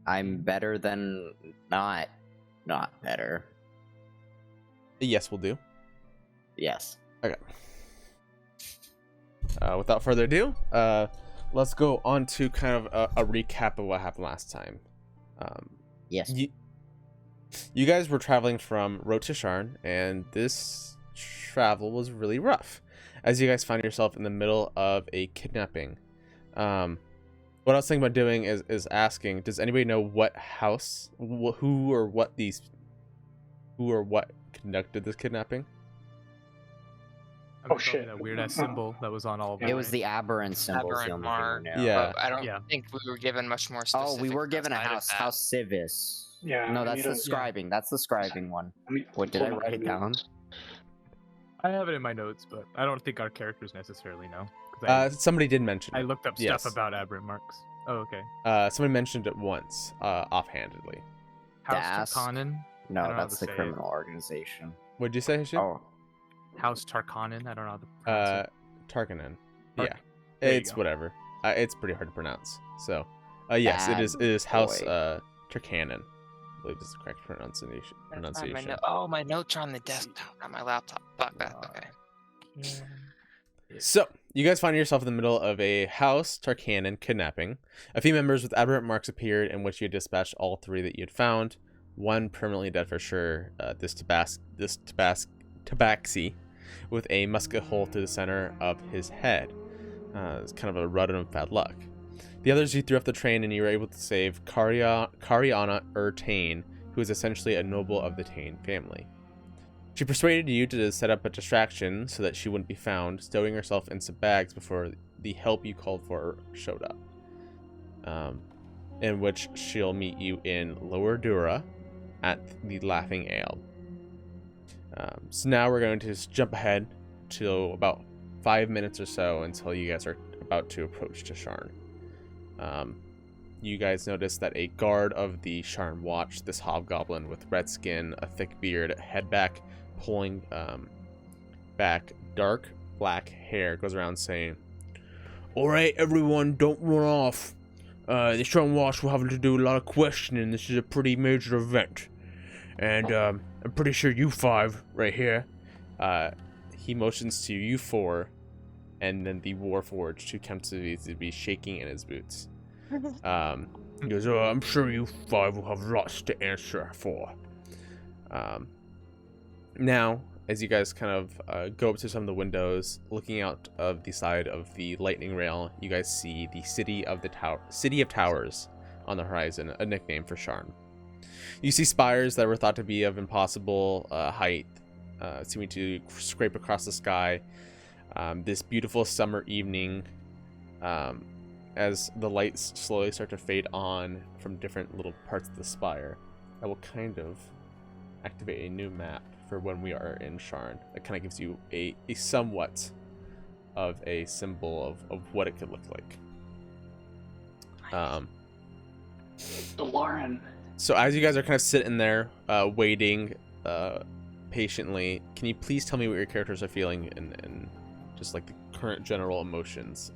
I'm better than not better. Yes, we'll do. Yes. Okay. Without further ado, let's go on to kind of a recap of what happened last time. Yes. You guys were traveling from Road to Sharn, and this travel was really rough, as you guys find yourself in the middle of a kidnapping. What I was thinking about doing is asking, does anybody know what house, who or what conducted this kidnapping? Oh shit! That weird ass symbol that was on all of them. It was the aberrant symbols. The Aberrant only mark. thing we know. Yeah. But I don't think we were given much more specifics. Oh, we were given a outside of house. that. House Civis. Yeah, No, I that's need the a- scribing. That's the scribing one. What did I write it down? I have it in my notes, but I don't think our characters necessarily know. 'Cause Somebody did mention I it. looked up yes. stuff about aberrant marks. Oh, okay. Somebody mentioned it once, offhandedly. House Tarkanen. I No, don't know how that's to the say it. criminal organization. What'd you say, Hisham? Oh, House Tarkanen. I don't know how to pronounce it. Tarkanen. Tark- Yeah, There you it's go. whatever. It's pretty hard to pronounce. So, yes, it is House boy. Tarkanen. I believe is the correct pronunciation. My notes are on the desktop, not my laptop. Fuck that. Okay. So, you guys find yourself in the middle of a House Tarkanen kidnapping. A few members with aberrant marks appeared, in which you dispatched all three that you had found. One permanently dead for sure. This tabaxi, with a musket hole through the center of his head. It's kind of a rut of bad luck. The others you threw off the train, and you were able to save Kariana Tane, who is essentially a noble of the Tane family. She persuaded you to set up a distraction so that she wouldn't be found, stowing herself in some bags before the help you called for showed up. In which she'll meet you in Lower Dura at the Laughing Ale. So now we're going to just jump ahead to about 5 minutes or so until you guys are about to approach to Sharn. You guys notice that a guard of the Sharn Watch, this hobgoblin with red skin, a thick beard, head back, pulling back dark black hair, goes around saying, "Alright everyone, don't run off. The Sharn Watch will have to do a lot of questioning. This is a pretty major event. And I'm pretty sure you five right here," he motions to you four, and then the Warforged, who comes to be shaking in his boots. He goes, "Oh, I'm sure you five will have lots to answer for." Now, as you guys kind of go up to some of the windows, looking out of the side of the lightning rail, you guys see the City of Towers on the horizon, a nickname for Sharn. You see spires that were thought to be of impossible height, seeming to scrape across the sky. This beautiful summer evening, as the lights slowly start to fade on from different little parts of the spire, I will kind of activate a new map for when we are in Sharn. That kind of gives you a somewhat of a symbol of what it could look like. Lauren. So as you guys are kind of sitting there, waiting patiently, can you please tell me what your characters are feeling and just like the current general emotions?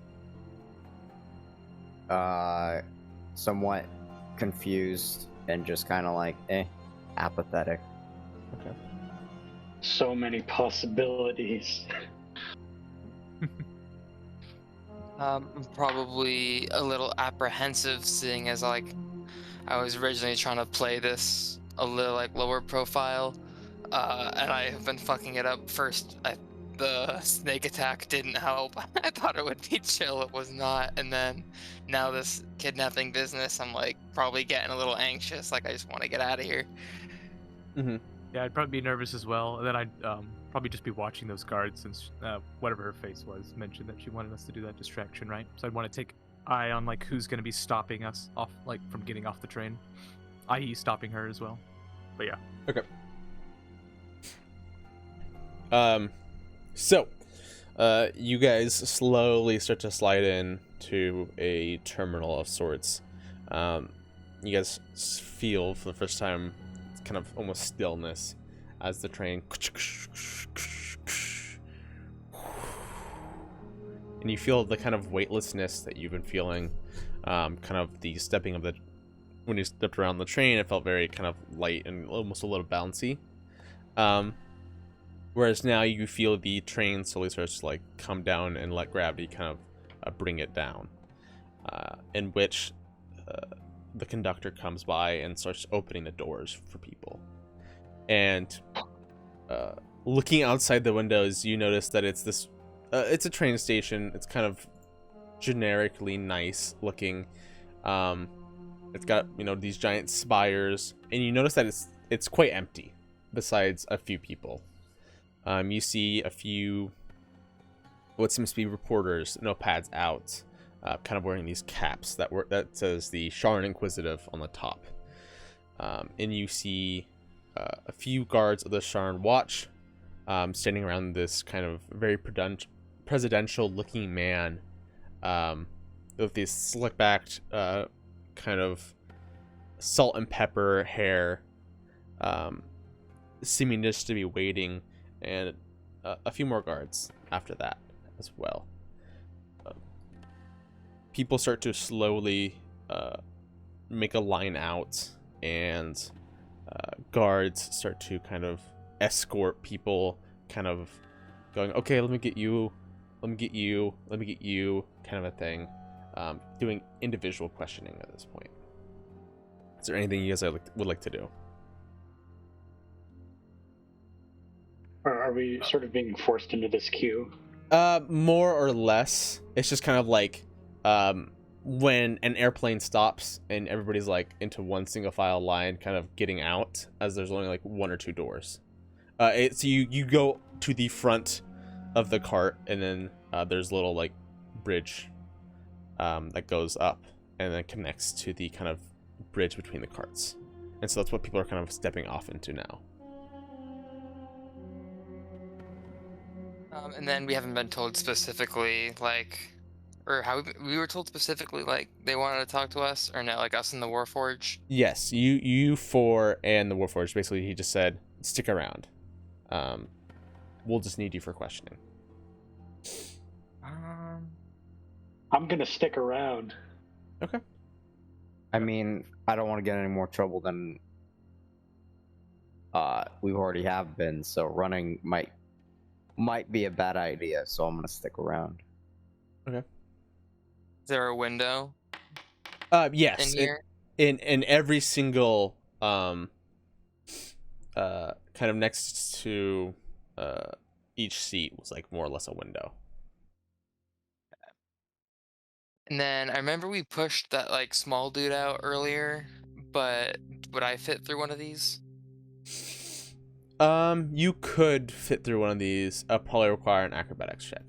Somewhat confused and just kind of like, apathetic. Okay. So many possibilities. I'm probably a little apprehensive, seeing as I was originally trying to play this a little lower profile, and I have been fucking it up. First, the snake attack didn't help. I thought it would be chill, it was not, and then now this kidnapping business, I'm probably getting a little anxious. I just want to get out of here. Mm-hmm. Yeah, I'd probably be nervous as well, and then I'd probably just be watching those guards, since whatever her face was mentioned that she wanted us to do that distraction, right? So I'd want to take eye on who's going to be stopping us off from getting off the train, i.e. stopping her as well. But yeah. Okay. So you guys slowly start to slide in to a terminal of sorts. You guys feel for the first time kind of almost stillness as the train, and you feel the kind of weightlessness that you've been feeling, kind of the stepping of the when you stepped around the train, it felt very kind of light and almost a little bouncy. Whereas now you feel the train slowly starts to like come down and let gravity kind of bring it down. In which the conductor comes by and starts opening the doors for people. And looking outside the windows, you notice that it's this it's a train station. It's kind of generically nice looking. It's got, you know, these giant spires, and you notice that it's quite empty besides a few people. You see a few what seems to be reporters, notepads out, kind of wearing these caps that says the Sharn Inquisitive on the top. And you see a few guards of the Sharn Watch standing around this kind of very presidential looking man with these slick backed kind of salt and pepper hair, seeming just to be waiting, and a few more guards after that as well. People start to slowly make a line out, and guards start to kind of escort people, kind of going, okay, let me get you, let me get you, let me get you, kind of a thing. Doing individual questioning at this point. Is there anything you guys would like to do? Are we sort of being forced into this queue? More or less. It's just kind of like when an airplane stops and everybody's like into one single file line, kind of getting out, as there's only like one or two doors. So you go to the front of the cart, and then there's a little like bridge that goes up and then connects to the kind of bridge between the carts. And so that's what people are kind of stepping off into now. And then we haven't been told specifically, like, or how we were told specifically, like, they wanted to talk to us, or no, like us in the Warforge? Yes, you four and the Warforged. Basically, he just said, stick around. We'll just need you for questioning. I'm gonna stick around. Okay. I mean, I don't want to get any more trouble than we already have been, so running might be a bad idea, so I'm gonna stick around. Okay. Is there a window? Yes. In here? In every single kind of next to each seat was like more or less a window. And then I remember we pushed that like small dude out earlier, but would I fit through one of these? You could fit through one of these. Probably require an acrobatics check.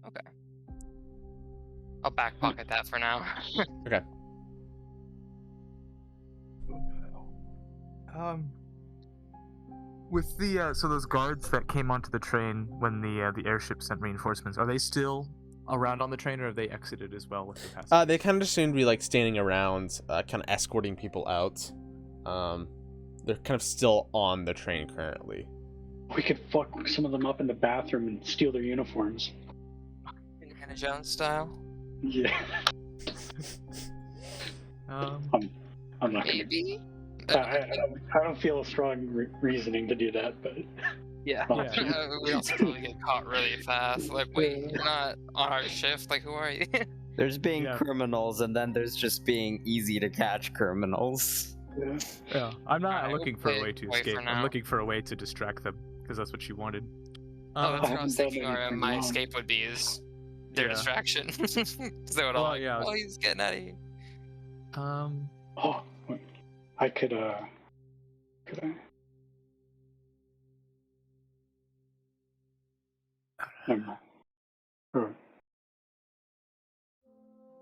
Okay. I'll back pocket that for now. Okay. With the so those guards that came onto the train when the airship sent reinforcements, are they still around on the train, or have they exited as well with the passengers? They kind of just seem to be like standing around, kind of escorting people out. They're kind of still on the train currently. We could fuck some of them up in the bathroom and steal their uniforms. Indiana Jones style? Yeah. Um, I'm not gonna. Maybe? I don't feel a strong reasoning to do that, but Yeah. We also really get caught really fast. Like, wait, you're not on our shift? Like, who are you? There's being Yeah. criminals, and then there's just being easy to catch criminals. yeah. yeah, I'm not Alright, looking we'll for a play way it to away for escape. I'm now. looking for a way to distract them, because that's what she wanted. Oh, that's what I haven't was done thinking. anything My wrong. escape would be is their Yeah. distraction. So would Well, all yeah, I was- oh, he's getting out of here. Oh, wait. I could could I? Never mind. Alright.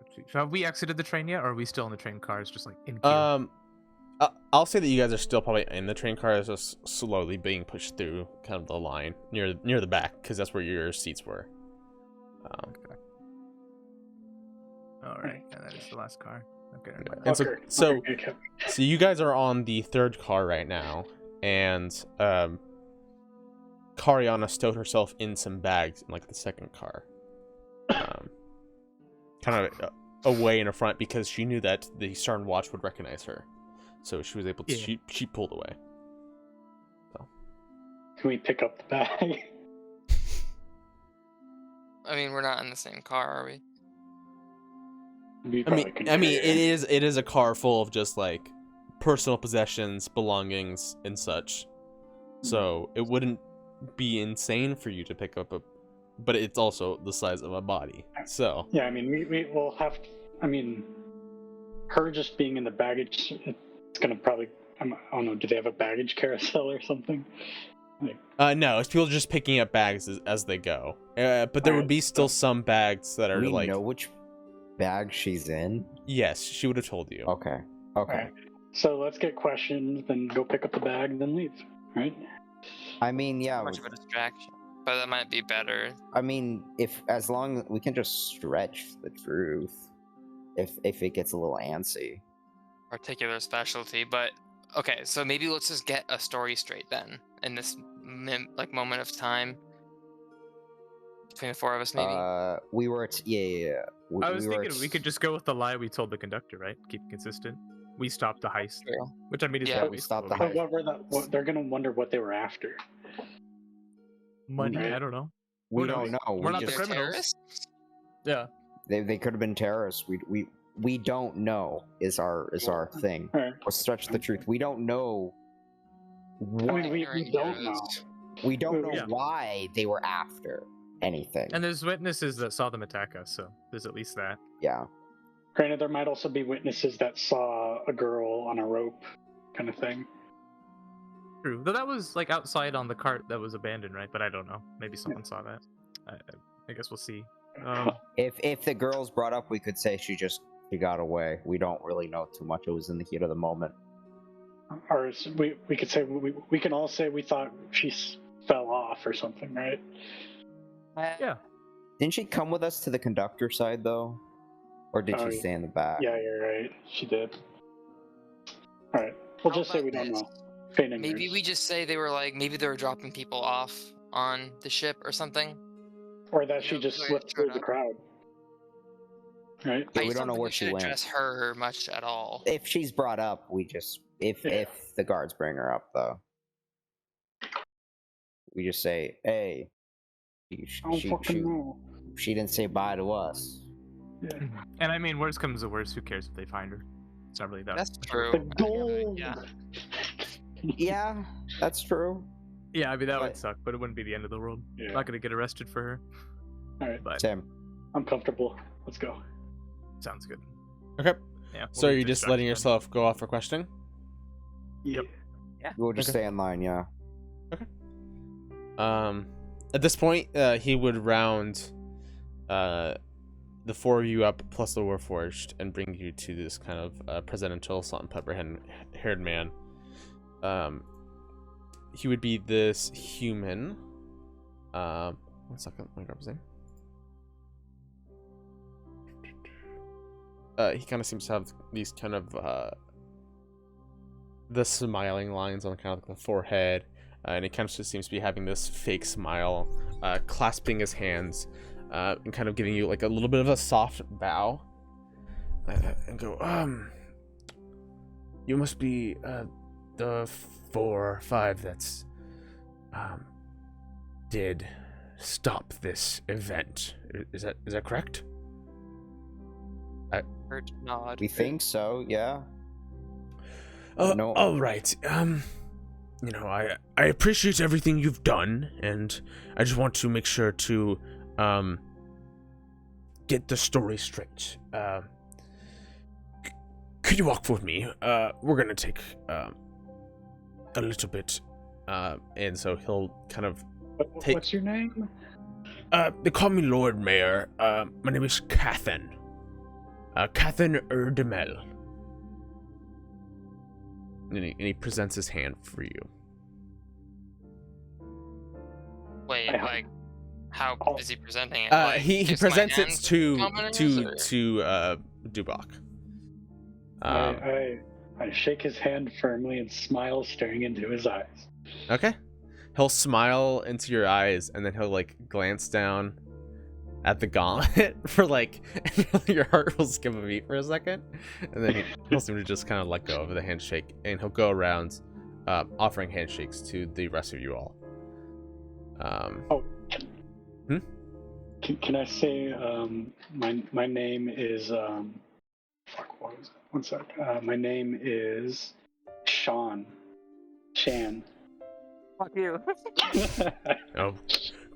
let's see. So have we exited the train yet, or are we still in the train cars, just like in queue? I'll say that you guys are still probably in the train car, just slowly being pushed through kind of the line near the back, because that's where your seats were. Okay. All right, yeah, that is the last car. Okay. never mind. And so, Fucker. so, Okay. so you guys are on the third car right now, and Kariana stowed herself in some bags in like the second car. Kind of away in a front because she knew that the Stern Watch would recognize her. So she was able to, Yeah. she pulled away. Can we pick up the bag? I mean, we're not in the same car, are we? We probably couldn't I mean, carry it is a car full of just like personal possessions, belongings, and such. So it wouldn't be insane for you to pick up but it's also the size of a body. So Yeah, I mean, we will have. I mean, her just being in the baggage, it's gonna probably. I don't know. Do they have a baggage carousel or something? no, it's people just picking up bags as they go. But there would be still some bags that Do are we like, know which bag she's in? yes, she would have told you. Okay. Okay. Alright. So let's get questions, then go pick up the bag, and then leave. Right? I mean, yeah. Much of a distraction, but that might be better. I mean, as long we can just stretch the truth, if it gets a little antsy. Particular specialty, but okay. So maybe let's just get a story straight then in this moment of time between the four of us, maybe. We were yeah. I was we were thinking we could just go with the lie we told the conductor, right? Keep it consistent. We stopped the heist, True. which I mean is Yeah, what we stopped the told. heist. But they're gonna wonder what they were after. Money, Right. I don't know. We Who don't knows? know. We're We not the just, They're criminals. terrorists? Yeah. they could have been terrorists. We don't know is our thing. Alright. Or stretch the truth. We don't know. I mean, we don't know. We don't know Yeah. why they were after anything. And there's witnesses that saw them attack us, so there's at least that. Yeah. Granted, there might also be witnesses that saw a girl on a rope, kind of thing. True. Though that was like outside on the cart that was abandoned, right? But I don't know. Maybe someone saw that. I guess we'll see. If the girl's brought up, we could say she got away. We don't really know too much. It was in the heat of the moment. Or we could say we can all say we thought she fell off or something, right? Yeah. Didn't she come with us to the conductor side though, or did Oh, she yeah. stay in the back? Yeah, you're right. She did. All right. We'll How just say about we don't this? know. Feign Maybe ignorance. we just say they were like, maybe they were dropping people off on the ship or something. Or that she Yeah, just we slipped showed through the up. crowd. Right? Yeah, I we just don't know think where we she should went. address her much at all. If she's brought up, we just if the guards bring her up though, we just say, "Hey, I don't fucking know. she didn't say bye to us." Yeah. And I mean, worst comes to worst, who cares if they find her? It's not really that. That's true. The I mean, gold. yeah. Yeah, that's true. Yeah, I mean that would But- suck, but it wouldn't be the end of the world. Yeah. Not gonna get arrested for her, All right. but Tim. I'm comfortable. Let's go. sounds good. Okay. Yeah. So we'll you're leave just distraction letting then. yourself go off for questioning? Yep. We'll just Okay. stay in line. Yeah. At this point, he would round the four of you up plus the Warforged and bring you to this kind of presidential salt and pepper haired man. He would be this human. 1 second, let me grab his name. He kind of seems to have these kind of the smiling lines on kind of the forehead, and he kind of just seems to be having this fake smile, clasping his hands, and kind of giving you like a little bit of a soft bow, and go, you must be the 4 or 5 that's did stop this event. Is that correct? Hurt nod. We think so. Yeah. No. All right. You know, I appreciate everything you've done, and I just want to make sure to get the story straight. Could you walk with me? We're gonna take a little bit, and so he'll kind of take. What's your name? They call me Lord Mayor. My name is Cathan. Cathan Erdemel. And he presents his hand for you. Wait, I- like, how is he presenting it? He kicks my presents it hand to commoners, or- Dubak. I shake his hand firmly and smile, staring into his eyes. Okay. He'll smile into your eyes, and then he'll like glance down, at the gauntlet for like your heart will skip a beat for a second, and then he'll seem to just kind of let go of the handshake, and he'll go around offering handshakes to the rest of you all. Can I say my name is fuck, what was it? One sec. My name is Shan. Fuck you. Oh,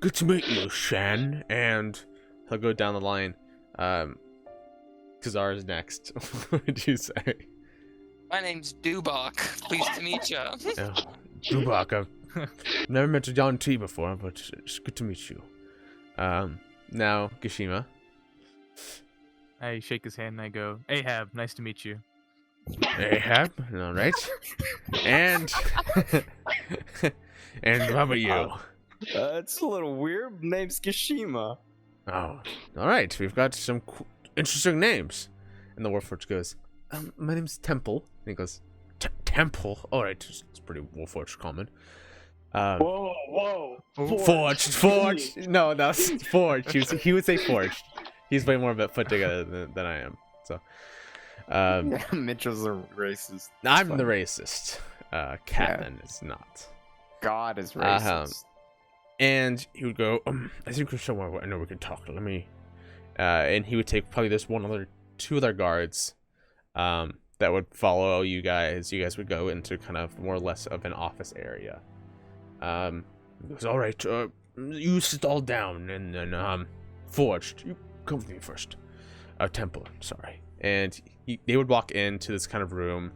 good to meet you, Shan. And he'll go down the line. Kazar is next. What would you say? My name's Dubak. Pleased to meet you. Oh, Dubak, I've never met a John T before, but it's good to meet you. Now, Kashima. I shake his hand and I go, Ahab, nice to meet you. Ahab, all right. And and how about you? It's a little weird. Name's Kashima. Oh, all right. We've got some interesting names. And the Warforged goes, my name's Temple. And he goes, Temple? All right. It's pretty Warforged common. Whoa. Forged. No, that's Forged. He would say Forged. He's way more of a put together than I am. So, Mitchell's a racist. I'm the racist. Catman is not. God is racist. And he would go, I think we're somewhere I know we can talk. Let me. And he would take probably this two other guards, that would follow you guys. You guys would go into kind of more or less of an office area. He goes, all right, you sit all down, and then Forged, you come with me first. Temple, sorry. And they would walk into this kind of room.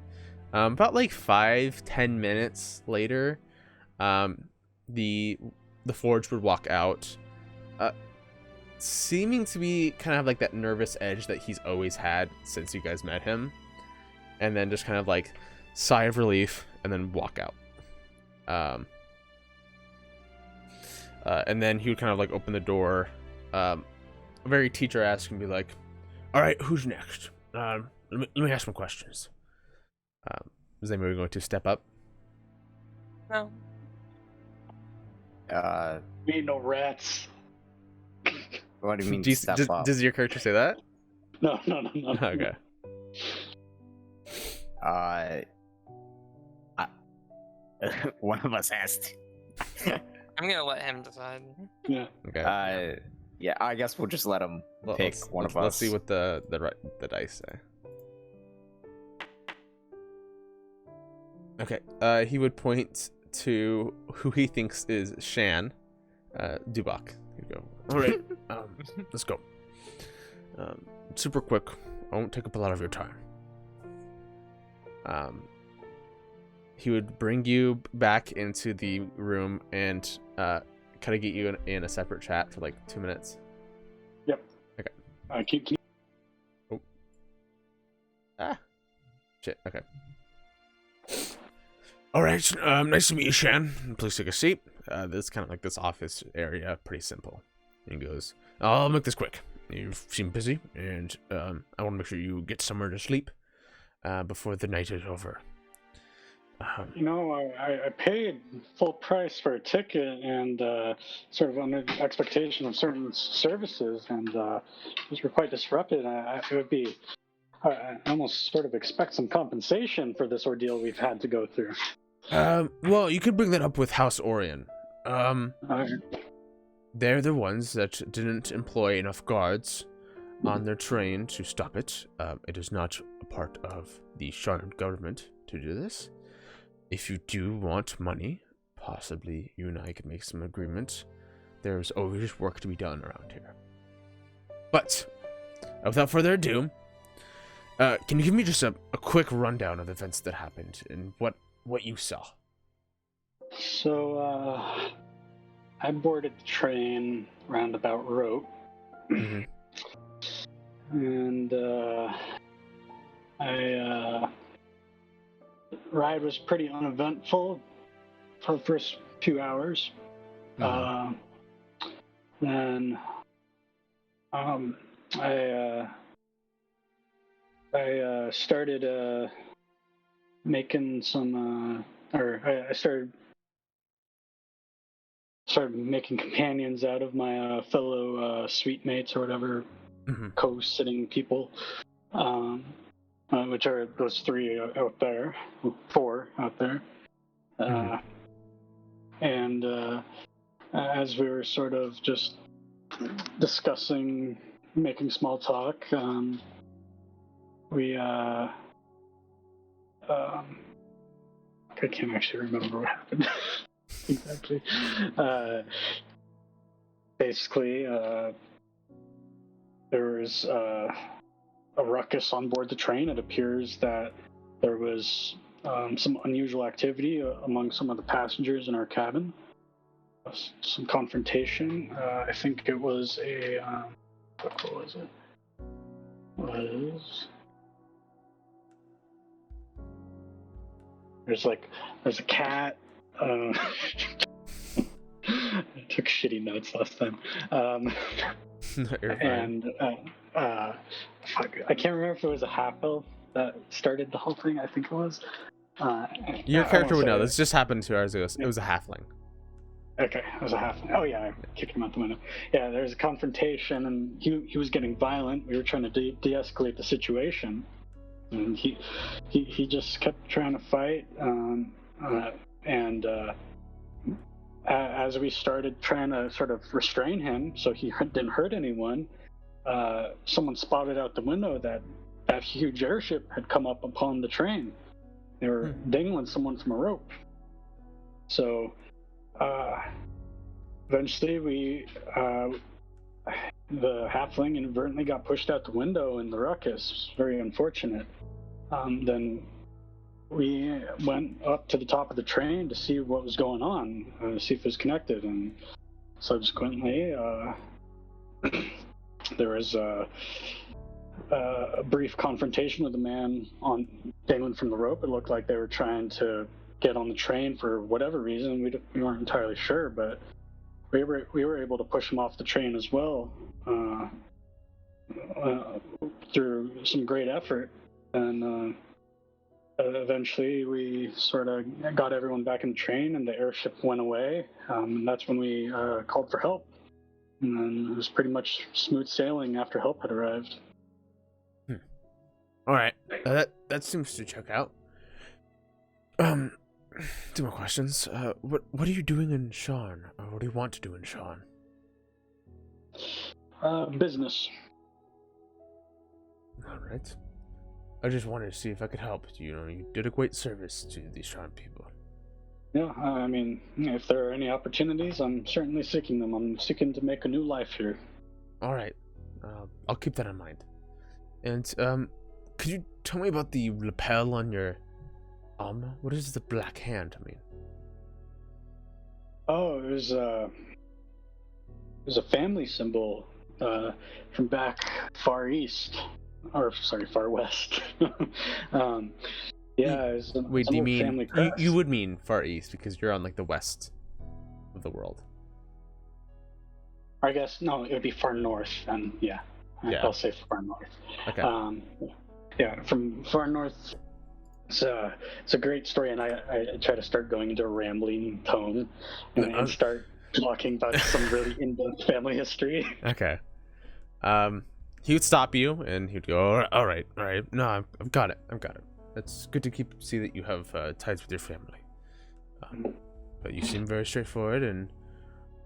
About like 5-10 minutes later, the Forged would walk out, seeming to be kind of like that nervous edge that he's always had since you guys met him, and then just kind of like sigh of relief and then walk out. And then he would kind of like open the door, very teacher-esque, and be like, all right, who's next? Let me ask some questions. Is anybody going to step up? No. We ain't no rats. What do you mean step up? Does your character say that? No. Okay. One of us has to. I'm gonna let him decide. Yeah. Okay. Yeah, I guess we'll just let him pick one of us. Let's see what the dice say. Okay. He would point to who he thinks is Shan, Dubak. He'd go, all right, let's go. Super quick. I won't take up a lot of your time. He would bring you back into the room and kind of get you in a separate chat for like 2 minutes. Yep. Okay. Keep. Oh. Ah. Shit. Okay. All right. Nice to meet you, Shan. Please take a seat. This is kind of like this office area. Pretty simple. And he goes, I'll make this quick. You seem busy, and I want to make sure you get somewhere to sleep before the night is over. I paid full price for a ticket and sort of under the expectation of certain services, and these were quite disrupted. I almost sort of expect some compensation for this ordeal we've had to go through. Well, you could bring that up with House Orion. They're the ones that didn't employ enough guards on their train to stop it. It is not a part of the Sharn government to do this. If you do want money, possibly you and I could make some agreements. There's always work to be done around here. But, without further ado, can you give me just a quick rundown of the events that happened and what you saw? So, I boarded the train roundabout Rote. Mm-hmm. And, ride was pretty uneventful for the first few hours. Mm-hmm. Then I started making some, I started started making companions out of my fellow suite mates or whatever, co-sitting people, which are those 3 out there, 4 out there. And as we were sort of just discussing, making small talk, we I can't actually remember what happened exactly. Basically, there was a ruckus on board the train. It appears that there was some unusual activity among some of the passengers in our cabin. Some confrontation. I think it was what was it? There's a cat. I took shitty notes last time. And fuck, I can't remember if it was a half elf that started the whole thing. I think it was. Your character would know. This just happened 2 hours ago. It was a halfling. Okay, it was a halfling. Oh yeah, I kicked him out the window. Yeah, there was a confrontation, and he was getting violent. We were trying to de-escalate the situation, and he just kept trying to fight. As we started trying to sort of restrain him so he didn't hurt anyone, someone spotted out the window that huge airship had come up upon the train. They were dangling someone from a rope. So eventually the halfling inadvertently got pushed out the window in the ruckus. It was very unfortunate. Then we went up to the top of the train to see what was going on, to see if it was connected, and subsequently there was a brief confrontation with a man dangling from the rope. It looked like they were trying to get on the train for whatever reason. We weren't entirely sure, but we were able to push him off the train as well through some great effort, and eventually we sort of got everyone back in the train, and the airship went away, and that's when we called for help, and then it was pretty much smooth sailing after help had arrived. All right, that seems to check out. 2 more questions. What are you doing in Sharn? Or what do you want to do in Sharn? Business. All right. I just wanted to see if I could help. You did a great service to the Sharn people. Yeah, I mean, if there are any opportunities, I'm certainly seeking them. I'm seeking to make a new life here. All right. I'll keep that in mind. And could you tell me about the lapel on your arm? What does the black hand mean? Oh, it was a family symbol from back far east, or sorry, far west. Yeah, it's wait, do you mean you would mean far east because you're on like the west of the world? I guess no, it would be far north, and yeah. I'll say far north. Okay. Yeah, from far north. It's a great story, and I try to start going into a rambling tone and start talking about some really in-depth family history. Okay. He would stop you, and he'd go, "All right. No, I've got it. It's good to see that you have ties with your family. But you seem very straightforward, and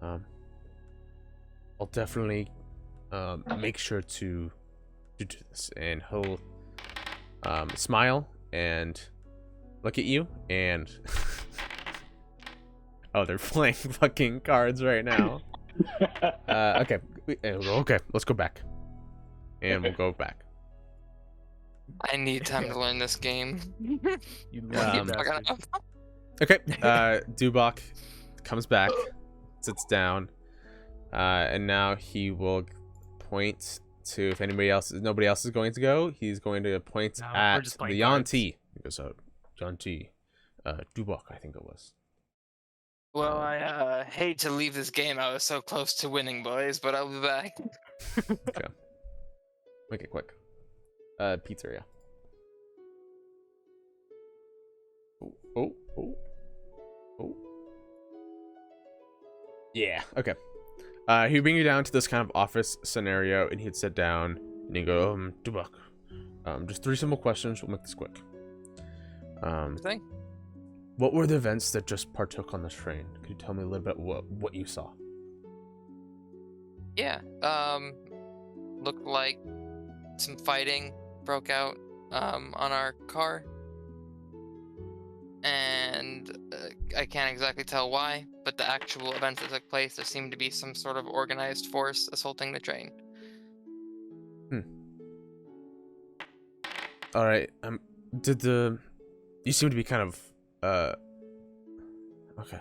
I'll definitely make sure to do this." And he'll smile and look at you, and oh, they're playing fucking cards right now. Okay, let's go back, and we'll go back. I need time to learn this game. You bastard. Okay, Dubok comes back, sits down, and now he will point to, if nobody else is going to go, he's going to point at the Yanti. He goes, Yanti, Dubok, I think it was. Well, I hate to leave this game. I was so close to winning, boys, but I'll be back. Okay. Make it quick. Pizzeria. Oh. Yeah. Okay. He'd bring you down to this kind of office scenario, and he'd sit down, and he'd go, Dubak, just 3 simple questions. We'll make this quick. Thing. What were the events that just partook on the train? Could you tell me a little bit what you saw? Yeah. Looked like some fighting broke out on our car, and I can't exactly tell why, but the actual events that took place, there seemed to be some sort of organized force assaulting the train. All right. You seem to be kind of okay.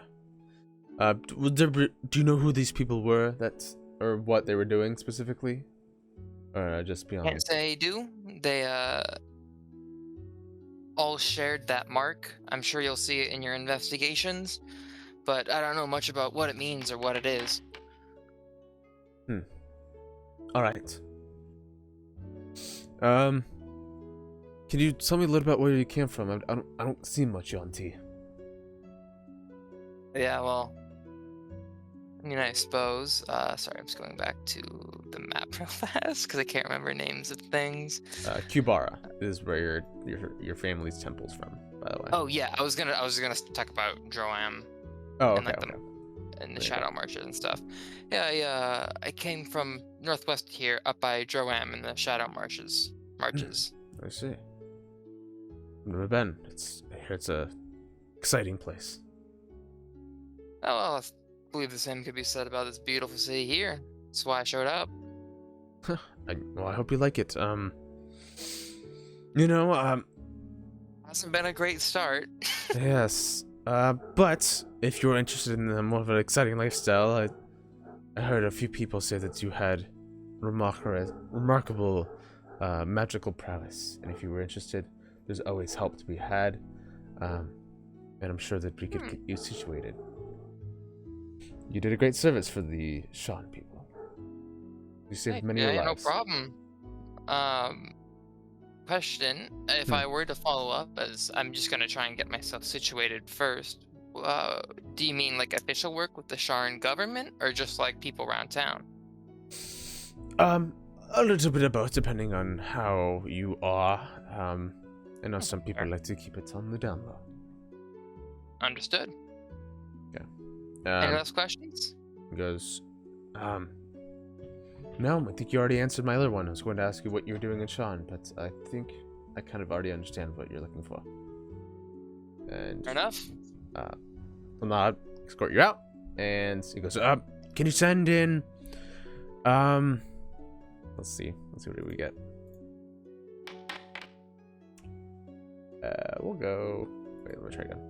Do you know who these people were or what they were doing specifically? Or just beyond? Can't say I do. They all shared that mark. I'm sure you'll see it in your investigations, but I don't know much about what it means or what it is. All right. Can you tell me a little about where you came from? I don't see much on T. Yeah, well, I mean, I suppose. Sorry, I'm just going back to the map real fast because I can't remember names of things. Kubara is where your family's temple's from, by the way. Oh yeah, I was gonna talk about Droam. Oh, and okay. like Okay. and the shadow marches and stuff. Yeah, I came from northwest here, up by Droam and the shadow marches. I see. I've never been. I hear it's a exciting place. Oh well, I believe the same could be said about this beautiful city here. That's why I showed up. I hope you like it. Hasn't been a great start. Yes. But if you're interested in more of an exciting lifestyle, I heard a few people say that you had remarkable magical prowess, and if you were interested, there's always help to be had, and I'm sure that we could get you situated. You did a great service for the Shan people. You saved many lives. No problem. Question: if I were to follow up, as I'm just gonna try and get myself situated first, do you mean like official work with the Sharn government, or just like people around town? A little bit of both, depending on how you are. I know some people like to keep it on the down low. Understood. Yeah. Any last questions? He goes, no, I think you already answered my other one. I was going to ask you what you were doing in Shan, but I think I kind of already understand what you're looking for. And Fair enough. I'll not escort you out. And he goes, can you send in, let's see what do we get. We'll go, wait, let me try again.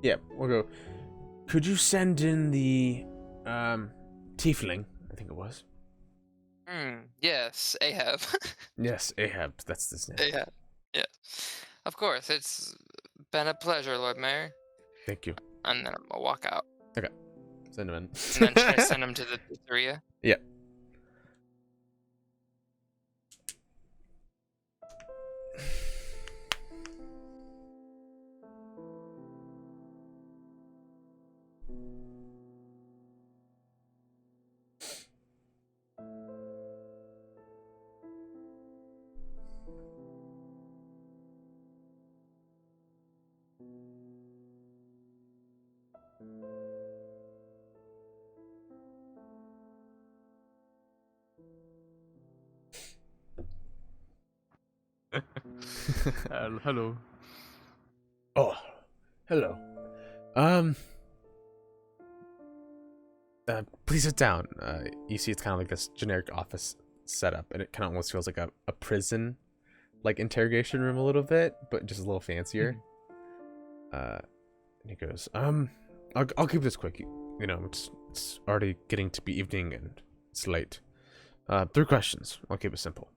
Yeah, we'll go. Could you send in the tiefling? I think it was. Yes, Ahab. Yes, Ahab. That's his name. Ahab. Yeah. Of course, it's been a pleasure, Lord Mayor. Thank you. And then I'll walk out. Okay. Send him in. And then should I send him to the pizzeria? Yeah. Hello. Oh, hello. Please sit down. You see, it's kind of like this generic office setup, and it kind of almost feels like a prison, like interrogation room a little bit, but just a little fancier. And he goes, I'll keep this quick. You know, it's already getting to be evening and it's late. 3 questions. I'll keep it simple.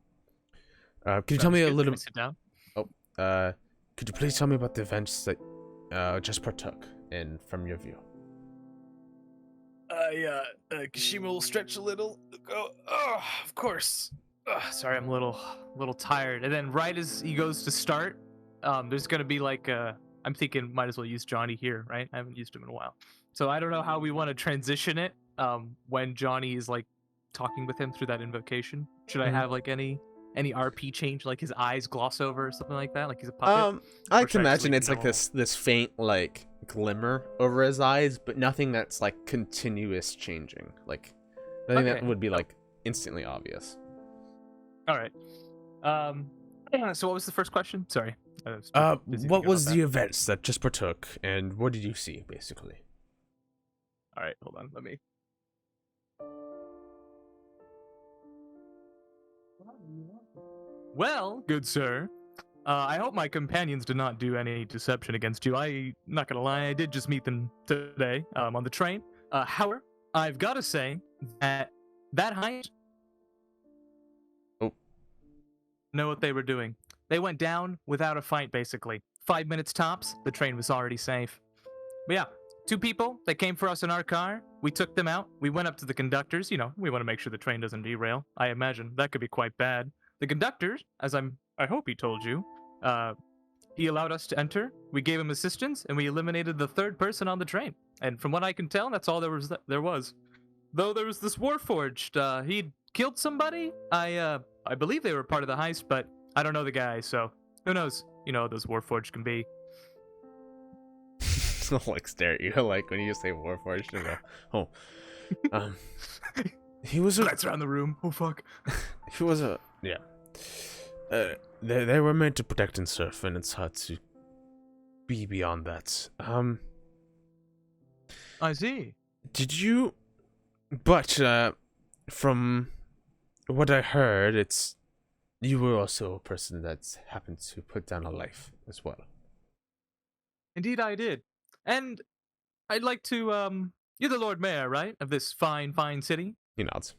Could you tell me a little? Sit down. Could you please tell me about the events that just partook in from your view? Kashima will stretch a little. Go. Oh, of course. Sorry, I'm a little tired. And then right as he goes to start, there's gonna be like a I'm thinking might as well use Johnny here, right? I haven't used him in a while. So I don't know how we want to transition it when Johnny is like talking with him through that invocation. Should I have like any RP change, like his eyes gloss over or something like that, like he's a puppet? I Or like to should I just imagine leave it's it like normal? this faint like glimmer over his eyes, but nothing that's like continuous changing. Like nothing that Okay. would be like instantly obvious. All right. So what was the first question? Sorry. I was too busy What thinking was about the that. events that just partook, and what did you see, basically? All right, hold on. Let me. Well, good sir, I hope my companions did not do any deception against you. Not gonna lie, I did just meet them today on the train. However, I've got to say that heist Oh. know what they were doing. They went down without a fight, basically. 5 minutes tops, the train was already safe. But yeah, 2 people, they came for us in our car. We took them out. We went up to the conductors. You know, we want to make sure the train doesn't derail. I imagine that could be quite bad. The conductors, I hope he told you, he allowed us to enter. We gave him assistance, and we eliminated the 3rd person on the train. And from what I can tell, that's all there was. Though there was this Warforged. He'd killed somebody. I believe they were part of the heist, but I don't know the guy, so who knows? You know how those Warforged can be. Like stare at you, like when you say Warforged. And go, oh, he was a Glance around the room. Oh fuck. he was a yeah. They were meant to protect and serve, and it's hard to be beyond that. I see. Did you? But from what I heard, it's you were also a person that's happened to put down a life as well. Indeed, I did. And I'd like to, you're the Lord Mayor, right? Of this fine, fine city? He nods.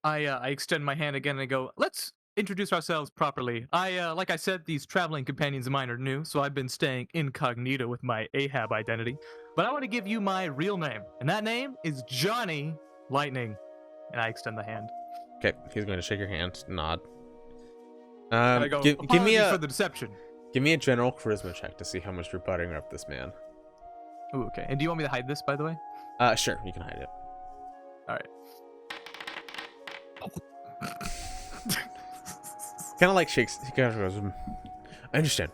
I extend my hand again and I go, let's introduce ourselves properly. Like I said, these traveling companions of mine are new, so I've been staying incognito with my Ahab identity. But I want to give you my real name, and that name is Johnny Lightning. And I extend the hand. Okay, he's going to shake your hand, nod. And I go, give me "Apologies for a the deception." general charisma check to see how much you're buttering up this man. Ooh, okay. And do you want me to hide this, by the way? Sure, you can hide it. All right. Kind of like shakes. He kind of goes, I understand.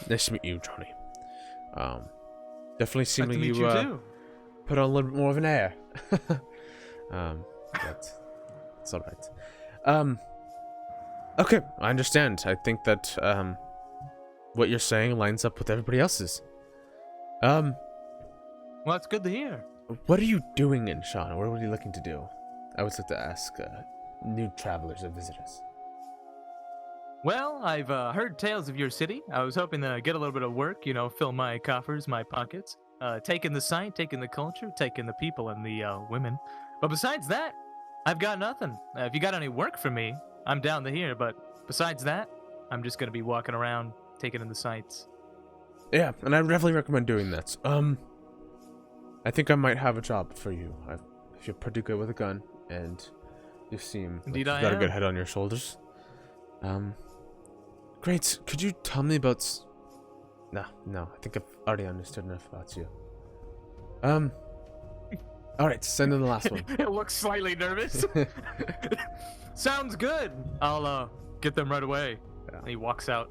Nice to meet you, Johnny. Definitely seem Nice like to meet you you too. put on a little bit more of an air. But it's all right. Okay, I understand. I think that what you're saying lines up with everybody else's. Well, that's good to hear. What are you doing in Shauna? What are you looking to do? I would like to ask new travelers or visitors. Well, I've heard tales of your city. I was hoping to get a little bit of work, you know, fill my coffers, my pockets, taking the sight, taking the culture, taking the people and the women. But besides that, I've got nothing. If you got any work for me, I'm down to hear. But besides that, I'm just gonna be walking around, taking in the sights. Yeah, and I would definitely recommend doing that. I think I might have a job for you. If you're pretty good with a gun, and you seem Indeed like I you've got a good am. head on your shoulders. Great. Could you tell me about? No. I think I've already understood enough about you. All right. Send in the last one. It looks slightly nervous. Sounds good. I'll get them right away. Yeah. And he walks out.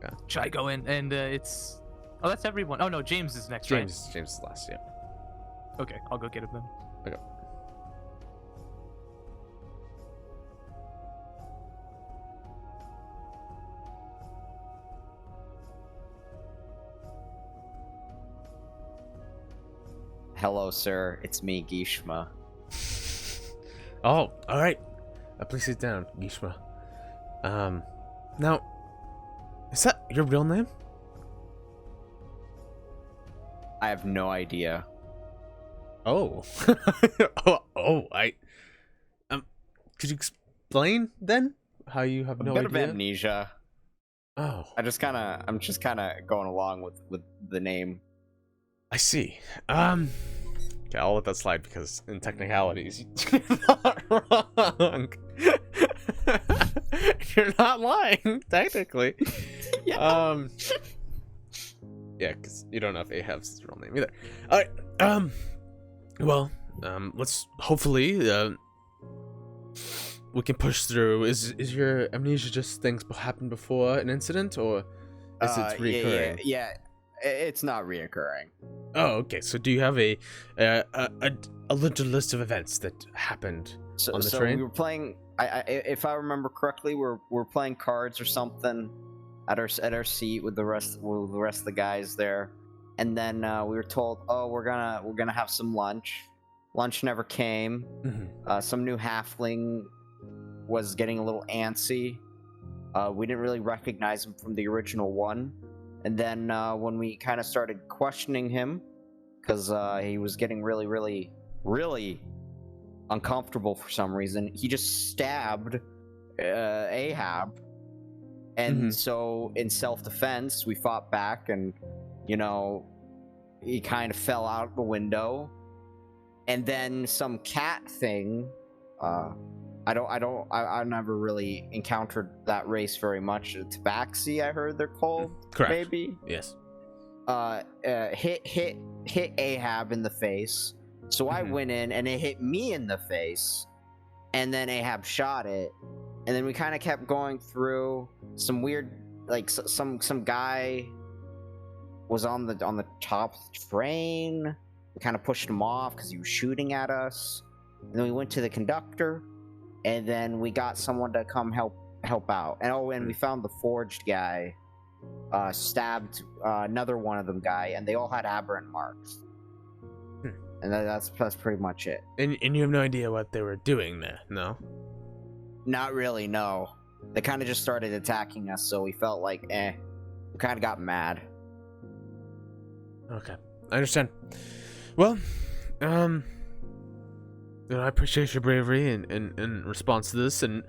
Yeah. Should I go in? And it's. Oh, that's everyone. Oh no, James is next, James is last. Yeah. right? Okay, I'll go get him then. Okay. Hello, sir. It's me, Gishma. Oh, all right. Please sit down, Gishma. Now, is that your real name? I have no idea. Oh. Could you explain then how you have no a bit idea? of amnesia. Oh, I'm just kind of going along with the name. I see. Okay, I'll let that slide because in technicalities, you're not wrong. You're not lying, technically. Yeah. Yeah, because you don't know if Ahab's his real name either. All right. Let's hopefully we can push through. Is your amnesia just things happened before an incident, or is it recurring? Yeah, it's not reoccurring. Oh, okay. So do you have a little list of events that happened on the train? We were playing. If I remember correctly, we're playing cards or something at our seat with the rest of the guys there, and then we were told, oh, we're gonna have some lunch. Lunch never came. Mm-hmm. Some new halfling was getting a little antsy. We didn't really recognize him from the original one. And then when we kind of started questioning him, because he was getting really, really, really uncomfortable for some reason, he just stabbed Ahab. And so in self-defense, we fought back, and, he kind of fell out the and then some cat thing. I never really encountered that race very much. Tabaxi, I heard they're called. Correct. Maybe. Yes. Hit Ahab in the face. So I went in, and it hit me in the face, and then Ahab shot it, and then we kind of kept going through some weird, like some guy was on the top of the train. We kind of pushed him off because he was shooting at us. And then we went to the conductor, and then we got someone to come help out. And we found the forged guy stabbed another one of them guy, and they all had aberrant marks. And that's pretty much it. And you have no idea what they were doing there, no? Not really, no. They kind of just started attacking us, so we felt like, we kind of got mad. Okay, I understand. Well, I appreciate your bravery in response to this, and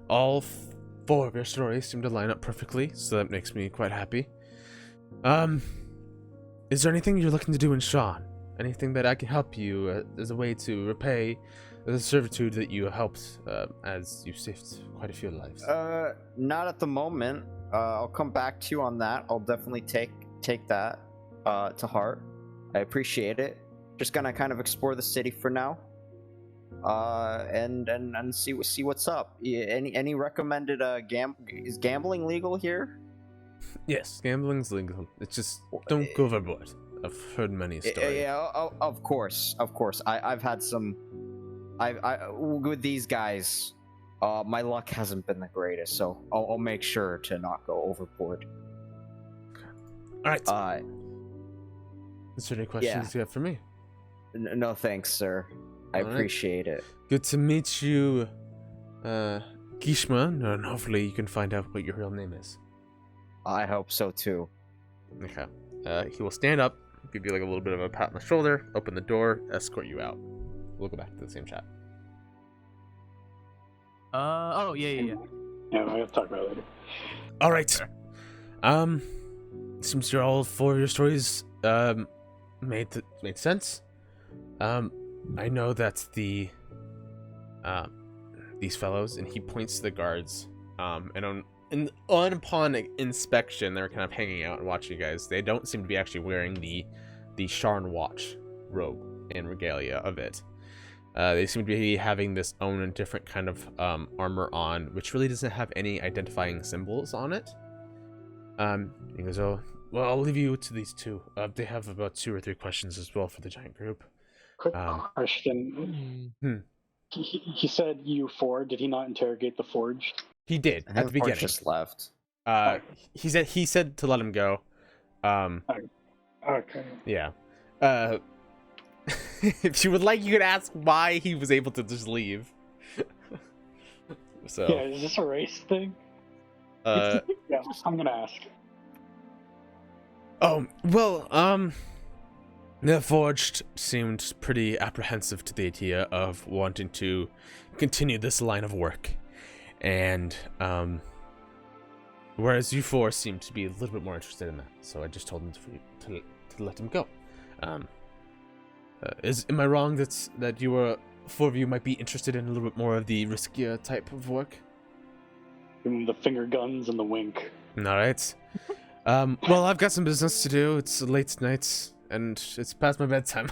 all four of your stories seem to line up perfectly, so that makes me quite happy. Is there anything you're looking to do in Sean? Anything that I can help you as a way to repay the servitude that you helped, as you saved quite a few lives? Not at the moment. I'll come back to you on that. I'll definitely take that to heart. I appreciate it. Just gonna kind of explore the city for now, and see what's up. Any recommended is gambling legal here? Yes, gambling's legal. It's just don't go overboard. I've heard many stories. Yeah, of course. I've had some. With these guys, my luck hasn't been the greatest, so I'll make sure to not go overboard. All right. Is there any questions you have for me? No, thanks, sir. I appreciate it. Good to meet you, Chiefman, and hopefully you can find out what your real name is. I hope so too. Okay. He will stand up, give you like a little bit of a pat on the shoulder, open the door, escort you out. We'll go back to the same chat. Yeah. Yeah, I'll talk about it later. All right. Seems all four of your stories made sense. I know that these fellows, and he points to the guards, and upon inspection, they're kind of hanging out and watching you guys. They don't seem to be actually wearing the Sharn Watch robe and regalia of it. They seem to be having this own and different kind of armor on, which really doesn't have any identifying symbols on it. He goes, oh, well, I'll leave you to these two. They have about 2 or 3 questions as well for the giant group. Quick question. He said you four. Did he not interrogate the forge? He did at the beginning. Just left. He said to let him go. Okay. Yeah. If you would like, you could ask why he was able to just leave. So. Yeah, is this a race thing? Yeah, I'm gonna ask. Oh, well, the Forged seemed pretty apprehensive to the idea of wanting to continue this line of work. And, whereas you four seem to be a little bit more interested in that. So I just told him to let him go. Am I wrong that you were, 4 of you might be interested in a little bit more of the riskier type of work? The finger guns and the wink. Alright. Well, I've got some business to do. It's late night, and it's past my bedtime.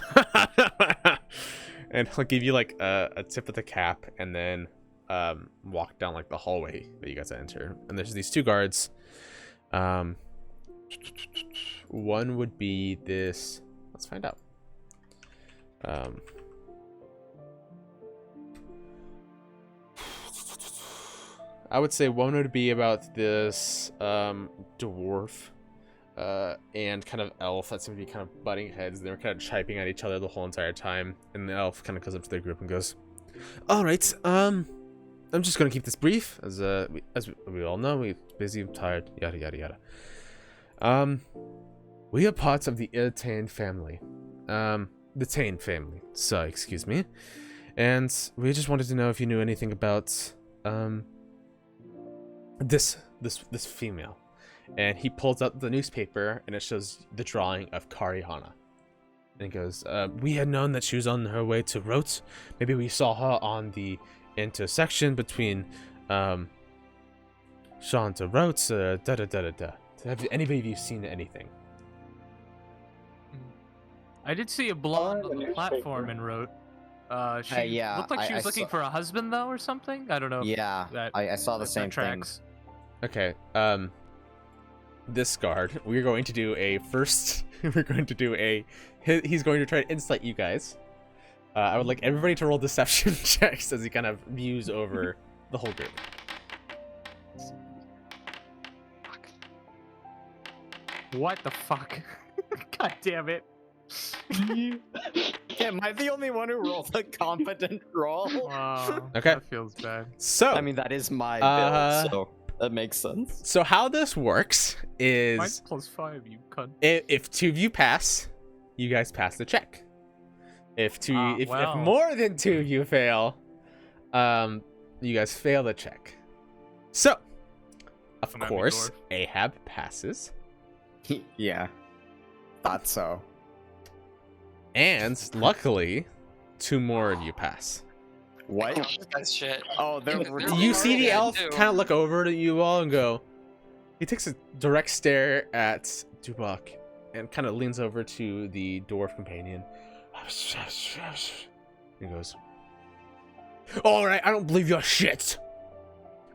And I'll give you like a tip of the cap, and then walk down like the hallway that you guys enter. And there's these two guards. One would be this. Let's find out. I would say one would be about this dwarf and kind of elf that seem to be kind of butting heads. They were kind of chiping at each other the whole entire time, and the elf kind of goes up to their group and goes, "All right, I'm just gonna keep this brief, as we all know, we're busy, tired, yada yada yada. We are part of the Irtain family, the Tain family. So excuse me, and we just wanted to know if you knew anything about this female." And he pulls out the newspaper, and it shows the drawing of Kariana. And he goes, "We had known that she was on her way to Rote. Maybe we saw her on the intersection between Sean to Rote. Have anybody of you seen anything?" I did see a blonde on the newspaper. platform and wrote. She yeah, looked like she was looking saw- for a husband though, or something. I don't know. Yeah, I saw the if same that tracks. Okay, this guard, we're going to do a first, we're going to do a, he's going to try to insight you guys. I would like everybody to roll deception checks as he kind of views over the whole group. What the fuck? God damn it. Am I the only one who rolled a competent roll? Wow. Okay. That feels bad. So, I mean, that is my build, so that makes sense. so how this works Mine's is, +5, you cunt. if two of you pass, you guys pass the check. If well. more than two of you fail, you guys fail the check. So, of Come at me, course, dwarf. Ahab passes, Yeah, thought so. and luckily, two more of you pass. What? That shit. Oh, there You were. You see the Yeah, I elf do. kind of look over to you all and go. He takes a direct stare at Dubak and kind of leans over to the dwarf companion. He goes, "All right, I don't believe your shit.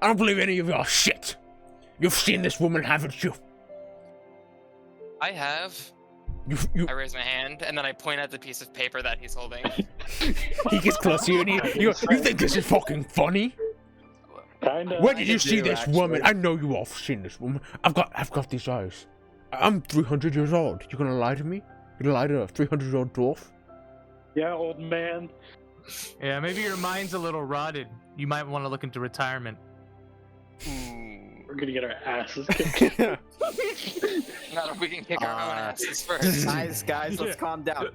I don't believe any of your shit. You've seen this woman, haven't you? I have. You." I raise my hand and then I point at the piece of paper that he's holding. He gets close to you and you think this is fucking funny? Kinda. Where did you see do, this actually. woman? I know you all have seen this woman. I've got these eyes. I'm 300 years old. You gonna lie to me? You gonna lie to a 300-year-old dwarf? Yeah, old man. Yeah, maybe your mind's a little rotted. You might want to look into retirement. We're gonna get our asses kicked. Not if we can kick our own asses first. Guys, let's calm down.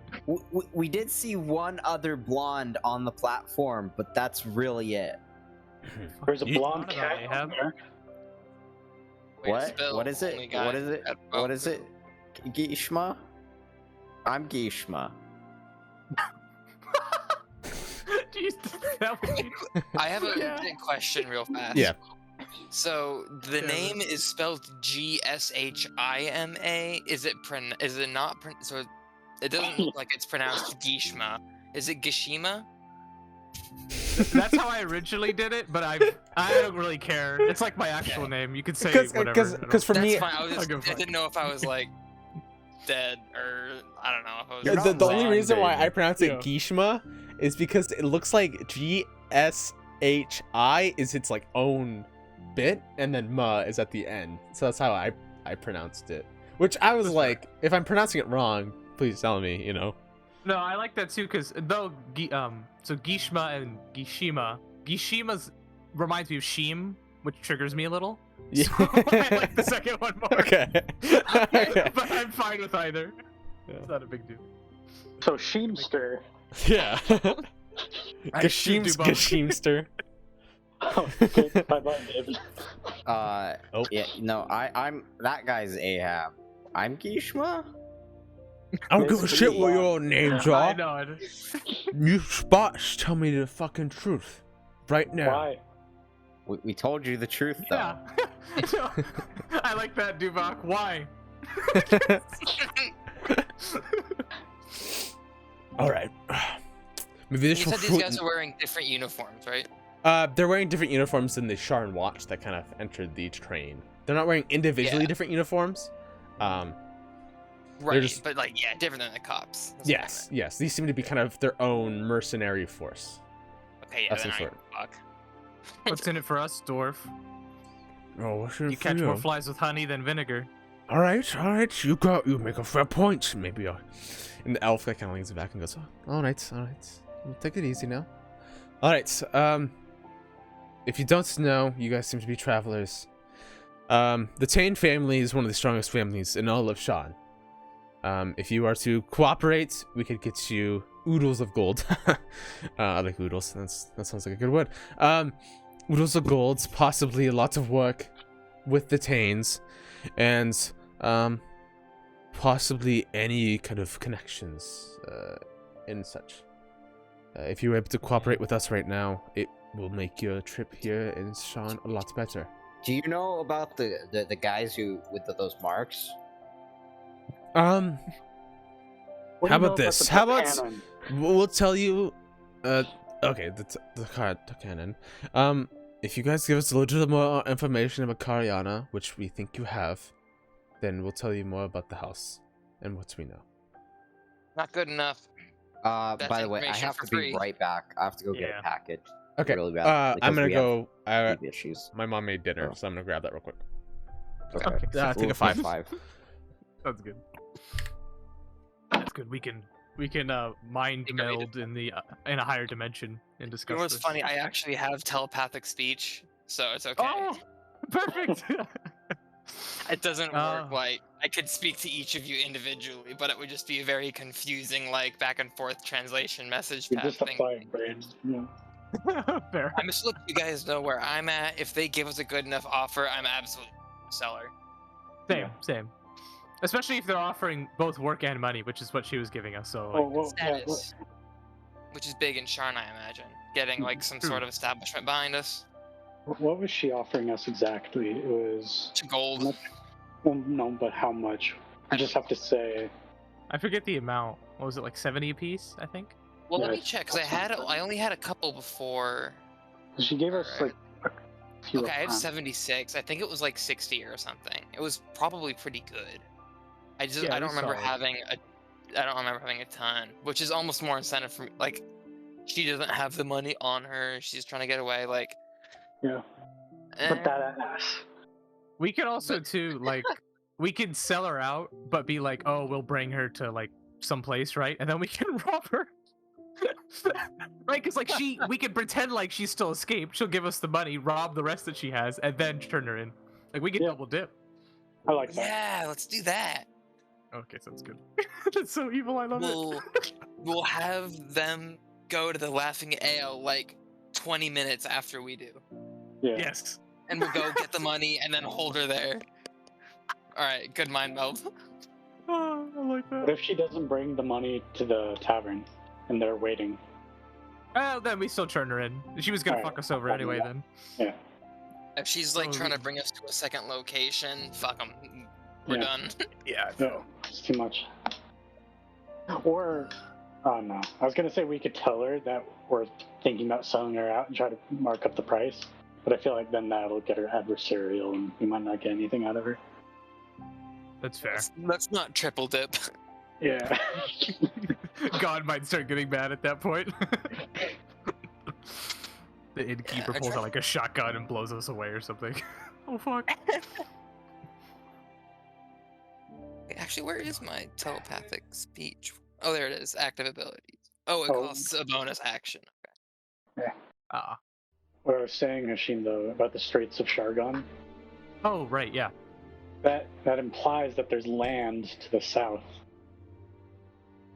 We did see one other blonde on the platform, but that's really it. There's a You- blonde Not about cat Ahab. on there. Way to What? spill, What is it? only guy What is it? at What both. is it? Gishma? I'm Gishma. Jeez, that would be... I have a Yeah. big question real fast. Yeah. So the Yeah. name is spelled Gshima. Is it not so it doesn't look like it's pronounced Gishma. Is it Gishima? That's how I originally did it, but I don't really care. It's like my actual name. You could say whatever. Because for That's me, fine. I give a fuck. didn't know if I was like dead or I don't know if I was You're not the only wrong, reason why baby. I pronounce it Yeah. Gishma is because it looks like GSHI is its like own bit, and then Ma is at the end. So that's how I pronounced it. Which I was That's like, if I'm pronouncing it wrong, please tell me. You know. No, I like that too because though so Gishma and Gishima's reminds me of Sheem, which triggers me a little. Yeah. So I like the second one more. Okay. Okay. But I'm fine with either. It's not a big deal. So Sheemster. Yeah. I should do both. Gashimster. Oh, okay, bye-bye, David. Oh. Yeah, no, I'm that guy's Ahab. I'm Gishma? I don't It's give a shit what pretty your names I are. know. You spots, tell me the fucking truth, right now. Why? We told you the truth, though. Yeah. So, I like that, Duvok. Why? All right. Maybe You this will said these guys are wearing different uniforms, right? They're wearing different uniforms than the Sharn watch that kind of entered the train. They're not wearing individually different uniforms. Right, just- but like, yeah, different than the cops. That's what I Yes, yes. These seem to be kind of their own mercenary force. meant. Okay, yeah, Of some then I sort. fuck. What's in it for us, dwarf? Oh, what's in You it for catch you? more flies with honey than vinegar. All right. You make a fair point. Maybe. And the elf kind of leans back and goes, "Oh, all right. Take it easy now. All right. If you don't know, you guys seem to be travelers. The Tane family is one of the strongest families in all of Shan. If you are to cooperate, we could get you oodles of gold. I like oodles. That sounds like a good word. Oodles of gold, possibly lots of work with the Tanes, and possibly any kind of connections and such. If you're able to cooperate with us right now, it will make your trip here in Shan a lot better. Do you know about the guys who with those marks? What How do you know about this? the How about cannon? we'll tell you? Okay, the cannon. If you guys give us a little more information about Kariana, which we think you have, then we'll tell you more about the house and what we know. Not good enough. By the way, I information have for to be free. right back. I have to go get Yeah. a package. Okay. Really bad, I'm because gonna we have go. sleep issues. My mom made dinner, Oh. so I'm gonna grab that real quick. Okay. Okay. Take a We'll 5. take 5. That's good. That's good. We can mind Take a read. meld in a higher dimension and discuss. You know what's this. funny? I actually have telepathic speech, so it's okay. Oh, perfect. It doesn't work Oh. like I could speak to each of you individually, but it would just be a very confusing, like back and forth translation message You're path just a thing. five brain. Yeah. Fair. I'm just letting you guys know where I'm at. If they give us a good enough offer, I'm absolutely seller. Same. Especially if they're offering both work and money, which is what she was giving us. So, Oh, like, well, yeah, Status, which is big in Sharn, I imagine. Getting like some True. sort of establishment behind us. what was she offering us exactly? It was To gold. Much- well, no, but how much? I just have to say. I forget the amount. What was it, like 70 a piece? I think. Well, let me Yes. check, because I only had a couple before. She gave us Alright. like a few. Okay, I have upfront. 76. I think it was like 60 or something. It was probably pretty good. Yeah, I it don't was remember solid. having a ton, which is almost more incentive for me. Like, she doesn't have the money on her. She's trying to get away. Like, Yeah, eh. but that ass. We could also too like we could sell her out, but be like, oh, we'll bring her to like some place, right? And then we can rob her. Right, because like we could pretend like she's still escaped. She'll give us the money, rob the rest that she has, and then turn her in. Like we could Yeah. double dip. I like that. Yeah, let's do that. Okay, sounds good. That's so evil. I love We'll have them go to the Laughing Ale like 20 minutes after we do, Yeah. it. Yes. and we'll go get the money and then hold her there. All right, good mind meld. Oh, I like What that. if she doesn't bring the money to the tavern and they're waiting? Well, then we still turn her in. She was gonna Alright, fuck us over I'll anyway. do that. Then. Yeah. If she's like Oh, trying to yeah. bring us to a second location, fuck them. We're Yeah. done. Yeah. No, it's too much. Or, oh no, I was gonna say we could tell her that we're thinking about selling her out and try to mark up the price, but I feel like then that'll get her adversarial and we might not get anything out of her. That's fair. Let's not triple dip. Yeah. God might start getting mad at that point. The innkeeper I pulls try- out like a shotgun and blows us away or something. Oh fuck. Actually, where is my telepathic speech? Oh, there it is. Active abilities. Oh, it Oh. costs a bonus action. Ah. What I was saying, Hashin, though, about the Straits of Shargon, Oh right, yeah. that implies that there's land to the south.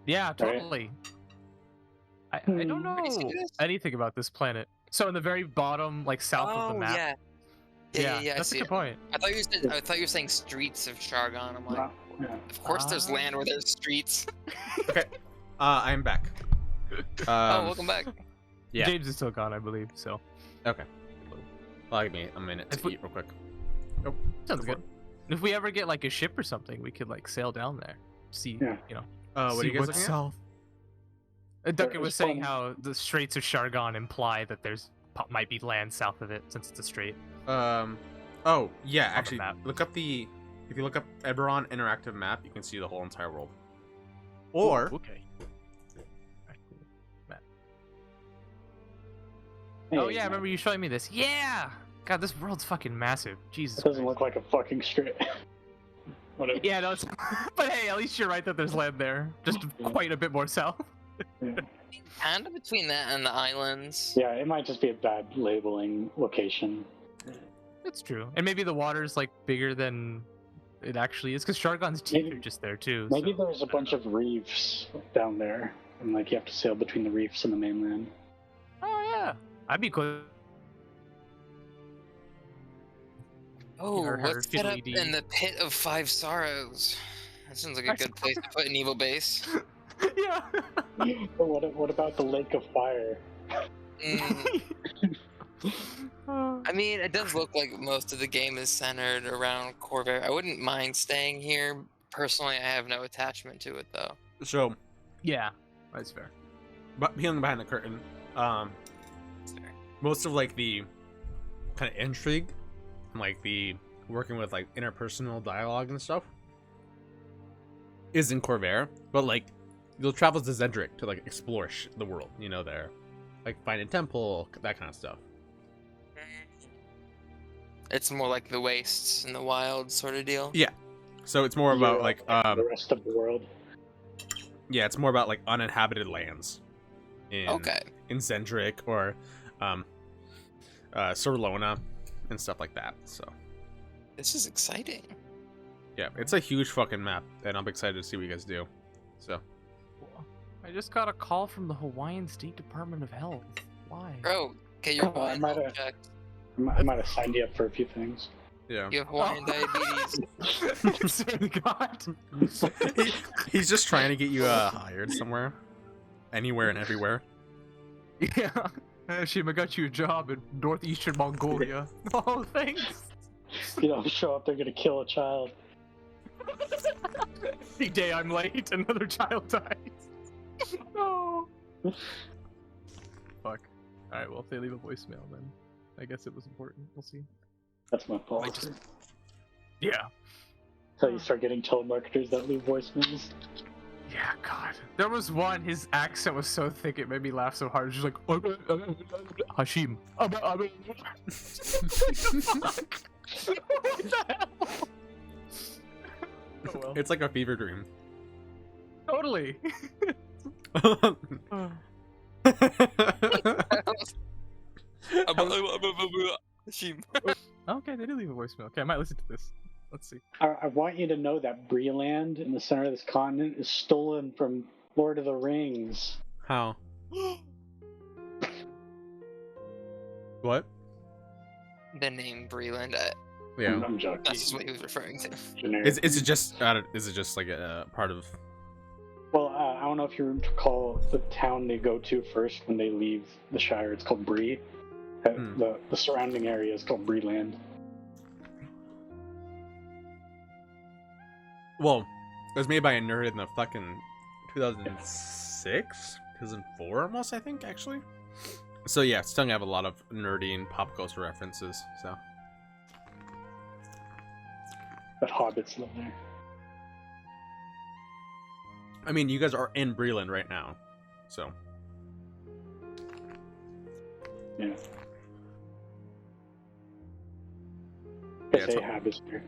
Yeah, totally. I don't Hmm. Where do you see know this? anything about this planet. So in the very bottom, like south of the map. Yeah. Yeah, I that's a see good it. point. I thought you were saying streets of Shargon. I'm like, Wow. Yeah. of course there's land where there's streets. I'm back. Oh, welcome back. Yeah. James is still gone, I believe. So Okay. Well, give me a minute If to we- eat real quick. sounds Go for good. If we ever get like a ship or something, we could like sail down there. See, Yeah. you know. What are see you guys what's looking at? south. Duncan was There's saying one- how the Straits of Shargon imply that there's might be land south of it since it's a strait. Oh yeah, actually, map. look up the. If you look up Eberron interactive map, you can see the whole entire world. Or Ooh, okay. Map. Hey, Oh yeah, I remember you showing me this. Yeah. God, this world's fucking massive. Jesus. It doesn't Christ. look like a fucking straight. Whatever. Yeah, no, it's... but hey, at least you're right that there's land there, just quite a bit more south. Yeah. Kind of between that and the islands. Yeah, it might just be a bad labeling location. It's true, and maybe the water's like bigger than it actually is, because Shargon's teeth Maybe- are just there too. Maybe so, there's a I don't bunch know. of reefs down there, and like you have to sail between the reefs and the mainland. Oh yeah, I'd be cool. Oh, Or her let's set up fiddly-dee. in the Pit of Five Sorrows. That sounds like a good place to put an evil base. Yeah. But what about the Lake of Fire? Mm, I mean, it does look like most of the game is centered around Khyber. I wouldn't mind staying here. Personally, I have no attachment to it, though. so, Yeah, that's fair. but peeling behind the curtain, most of like the kind of intrigue, and, like the working with like interpersonal dialogue and stuff, is in Khyber. But like, you'll travel to Zendrick to like explore the world. You know, there, like find a temple, that kind of stuff. It's more like the wastes and the wild sort of deal. Yeah. So it's more about like the rest of the world. yeah, it's more about like uninhabited lands in Okay. in Zendrick or Sorlona and stuff like that. So This is exciting. yeah, it's a huge fucking map, and I'm excited to see what you guys do. So I just got a call from the Hawaiian State Department of Health. Why? Bro, get your Oh, I Hawaiian might health have- checked. I might have signed you up for a few things. yeah, You have Hawaiian diabetes. Swear to God. he's just trying to get you hired somewhere, anywhere and everywhere. Yeah. Shim, I got you a job in northeastern Mongolia. Oh, thanks. You know, show up, they're gonna kill a child. The day I'm late, another child dies. No. Fuck. Alright, well, if they leave a voicemail, then I guess it was important. We'll see. That's my fault. Might just- Yeah. So you start getting telemarketers that leave voicemails. Yeah, God. There was one, his accent was so thick it made me laugh so hard. It's just like, Hashim. What the hell? Oh well. It's like a fever dream. Totally. Okay, they did leave a voicemail. Okay, I might listen to this. Let's see. I want you to know that Breland in the center of this continent is stolen from Lord of the Rings. How? What? The name Breland, Yeah. I'm joking. that's just what he was referring to. Generic. Is it just like a part of? Well, I don't know if you recall the town they go to first when they leave the Shire. It's called Bree. The surrounding area is called Breland. Well, it was made by a nerd in the fucking 2006, 2004 almost, I think, actually. So yeah, it's starting to have a lot of nerdy and pop culture references. So But hobbits live there. I mean, you guys are in Breland right now, so Yeah. Yeah, Guess it's- Ahab is here.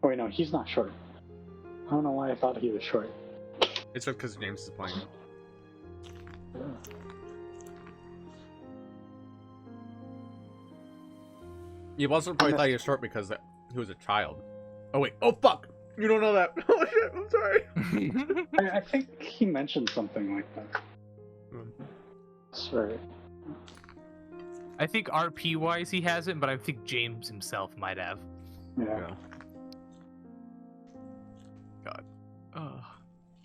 Oh wait, no, he's not short. I don't know why I thought he was short. it's just because James is playing. You've also probably thought he was short because he was a child. Oh wait, oh fuck! You don't know that. Oh shit! I'm sorry. I think he mentioned something like that. Sorry. I think RP wise he hasn't, but I think James himself might have. Yeah. God. Oh.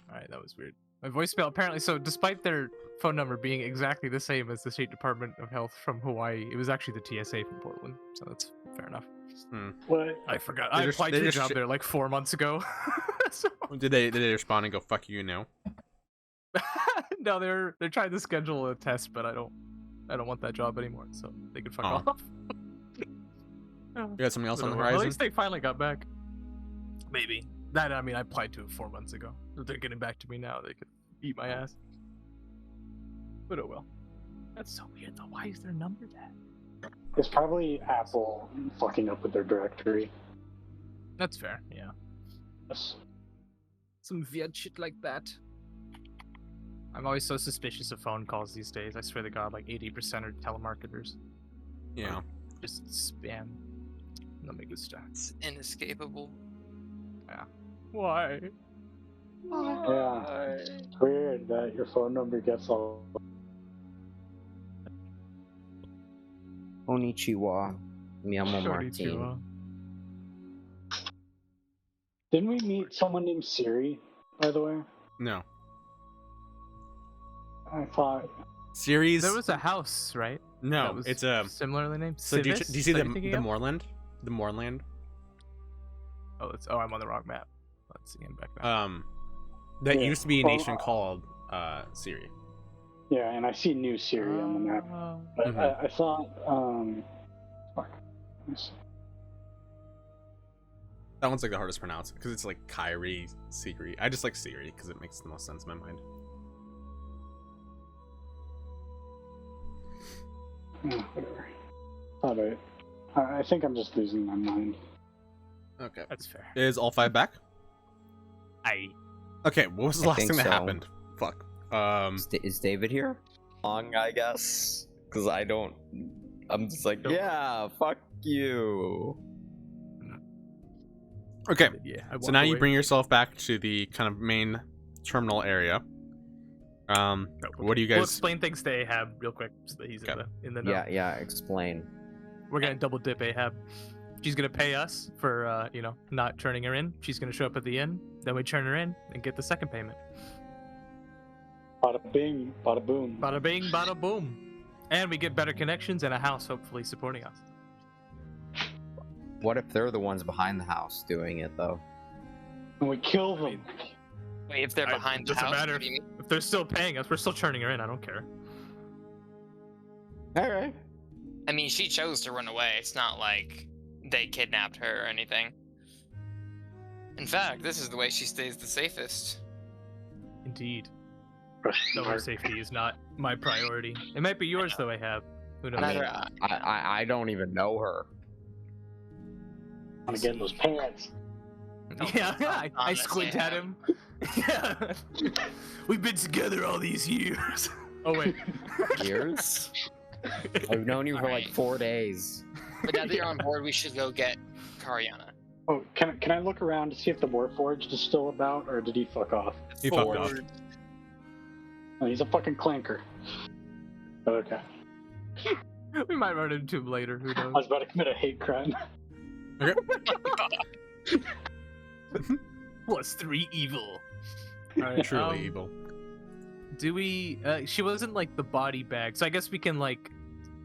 Alright, that was weird. My voicemail apparently, so despite their phone number being exactly the same as the State Department of Health from Hawaii, it was actually the TSA from Portland. So that's Fair enough. What? I forgot. They I just- applied they to the just- job there like 4 months ago. So, Did they respond and go fuck you now? no, they're trying to schedule a test, but I don't want that job anymore, so they can fuck Oh. off. You got something else on the At horizon? least they finally got back. Maybe. That, I mean, I applied to it 4 months ago. If they're getting back to me now, they could eat my ass. But oh well. That's so weird though. Why is their number that? It's probably Apple fucking up with their directory. That's fair, yeah. Yes. Some weird shit like that. I'm always so suspicious of phone calls these days. I swear to God, like 80% are telemarketers. Yeah. Just spam. No me gusta. It's inescapable. Why? Yeah. It's weird that your phone number gets all. Konnichiwa. Mi amo Martin. Konnichiwa. Didn't we meet someone named Siri, by the way? No. I thought. Series. There was a house, right? No, That was it's a. similarly named. So do you Civis? see Is that the what you're thinking of? moorland? The moorland. Oh, I'm on the wrong map. Let's see. I'm back now. That Yeah. used to be a Well, nation called Siri. Yeah, and I see New Siri on the map. But Mhm. I thought. Fuck. Let me see. That one's like the hardest to pronounce because it's like Kyrie, Siri. I just like Siri because it makes the most sense in my mind. Yeah, whatever. I think I'm just losing my mind. Okay. That's fair. Is all 5 back? Okay, what was the I last think thing that so. happened? Fuck. Is David here? Long, I guess. Because I don't. I'm just like, Nope. yeah, fuck you. Okay, Yeah. so now you bring yourself back to the kind of main terminal area. What do you We'll guys? explain things to Ahab real quick so that he's Okay. in the know. Yeah, explain. We're gonna double dip Ahab. She's gonna pay us for not turning her in. She's gonna show up at the inn. Then we turn her in and get the second payment. Bada bing, bada boom. Bada bing, bada boom. And we get better connections and a house hopefully supporting us. What if they're the ones behind the house doing it, though? And we kill them. mean, Wait, if they're behind the doesn't house, matter what do you mean? if they're still paying us. We're still turning her in. I don't care. Alright. I mean, she chose to run away. It's not like they kidnapped her or anything. In fact, this is the way she stays the safest. Indeed. Question No, her mark. safety is not my priority. It might be yours though, Ahab. Who knows? Neither I don't even know her. I'm gonna get those pants. Yeah, I Honestly, squint at Ahab. him. Yeah. We've been together all these years. Oh wait. Years? I've known you for like Alright. 4 days. But now that you're on board, we should go get Karyana. Oh, can I look around to see if the Warforged is still about, or did he fuck off? He fucked off. Forward. Oh, he's a fucking clanker. Okay. We might run into him later. Who I knows? was about to commit a hate crime. +3 evil. Alright, Truly evil. Do we? She wasn't like the body bag, so I guess we can like.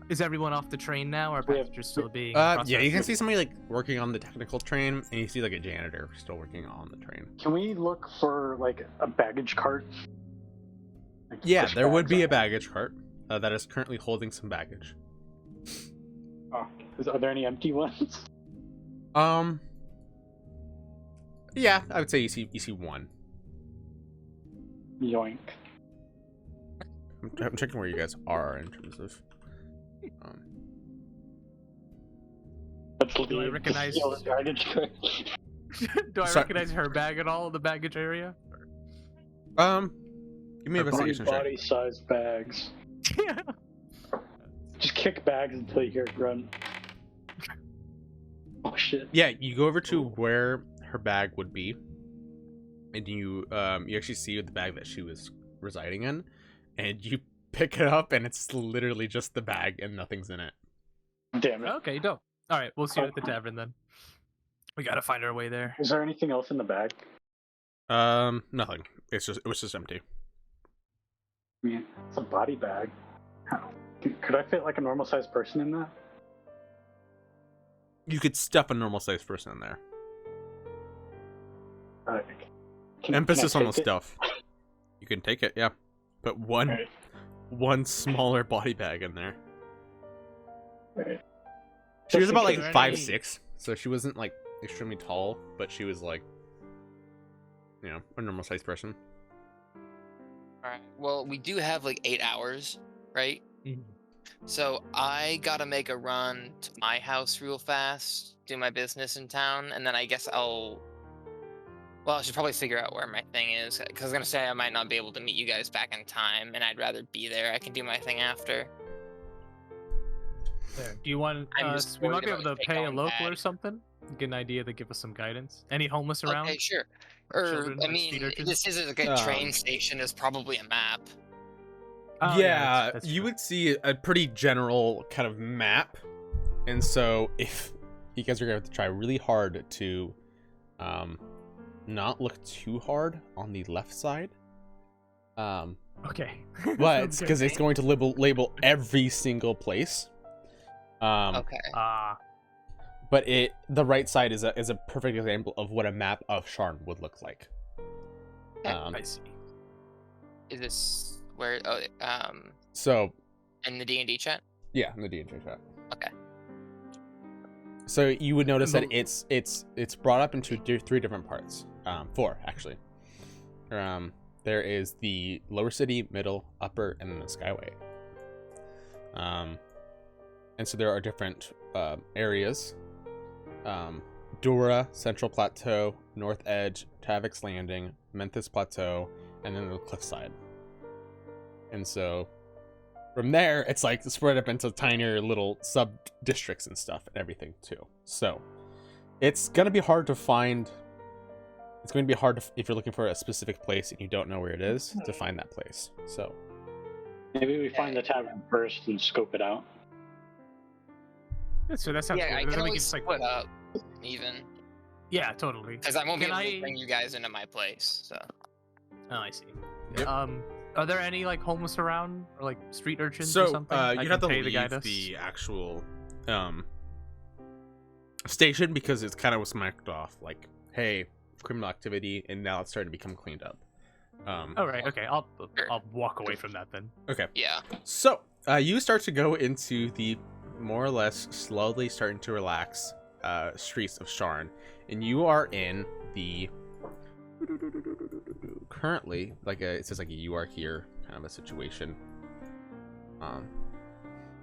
Is everyone off the train now? Or We have- passengers still being? Yeah, you can processed? see somebody like working on the technical train, and you see like a janitor still working on the train. Can we look for like a baggage cart? Like, Yeah, push there would bags be a up? baggage cart that is currently holding some baggage. Oh, are there any empty ones? Yeah, I would say you see one. Yoink. I'm checking where you guys are in terms of. Let's Do I leave. recognize- Steal the baggage cart. Do I Sorry. recognize her bag at all in the baggage area? Give me an investigation check. Body-sized bags. Yeah. Just kick bags until you hear a grunt. Oh shit. Yeah, you go over to where her bag would be, and you actually see the bag that she was residing in, and you pick it up, and it's literally just the bag and nothing's in it. Damn it. Okay, dope. All right, we'll see her at the tavern then. We gotta find our way there. Is there anything else in the bag? Nothing. It was just empty. I mean, it's a body bag. How? Could I fit like a normal sized person in that? You could stuff a normal sized person in there. Alright. Emphasis can I on the take it? stuff. You can take it, yeah. Put one Alright. smaller body bag in there. Alright. She was Just in about like case. 5'6", so she wasn't like extremely tall, but she was like, you know, a normal sized person. All right. Well, we do have like 8 hours, right? Mhm. So I gotta make a run to my house real fast, do my business in town, and then I guess I'll. Well, I should probably figure out where my thing is, because I was gonna say I might not be able to meet you guys back in time, and I'd rather be there. I can do my thing after. There. Do you want I'm just we might worried be able about to it pay a going local or bad. something? Get an idea to give us some guidance. Any homeless around? Okay, sure. Or Children, I like street mean, urchins? this is like a train station. There's probably a map. Oh, yeah, that's you true. would see a pretty general kind of map, and so if you guys are gonna have to try really hard to not look too hard on the left side, Okay. but Sounds because good. it's going to label every single place. Okay. But the right side is a perfect example of what a map of Sharn would look like. I see. Is this where? Oh, So in the D&D chat. yeah, in the D&D chat. Okay. So you would notice that And it's brought up into 3 different parts. 4 actually. There is the lower city, middle, upper, and then the skyway. And so there are different areas. Dura, Central Plateau, North Edge, Tavik's Landing, Memphis Plateau, and then the cliffside. And so from there, it's like spread up into tinier little sub districts and stuff and everything too. So it's gonna be hard to find. It's going to be hard if you're looking for a specific place and you don't know where it is to find that place. So Maybe we find the tavern first and scope it out. So that sounds Yeah, good. I Does can that make always it like split up, even, yeah, totally. because I won't be Can able to I- bring you guys into my place. So. Oh, I see. Yep. Are there any like homeless around or like street urchins So or something? I you'd can have to pay to guide leave us? the actual station because it's kind of was marked off like, hey, criminal activity, and now it's starting to become cleaned up. Oh right, okay. I'll walk away from that then. Okay. Yeah. So you start to go into the more or less slowly starting to relax streets of Sharn, and you are in the currently it says like you are here kind of a situation.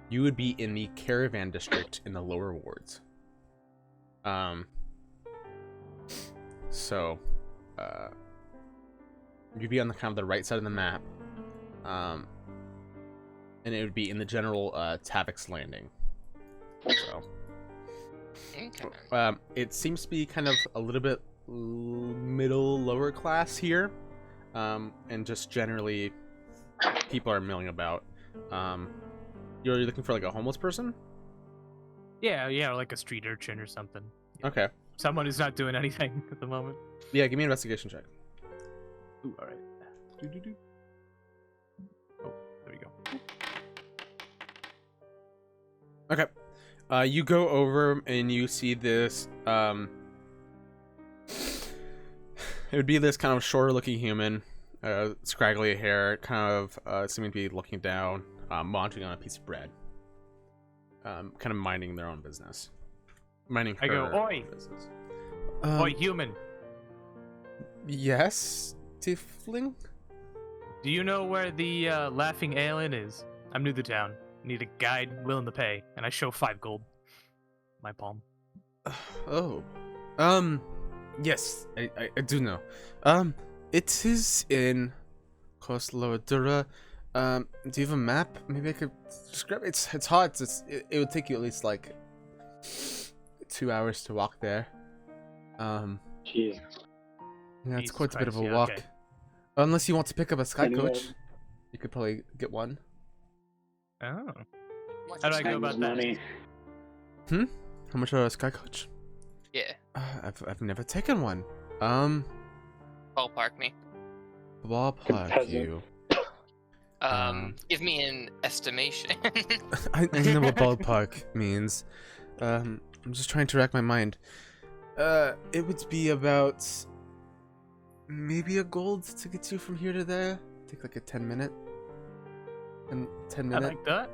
You would be in the caravan district in the lower wards. So you'd be on the kind of the right side of the map. And it would be in the general Tavik's Landing. So Okay. it seems to be kind of a little bit middle lower class here, and just generally people are milling about. You're looking for like a homeless person? Yeah, like a street urchin or something. Okay. Someone who's not doing anything at the moment. Yeah, give me an investigation check. Ooh, all right. Do. Oh, there we go. Okay. You go over and you see this. It would be this kind of shorter looking human, scraggly hair, kind of seeming to be looking down, munching on a piece of bread. Kind of minding their own business. Minding her I go, "Oi!" own business. Oi, human. Yes, Tiefling? Do you know where the Laughing Alien is? I'm new to town. Need a guide willing to pay, and I show 5 gold. My palm. Oh. Yes, I do know. It is in Kosloadura. Do you have a map? Maybe I could describe it. It's hard. It would take you at least like 2 hours to walk there. Jeez. Yeah, it's Jesus quite a bit of a Christ, yeah, walk. okay. Unless you want to pick up a sky Anyway. coach, you could probably get one. Oh. What's How do your I go name? about that? Money. How much are a sky coach? Yeah. I've never taken one. Ballpark me. Ballpark Peasant. you. Give me an estimation. I know what ballpark means. I'm just trying to rack my mind. It would be about maybe a gold to get you from here to there. Take like a 10-minute. And 10-minute. I like that.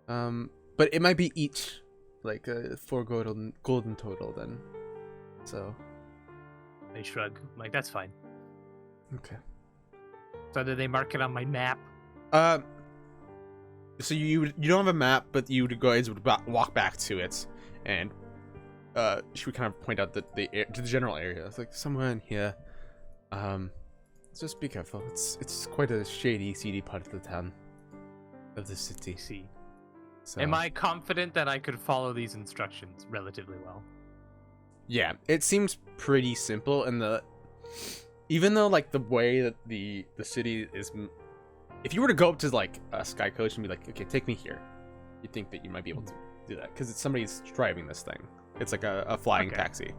Yeah. But it might be each, like 4 gold in total then. So. I shrug. I'm like, that's fine. Okay. So did they mark it on my map? So you don't have a map, but you guys would walk back to it, and she would kind of point out the general area. It's like somewhere in here. Just be careful. It's quite a shady, seedy part of the town, of the city. See. So, Am I confident that I could follow these instructions relatively well? Yeah, it seems pretty simple, and even though like the way that the city is, if you were to go up to like a sky coach and be like, okay, take me here, you think that you might be able to do that because somebody's driving this thing. It's like a flying taxi.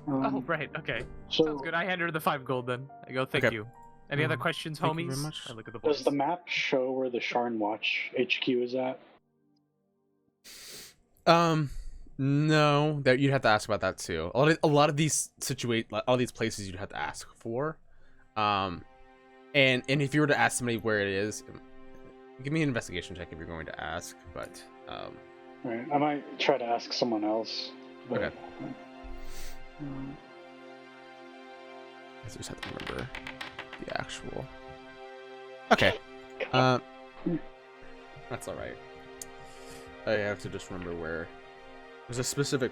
Oh, right. Okay. So Sounds good. I hand her the 5 gold then. I go, thank you. Any other questions, thank homies? you very much. I look at the boys. does the map show where the Sharn Watch HQ is at? No, that you'd have to ask about that too. A lot of these all these places you'd have to ask for. And if you were to ask somebody where it is, give me an investigation check if you're going to ask. But Right. I might try to ask someone else. But, Okay. I just have to remember the actual. Okay. That's all right. I have to just remember where. There's a specific.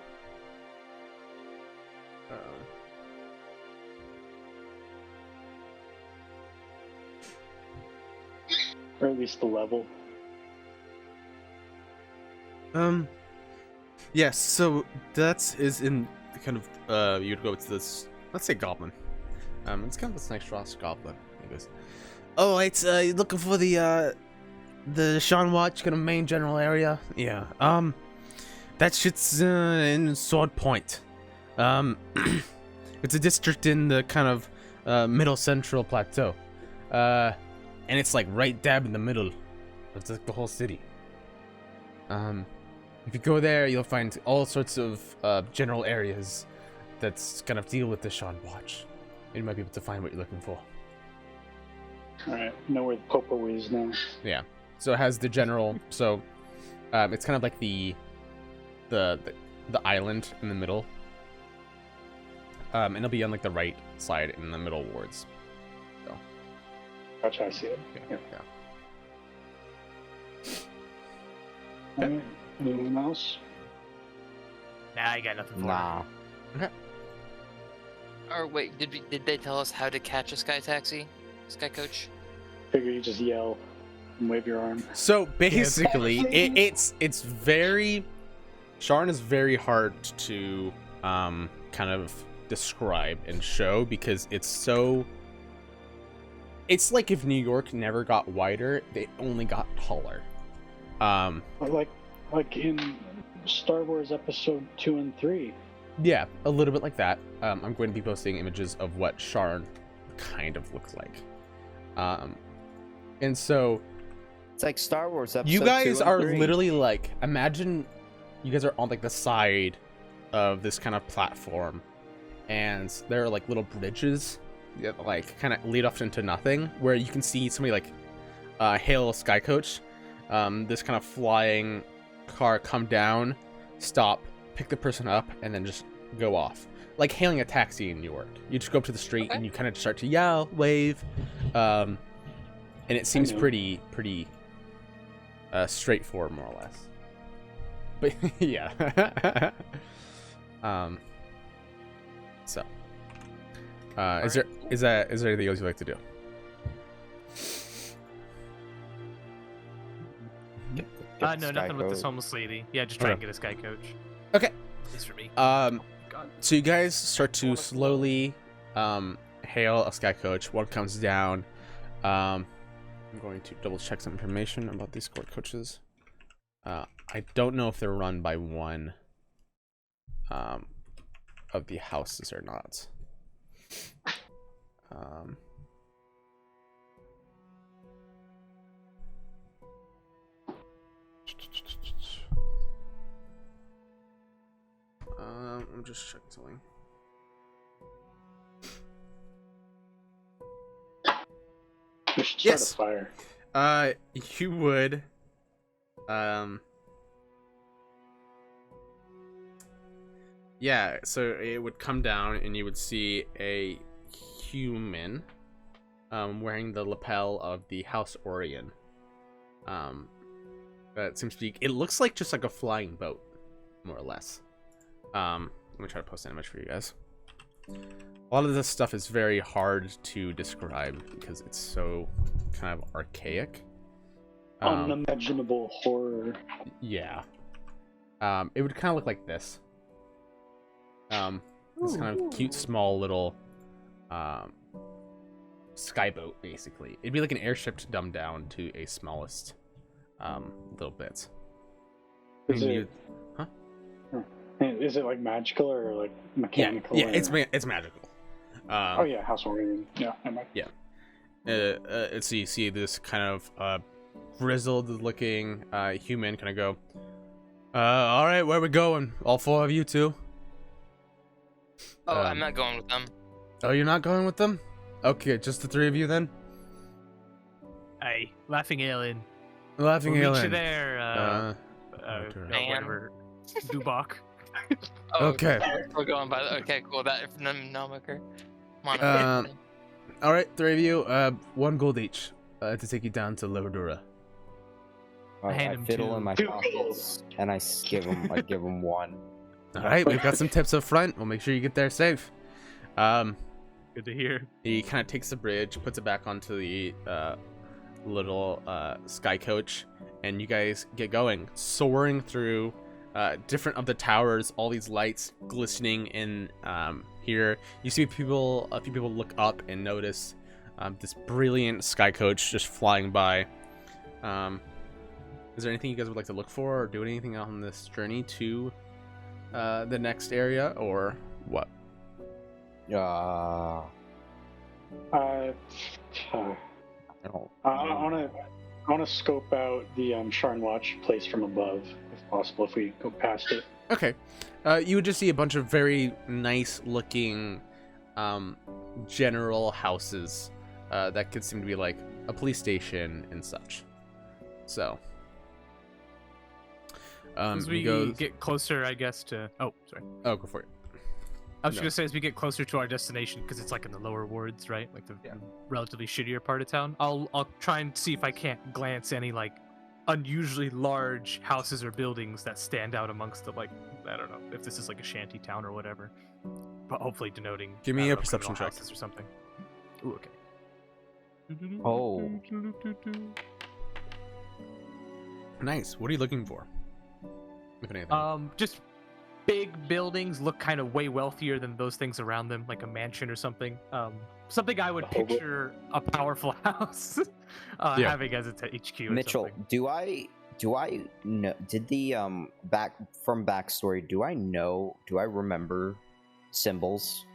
Or at least the level. Yes. So that is in kind of you'd go to this. Let's say goblin. It's kind of this nice Ross goblin. He goes, "Oh, it's looking for the Sean Watch kind of main general area. Yeah. That shit's in Sword Point. It's a district in the kind of middle central plateau. And it's like right dab in the middle of the whole city. If you go there, you'll find all sorts of general areas that's kind of deal with the Sean Watch. You might be able to find what you're looking for. Alright, know where the Popo is now. Yeah. So it has the general. So it's kind of like the island in the middle. And it'll be on like the right side in the middle wards. So. Gotcha, I see it. Yeah. Alright, anyone else? Nah, I got nothing for Nah. Or wait, did they tell us how to catch a sky taxi? Sky coach? Figure you just yell and wave your arm. So basically, it's very. Sharn is very hard to kind of describe and show because it's so. It's like if New York never got wider, they only got taller. Like in Star Wars Episode 2 and 3. Yeah, a little bit like that. I'm going to be posting images of what Sharn kind of looks like. And so It's like Star Wars episode you guys 2 and are 3. literally like, imagine you guys are on like the side of this kind of platform, and there are like little bridges that like kind of lead off into nothing, where you can see somebody like hail a sky coach, this kind of flying car come down, stop, pick the person up, and then just go off. Like hailing a taxi in New York. You just go up to the street and you kind of start to yell, wave, and it seems pretty straightforward, more or less. But yeah. So, is there anything else you'd like to do? Get no, the nothing sky with this code. homeless lady. Yeah, just try and get a sky coach. Okay. At least for me. Um, God. So you guys start to slowly hail a sky coach. One comes down. I'm going to double check some information about these squad coaches. I don't know if they're run by one of the houses or not. I'm just checking something. We should start Yes. a fire. You would, yeah, so it would come down and you would see a human, wearing the lapel of the House Orion. That seems to be, it looks like just like a flying boat, more or less. Let me try to post an image for you guys. A lot of this stuff is very hard to describe because it's so kind of archaic. Unimaginable horror. Yeah. It would kind of look like this. This kind of cute, small little skyboat, basically. It'd be like an airship dumbed down to a smallest little bit. Is it like magical or like mechanical? Yeah, or... it's magical. Oh yeah, House Orion. Yeah, so you see this kind of grizzled-looking human kind of go, all right, where we going? All four of you two? Oh, I'm not going with them. Oh, you're not going with them? Okay, just the three of you then? Hey, laughing alien. Laughing We'll alien. meet you there. Man. Whatever. Dubak. Oh, Okay. We're going by the... Okay, cool. That Nomiker. Come on. All right, three of you, 1 gold each to take you down to Liverdura. I hand him fiddle two. in my Two pockets, and I give him one. All right, we've got some tips up front. We'll make sure you get there safe. Good to hear. He kind of takes the bridge, puts it back onto the little sky coach, and you guys get going, soaring through different of the towers. All these lights glistening in here. You see a few people look up and notice this brilliant sky coach just flying by. Is there anything you guys would like to look for or do anything on this journey to the next area, or what? I want to scope out the Sharn Watch place from above, if possible, if we go past it. Okay. You would just see a bunch of very nice looking general houses that could seem to be like a police station and such. So As we get closer, I guess, to... Oh, sorry. Oh, go for it. I was just going to say, as we get closer to our destination, because it's like in the lower wards, right? Like the relatively shittier part of town. I'll try and see if I can't glance any, like, unusually large houses or buildings that stand out amongst the, like, I don't know, if this is like a shanty town or whatever. But hopefully denoting... Give me a perception check. Or something. Ooh, okay. Oh. Nice. What are you looking for? If anything. Just big buildings look kind of way wealthier than those things around them, like a mansion or something. Something I would picture a powerful house having as its HQ. Mitchell, do I know? Did the backstory? Do I remember symbols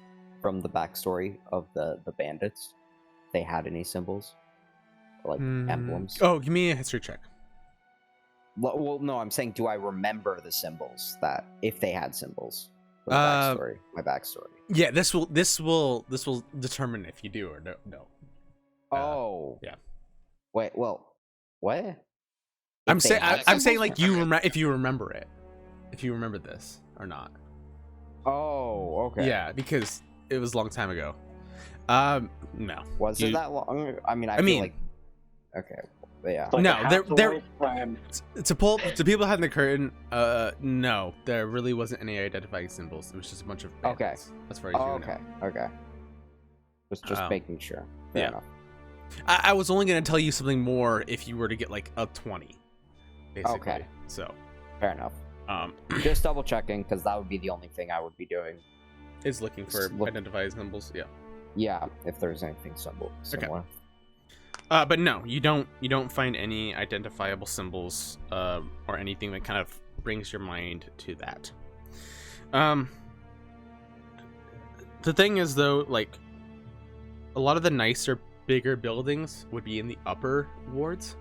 from the backstory of the bandits? They had any symbols, like emblems? Oh, give me a history check. Well, no, I'm saying, do I remember the symbols that if they had symbols? For the backstory, my backstory. Yeah, this will determine if you do or no. Oh. Yeah. Wait. Well, what? I'm saying like if you remember it, if you remember this or not. Oh, okay. Yeah, because it was a long time ago. No. Was it that long? I mean, I feel like. Okay. But yeah. Like No, there. lifetime. To people behind the curtain, no, there really wasn't any identifying symbols. It was just a bunch of bandits. As far as you know. Okay. Just making sure. Fair enough. I was only gonna tell you something more if you were to get like a 20. Basically. Okay. So. Fair enough. Just double checking, because that would be the only thing I would be doing. Is looking for identifying symbols. Yeah. Yeah, if there's anything similar. Okay. But no, you don't find any identifiable symbols or anything that kind of brings your mind to that. The thing is, though, like a lot of the nicer, bigger buildings would be in the upper wards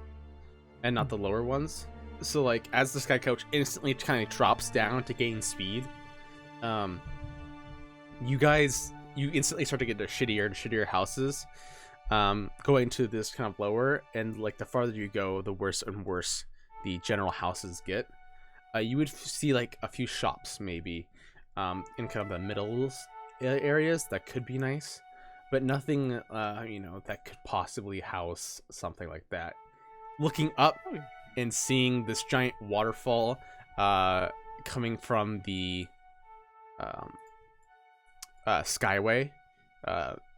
and not the lower ones. So like as the sky coach instantly kind of drops down to gain speed, you instantly start to get to shittier and shittier houses, going to this kind of lower, and like the farther you go, the worse and worse the general houses get. You would see like a few shops maybe, in kind of the middle areas that could be nice, but nothing, that could possibly house something like that. Looking up and seeing this giant waterfall, coming from the skyway,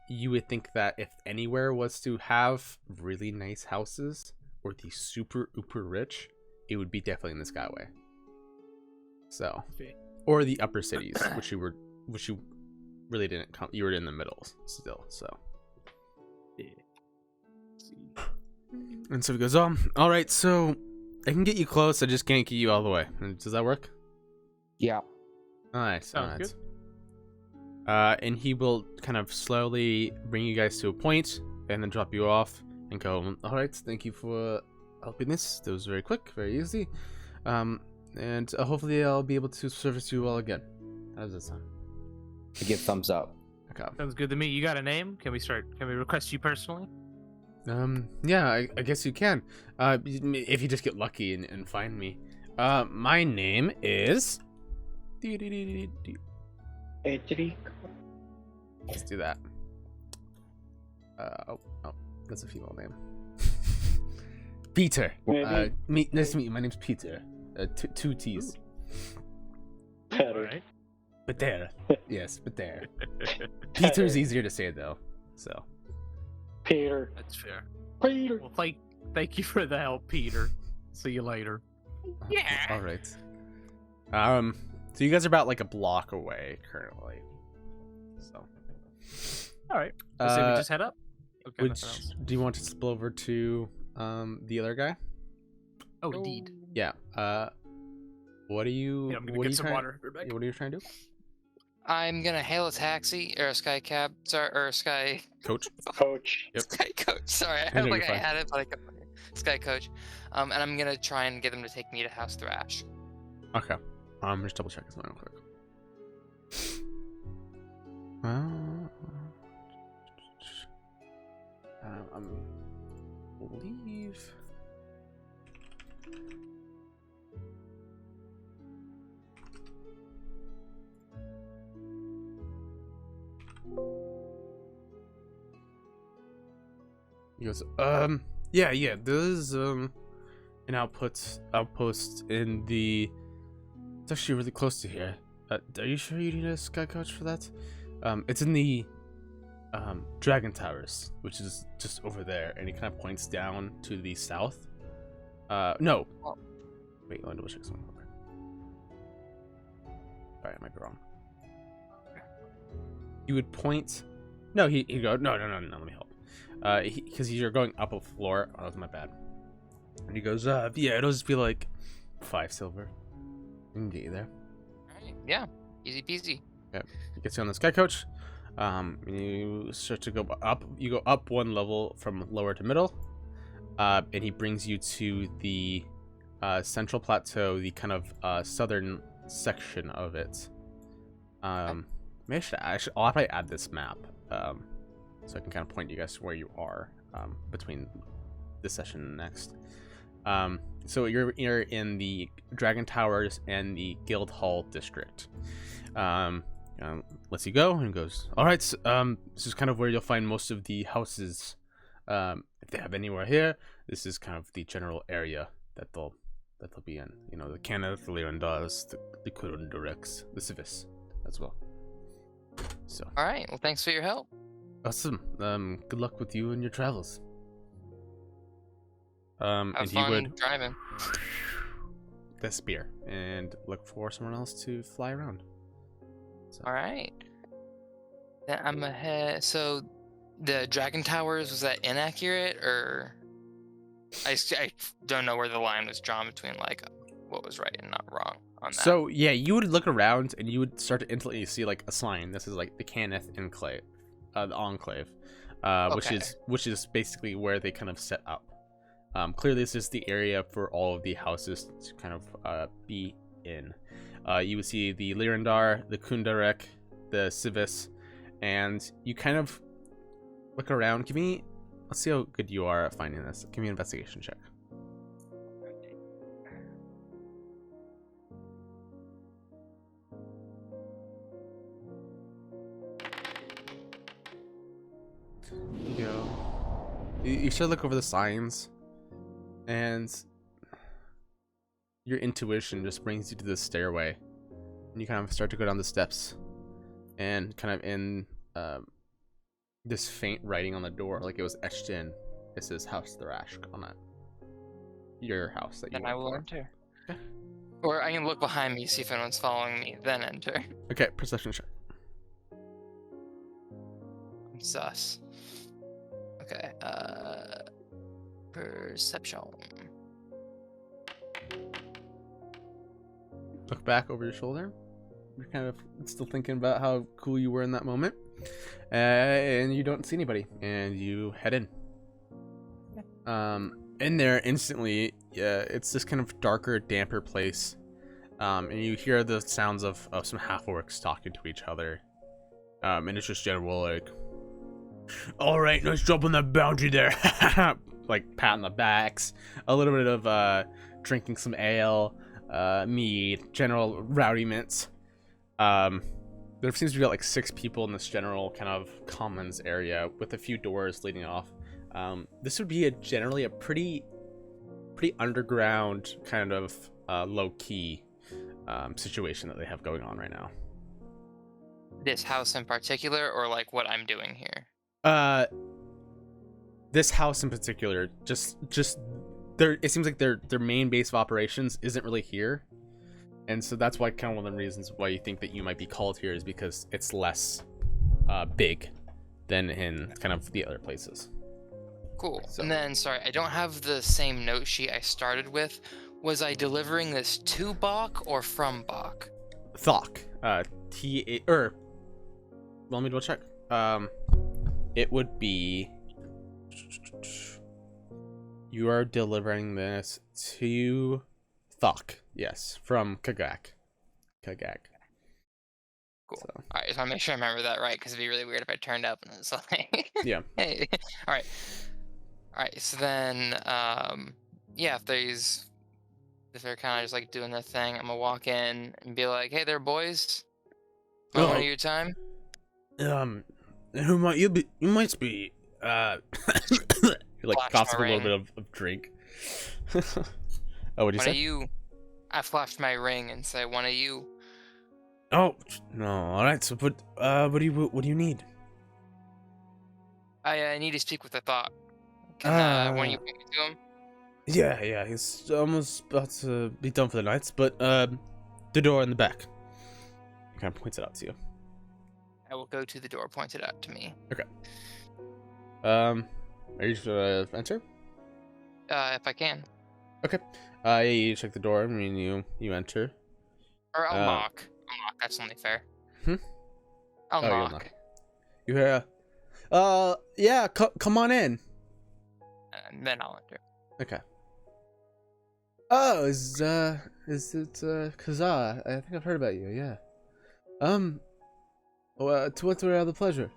you would think that if anywhere was to have really nice houses or the super uber rich, it would be definitely in the skyway. So, or the upper cities, which you really didn't come. You were in the middle still. So, and so he goes, all right. So I can get you close. I just can't get you all the way. Does that work? Yeah. Nice. Sounds good. And he will kind of slowly bring you guys to a point and then drop you off and go, all right, thank you for helping this. That was very quick, very easy. And hopefully I'll be able to service you all again. How does that sound? I give thumbs up. Okay. Sounds good to me. You got a name? Can we request you personally? Yeah, I guess you can. If you just get lucky and find me. My name is... Let's do that. Oh, that's a female name. Peter. Nice to meet you. My name's Peter. Two T's. Peter. Peter. Yes, Peter. Peter's easier to say though. So. Peter. That's fair. Peter. Well, thank you for the help, Peter. See you later. Yeah. All right. So you guys are about like a block away currently. So. All right. So we just head up. Okay. Do you want to spill over to the other guy? Oh, indeed. Yeah. What are you? Yeah, I'm gonna what are get you some trying? water. Right back. What are you trying to do? I'm gonna hail a taxi or a sky cab, sorry, or a sky Coach. Coach. Yep. sky coach. Sorry, I No, felt like you're I fine. had it, but I couldn't. Sky coach. And I'm gonna try and get them to take me to House Thrash. Okay. Just double check something real quick. I believe. He goes, yeah, there's, an outpost in the, it's actually really close to here. Are you sure you need a sky coach for that? It's in the, Dragon Towers, which is just over there, and he kind of points down to the south. No. Wait, let me double check something. Alright, I might be wrong. You would point, no, he'd go, no, let me help. Because you're going up a floor. Oh, that's my bad. And he goes, yeah, it'll just be like 5 silver. We can get you there. Alright, yeah, easy peasy. Okay, he gets you on the sky coach. You start to go up. You go up 1 level from lower to middle. And he brings you to the central plateau, the kind of southern section of it. Maybe I'll probably add this map. So I can kind of point you guys to where you are between this session and next. So you're in the Dragon Towers and the Guild Hall district. Lets you go and goes, all right, this is kind of where you'll find most of the houses. If they have anywhere here, this is kind of the general area that they'll be in. You know, the Kenneth, the Leondas, the Kurundurex, the Civis as well. So. All right, well, thanks for your help. Awesome. Good luck with you and your travels. Have and fun he would driving. the spear and look for someone else to fly around. So. All right. Then I'm ahead. So, the Dragon Towers, was that inaccurate, or I don't know where the line was drawn between like what was right and not wrong on that. So yeah, you would look around and you would start to instantly see like a sign. This is like the Kenneth Enclave, the Enclave, which is basically where they kind of set up. Clearly, this is the area for all of the houses to kind of be in. you would see the Lirandar, the Kundarek, the Civis, and you kind of look around. Let's see how good you are at finding this. Give me an investigation check. You go. You should look over the signs, and your intuition just brings you to this stairway, and you kind of start to go down the steps, and kind of in this faint writing on the door, like it was etched in. It says House Thrashk on it. Your house that you. Then I will for. enter. Okay. Or I can look behind me, see if anyone's following me, then enter. Okay, perception check. Sus. Okay, perception. Look back over your shoulder. You're kind of still thinking about how cool you were in that moment, and you don't see anybody, and you head in. In there instantly, it's this kind of darker, damper place, and you hear the sounds of some half-orcs talking to each other, and it's just general like, all right, nice job on that bounty there. Like patting the backs, a little bit of drinking some ale, mead, general rowdy mints. There seems to be like 6 people in this general kind of commons area with a few doors leading off. This would be generally a pretty underground kind of low-key situation that they have going on right now. This house in particular, or like what I'm doing here? This house in particular, just it seems like their main base of operations isn't really here, and so that's why kind of one of the reasons why you think that you might be called here is because it's less big than in kind of the other places. Cool. So. And then, sorry, I don't have the same note sheet I started with. Was I delivering this to Bach or from Bach? Thok. T-A... let me double check. It would be... You are delivering this to Thok. Yes, from Kagak. Cool. So. All right, just want to make sure I remember that right, because it'd be really weird if I turned up and it's like, Yeah. Hey. All right. So then, yeah, if they're kind of just like doing their thing, I'm gonna walk in and be like, "Hey there, boys. Want one of your time?" Who might you be? You might be. You're like Flash coughing my a little ring. bit of drink. Oh, what do you One say? of you. I flashed my ring and say, "One of you." Oh no! All right. So, what do you need? I need to speak with the thought. Can one of you bring me to him? Yeah. He's almost about to be done for the night, but the door in the back. He kind of points it out to you. I will go to the door pointed out to me. Okay. Are you enter? If I can. Okay. Yeah, you check the door. I mean, you enter. Or I'll knock. That's only fair. I'll you'll knock. knock. You hear? Yeah. Come on in. And then I'll enter. Okay. Oh, is it Kazaa? I think I've heard about you. Yeah. Well, to what do we have the pleasure?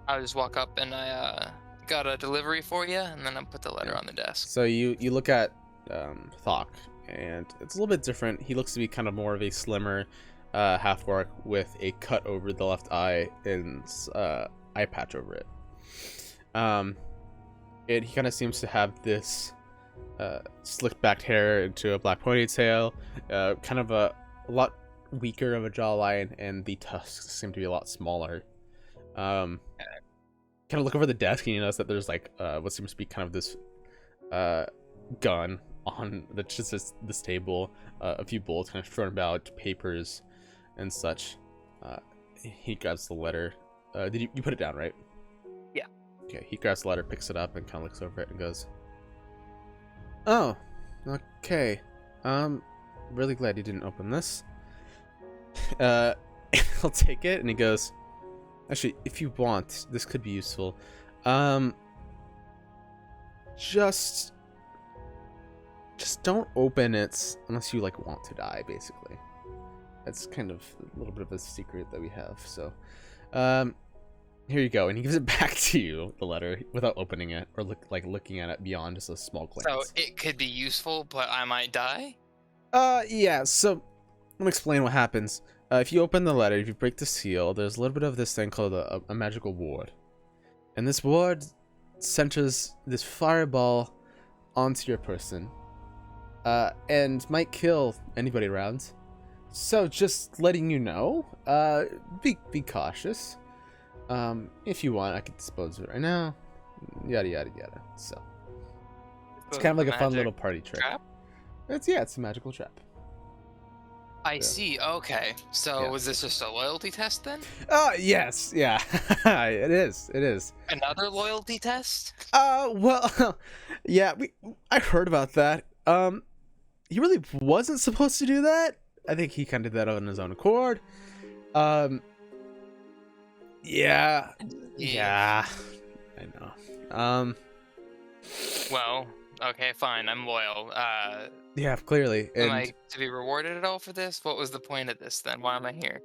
I'll just walk up and I got a delivery for you, and then I'll put the letter on the desk. So you look at Thok, and it's a little bit different. He looks to be kind of more of a slimmer half-orc with a cut over the left eye and eye patch over it. He kind of seems to have this slicked back hair into a black ponytail, kind of a lot weaker of a jawline, and the tusks seem to be a lot smaller. Kind of look over the desk and you notice that there's like what seems to be kind of this gun on this table, a few bullets kind of thrown about, papers and such. He grabs the letter. Did you put it down, right? Yeah. Okay, he grabs the letter, picks it up, and kind of looks over it and goes, "Oh, okay. Really glad you didn't open this." He'll take it and he goes, "Actually, if you want, this could be useful. Just just don't open it unless you like want to die, basically. That's kind of a little bit of a secret that we have. So, here you go, and he gives it back to you, the letter, without opening it or looking at it beyond just a small glance. So it could be useful, but I might die? Yeah, so let me explain what happens. If you open the letter, if you break the seal, there's a little bit of this thing called a magical ward. And this ward centers this fireball onto your person. And might kill anybody around. So just letting you know, be cautious. If you want, I could dispose of it right now. Yada yada yada. So it's kind of like a fun little party trick. Trap? It's a magical trap. I see. Okay. So Yeah. was this just a loyalty test then? Yes, yeah. It is. Another loyalty test? Well, yeah, I heard about that. He really wasn't supposed to do that. I think he kind of did that on his own accord. Yeah, I know. Well, okay, fine. I'm loyal. Yeah, clearly. Am And I to be rewarded at all for this? What was the point of this then? Why am I here?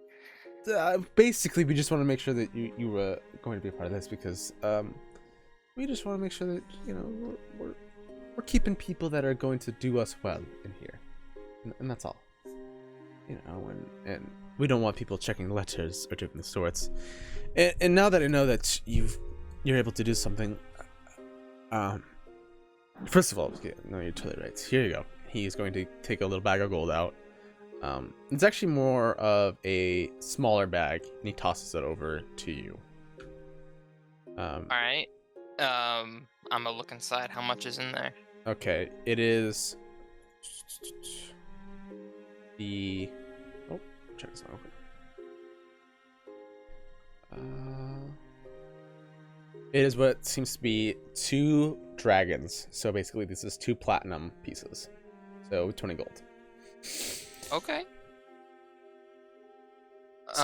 basically, we just want to make sure that you were going to be a part of this because we just want to make sure that we're keeping people that are going to do us well in here, and that's all. And we don't want people checking letters or different sorts. And now that I know that you're able to do something, first of all, yeah, no, you're totally right. Here you go. He's going to take a little bag of gold out. It's actually more of a smaller bag, and he tosses it over to you. All right. I'm gonna look inside. How much is in there? Okay, it is check this out. It is what seems to be 2 dragons. So basically, this is 2 platinum pieces. So 20 gold. Okay. So-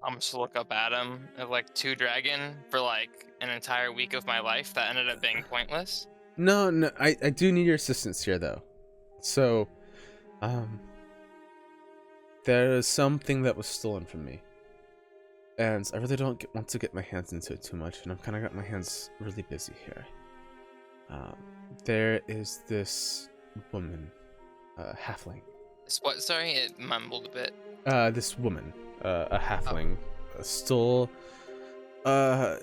I'm just look up at him of like 2 dragon for like an entire week of my life that ended up being pointless. No, I do need your assistance here, though. So, there is something that was stolen from me. And I really don't want to get my hands into it too much, and I've kind of got my hands really busy here. There is this woman, halfling. What? Sorry, it mumbled a bit. This woman, a halfling, stole a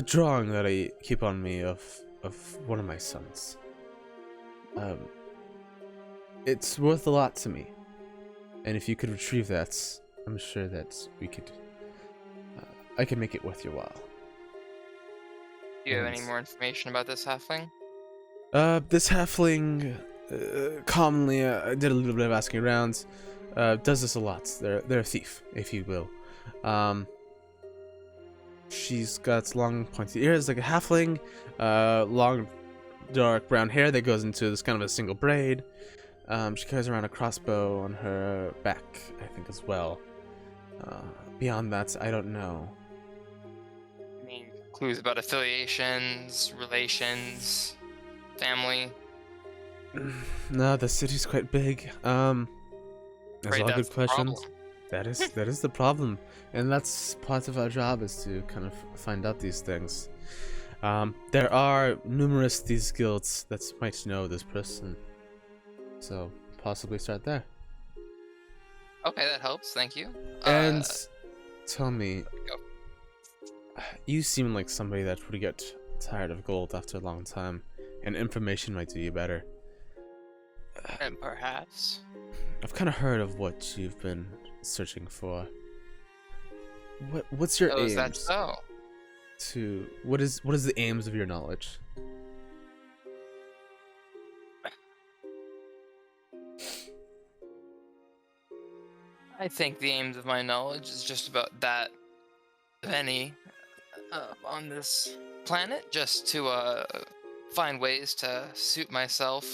drawing that I keep on me of one of my sons. It's worth a lot to me, and if you could retrieve that, I'm sure that we could. I can make it worth your while. Do you have any more information about this halfling? This halfling, commonly, I did a little bit of asking around, does this a lot. They're a thief, if you will. She's got long pointy ears like a halfling, long dark brown hair that goes into this kind of a single braid. She carries around a crossbow on her back, I think, as well. Beyond that, I don't know. I mean, clues about affiliations, relations, family. No, the city's quite big. There's Right, all that's good the questions. problem. That is the problem, and that's part of our job is to kind of find out these things. There are numerous these guilds that might know this person, so possibly start there. Okay, that helps. Thank you. And tell me, go. you seem like somebody that would get tired of gold after a long time, and information might do you better. And perhaps. I've kind of heard of what you've been searching for. What's your Oh, aims? is that so? What is the aims of your knowledge? I think the aims of my knowledge is just about that of any on this planet, just to find ways to suit myself,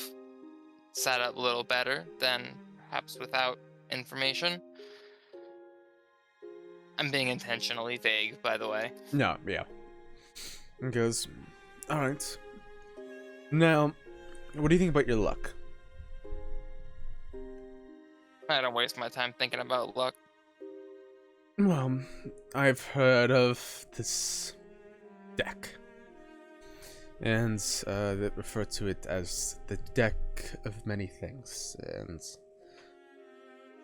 set up a little better than perhaps without information. I'm being intentionally vague, by the way. No, yeah. It goes, alright. Now, What do you think about your luck? I don't waste my time thinking about luck. Well, I've heard of this deck, and they refer to it as the deck of many things, and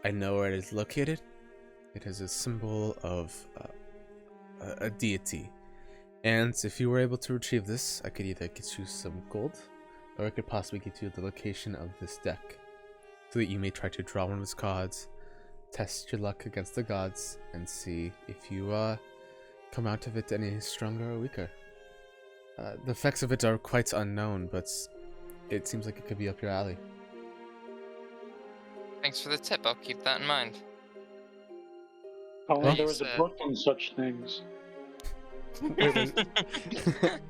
I know where it is located. It is a symbol of a deity, and if you were able to retrieve this, I could either get you some gold, or I could possibly get you the location of this deck, so that you may try to draw one of its cards, test your luck against the gods, and see if you come out of it any stronger or weaker. The effects of it are quite unknown, but it seems like it could be up your alley. Thanks for the tip. I'll keep that in mind. Only Well, there was a book on such things.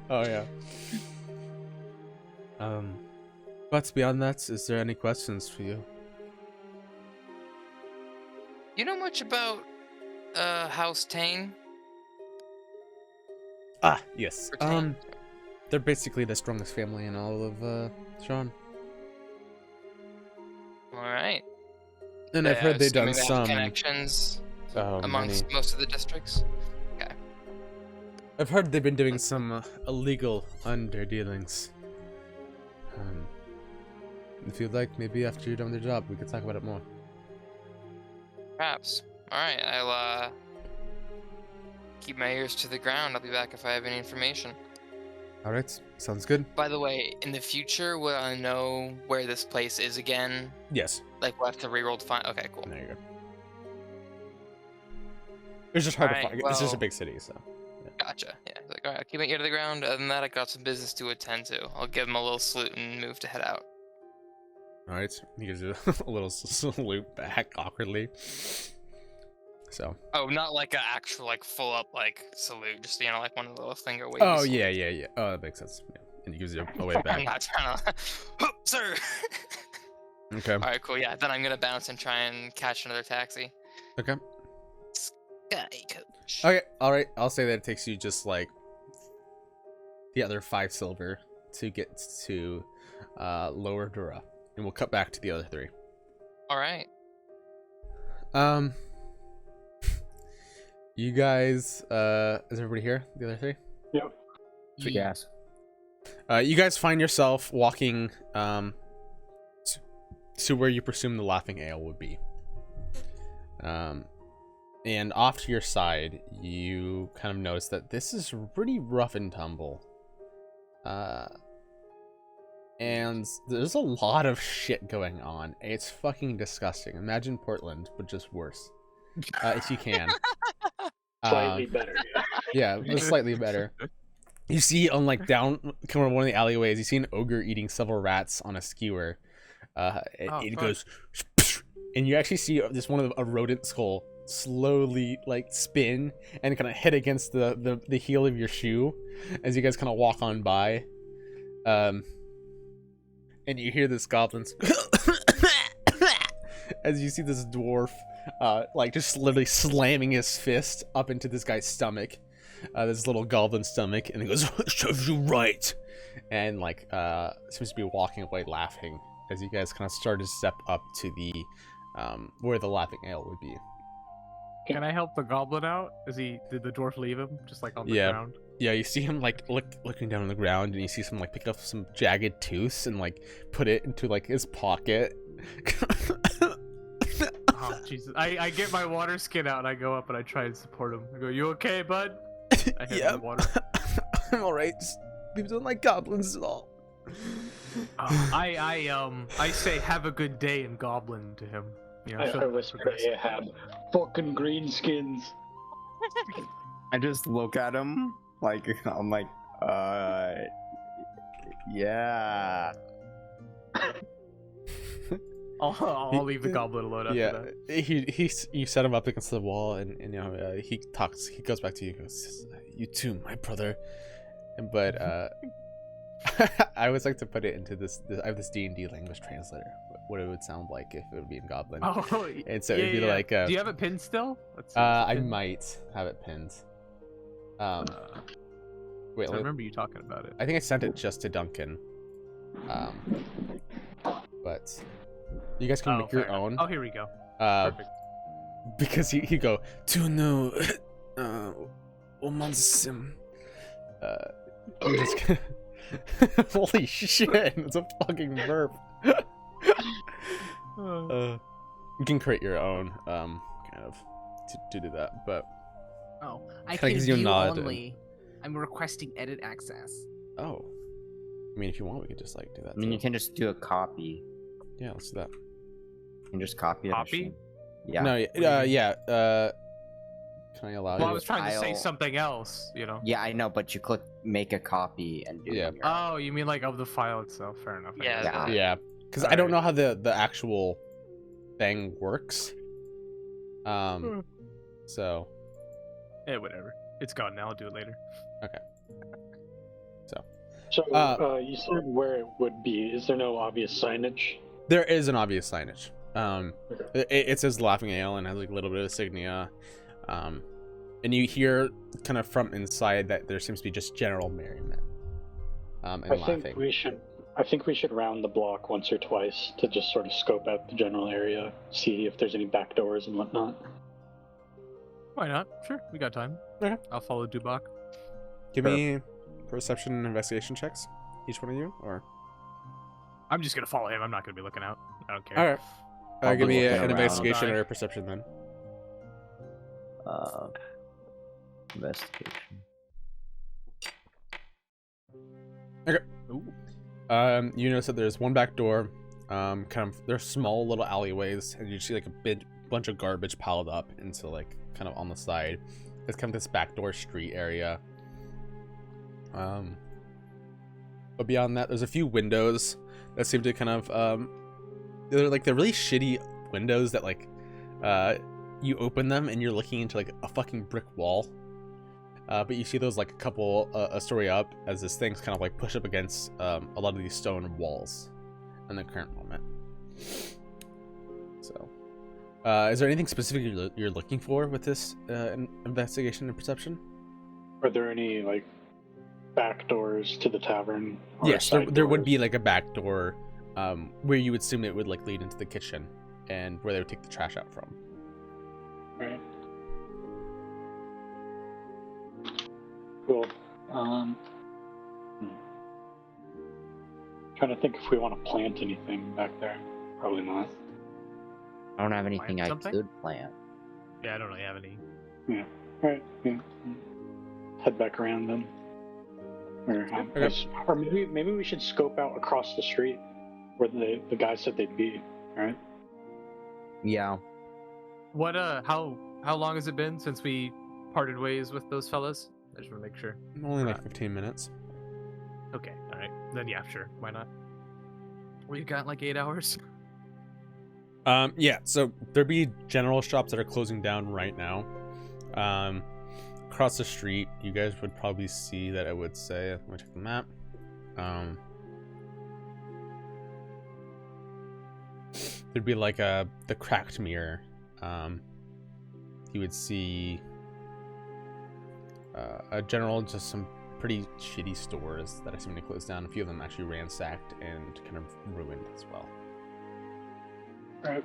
Oh yeah. But beyond that, is there any questions for you? You know much about House Tane? Ah, yes. Or Tane? They're basically the strongest family in all of Sean. All right. And I've heard they've done Assuming they have some connections many. amongst most of the districts. Okay. I've heard they've been doing some illegal underdealings. If you'd like, maybe after you're done with your job, we could talk about it more. Perhaps. All right. I'll keep my ears to the ground. I'll be back if I have any information. All right, sounds good. By the way, in the future, will I know where this place is again? Yes. Like, we'll have to reroll to find. Okay, cool. There you go. It's just hard to Alright, find. It's just a well- big city, so. Gotcha. Yeah. Like, all right. I'll keep my ear to the ground. Other than that, I got some business to attend to. I'll give him a little salute and move to head out. All right, he gives you a little salute back awkwardly. So. Oh, not like an actual, like, full up, like, salute. Just, like one of the little finger waves. Oh yeah. Oh, that makes sense. Yeah. And he gives you a way I'm back. not trying to. Sir! Okay. Alright, cool. Yeah, then I'm gonna bounce and try and catch another taxi. Okay. Sky coach. Okay. All right. I'll say that it takes you just like the other 5 silver to get to Lower Dura, and we'll cut back to the other 3. Alright. You guys, is everybody here? The other 3? Yep. Yes. You guys find yourself walking to where you presume the Laughing Ale would be. And off to your side, you kind of notice that this is pretty rough and tumble. And there's a lot of shit going on. It's fucking disgusting. Imagine Portland, but just worse. If you can. Slightly better. Yeah, but slightly better. You see on like down coming one of the alleyways, you see an ogre eating several rats on a skewer. It goes, and you actually see this one of a rodent skull slowly like spin and kind of hit against the heel of your shoe as you guys kind of walk on by. And you hear this goblin's as you see this dwarf like just literally slamming his fist up into this guy's stomach, this little goblin stomach, and he goes, "Serves you right," and like seems to be walking away laughing as you guys kind of start to step up to the where the Laughing Ale would be. Can I help the goblin out? Did the dwarf leave him just like on the Yeah. ground? Yeah, you see him like looking down on the ground, and you see some like pick up some jagged tooth and like put it into like his pocket. Oh Jesus! I get my water skin out and I go up and I try and support him. I go, "You okay, bud?" I hit him Yep. with water. I'm alright. People don't like goblins at all. I say have a good day in goblin to him. You know, I show whisper progress. to Ahab, fucking greenskins. I just look at him like I'm like, yeah. I'll leave the goblin alone after that. You set him up against the wall, and you know he goes back to you. He goes, "You too, my brother." But I always like to put it into this. I have this D&D language translator. What it would sound like if it would be in Goblin. Oh, And so yeah, it'd be yeah. like. Do you have it pinned still? Let's see, I pinned. might have it pinned. Wait, 'Cause I let me- remember you talking about it. I think I sent it just to Duncan. 'Cause, Oh, yeah, yeah. yeah, I I But you guys can make your fair enough. own. Oh, here we go. Uh, Perfect. because you go to no omansim. I'm just gonna... Holy shit! It's a fucking verb. You can create your own kind of to do that, but Oh, I Kinda can gives you a view nod and- only. I'm requesting edit access. oh, I mean, if you want, we could just like do that. I mean, too. you can just do a copy. Yeah, let's do that. You can just copy it. Copy? Yeah. No, yeah. Can I allow Well, I you? was trying to say I'll- something else, you know. Yeah, I know, but you click make a copy and do Yeah. it. on your own. Oh, you mean like of the file itself? Fair enough. I Yeah, guess. Yeah. Yeah, because I don't Alright. know how the actual thing works. So Whatever. It's gone now. I'll do it later. So Uh, you said where it would be. Is there no obvious signage? there is an obvious signage. It says Laughing Ale and has like a little bit of insignia. And you hear kind of from inside that there seems to be just general merriment. And I laughing. think we should round the block once or twice to just sort of scope out the general area, see if there's any back doors and whatnot. Why not? Sure, we got time. Okay. I'll follow Dubak. Give me perception and investigation checks, each one of you, or I'm just gonna follow him. I'm not gonna be looking out. I don't care. all right. I'll Give be me looking an around. investigation Die. or a perception then. Investigation. You notice that there's one back door. Kind of there's small little alleyways, and you see like a big bunch of garbage piled up into like kind of on the side. It's kind of this backdoor street area. But beyond that, there's a few windows that seem to kind of they're really shitty windows that like you open them and you're looking into like a fucking brick wall. But you see those like a couple a story up as this thing's kind of like pushed up against a lot of these stone walls in the current moment. So, is there anything specific you're looking for with this investigation and perception? Are there any like back doors to the tavern? or Yes, side there would doors? be like a back door where you would assume it would like lead into the kitchen and where they would take the trash out from. Right. Cool. Trying to think if we want to plant anything back there. Probably not. I don't have anything I something? could plant. Yeah, I don't really have any. Yeah. Alright, yeah. Head back around then. Or maybe we should scope out across the street where the guy said they'd be, alright? Yeah. What? How long has it been since we parted ways with those fellas? I just want to make sure. Only like 15 minutes. Okay. All right. Then yeah, sure. Why not? We've got like 8 hours. Yeah, so there'd be general shops that are closing down right now. Across the street, you guys would probably see that it would say, let me check the map. There'd be like the Cracked Mirror. You would see a general, just some pretty shitty stores that are seeming to close down. A few of them actually ransacked and kind of ruined as well. Alright.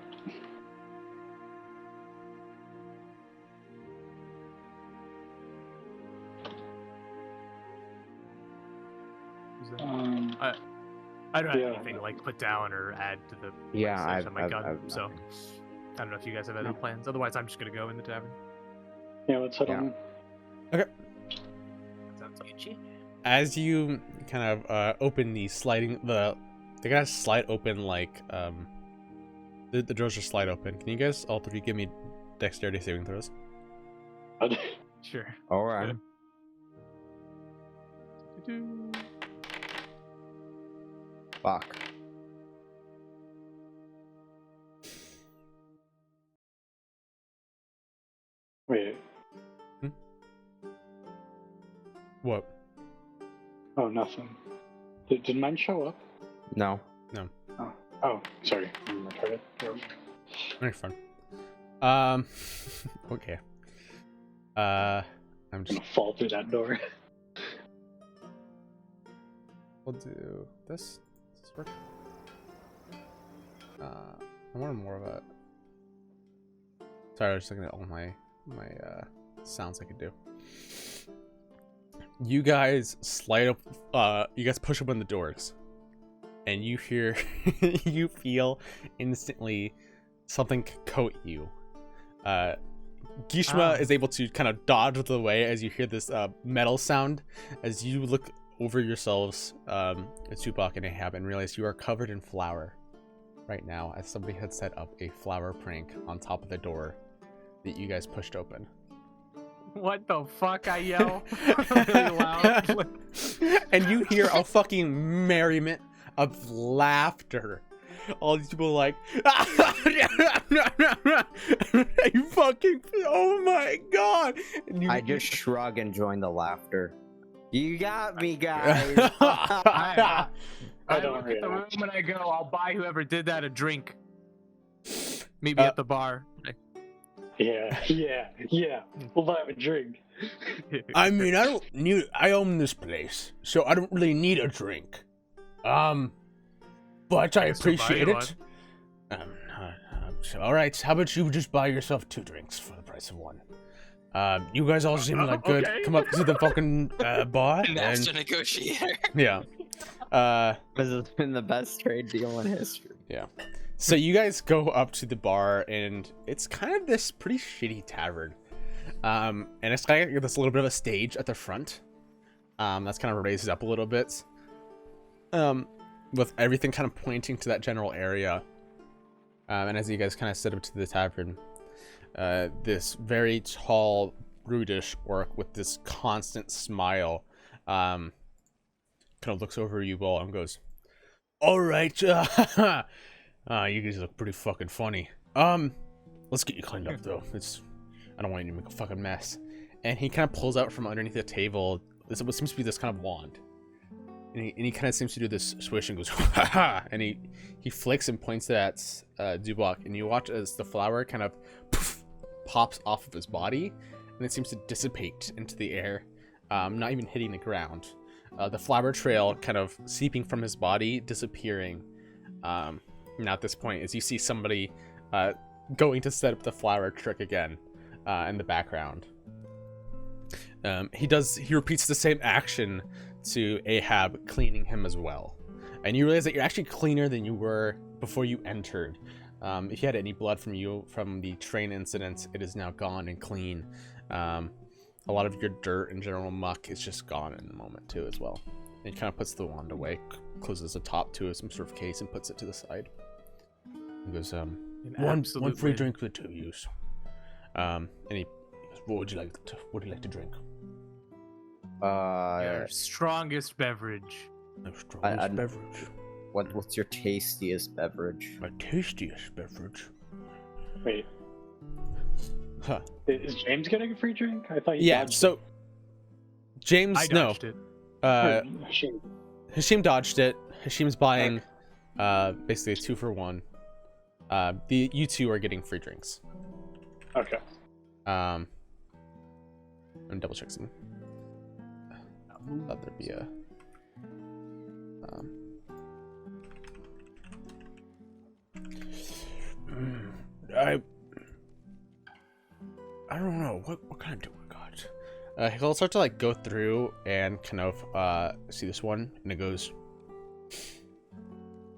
Is that- I don't have yeah. anything to like put down or add to the Yeah, stats I've- on my I've- gun, I've so nothing. I don't know if you guys have any No. plans. Otherwise, I'm just gonna go in the tavern. Yeah, let's head Yeah. on. Sounds sketchy. As you kind of open the sliding they gotta slide open like the doors just slide open. Can you guys all three give me dexterity saving throws? Sure. All right. Fuck. Wait. What? Oh, nothing. Did mine show up? No. Oh, sorry. I'm retarded. Very fun. Okay. I'm I'm just gonna fall through that door. we'll do this. work? I wanted more of a. Sorry, I was just looking at all my sounds I could do. You guys slide up. You guys push open the doors, and you hear, you feel instantly something coat you. Gishma is able to kind of dodge the way as you hear this metal sound. As you look over yourselves, Tupac and Ahab, and realize you are covered in flour right now, as somebody had set up a flour prank on top of the door that you guys pushed open. What the fuck? I yell really loud. And you hear a fucking merriment of laughter. All these people are like, you fucking, oh my god. And I just shrug and join the laughter. You got me, guys. I don't look at the room react. and I go, I'll buy whoever did that a drink. Meet me at the bar. Yeah. We'll have a drink. I mean, I own this place, so I don't really need a drink. But I appreciate it. So, all right, how about you just buy yourself 2 drinks for the price of 1? You guys all seem like good. Okay. Come up to the fucking bar. Master And, negotiator. yeah. This has been the best trade deal in history. Yeah. So you guys go up to the bar, and it's kind of this pretty shitty tavern. And it's kind of this little bit of a stage at the front. That's kind of raised up a little bit. With everything kind of pointing to that general area. And as you guys kind of sit up to the tavern, this very tall, brutish orc with this constant smile, kind of looks over you all and goes, "All right, you guys look pretty fucking funny. Let's get you cleaned up though. I don't want you to make a fucking mess." And he kind of pulls out from underneath the table what seems to be this kind of wand. And he kind of seems to do this swish and goes, "Ha ha!" And he flicks and points at Dubok, and you watch as the flower kind of poof, pops off of his body, and it seems to dissipate into the air, not even hitting the ground. The flower trail kind of seeping from his body, disappearing. Now at this point, as you see somebody going to set up the flower trick again in the background. He repeats the same action to Ahab, cleaning him as well. And you realize that you're actually cleaner than you were before you entered. If you had any blood from the train incident, it is now gone and clean. A lot of your dirt and general muck is just gone in the moment too as well. And he kind of puts the wand away, closes the top to some sort of case and puts it to the side. He goes, one free drink for the 2 of you. And he goes, what would you like to drink? Your strongest beverage. My strongest beverage. What's your tastiest beverage? My tastiest beverage. Wait, Huh. is James getting a free drink? I thought he Yeah, dodged so James, I dodged it. it. Hashim dodged it. Hashim's buying basically a 2 for 1. You two are getting free drinks. Okay. I'm double check something. Thought there'd be a I don't know what kind of do we got. He'll start to like go through and kind of see this one, and it goes,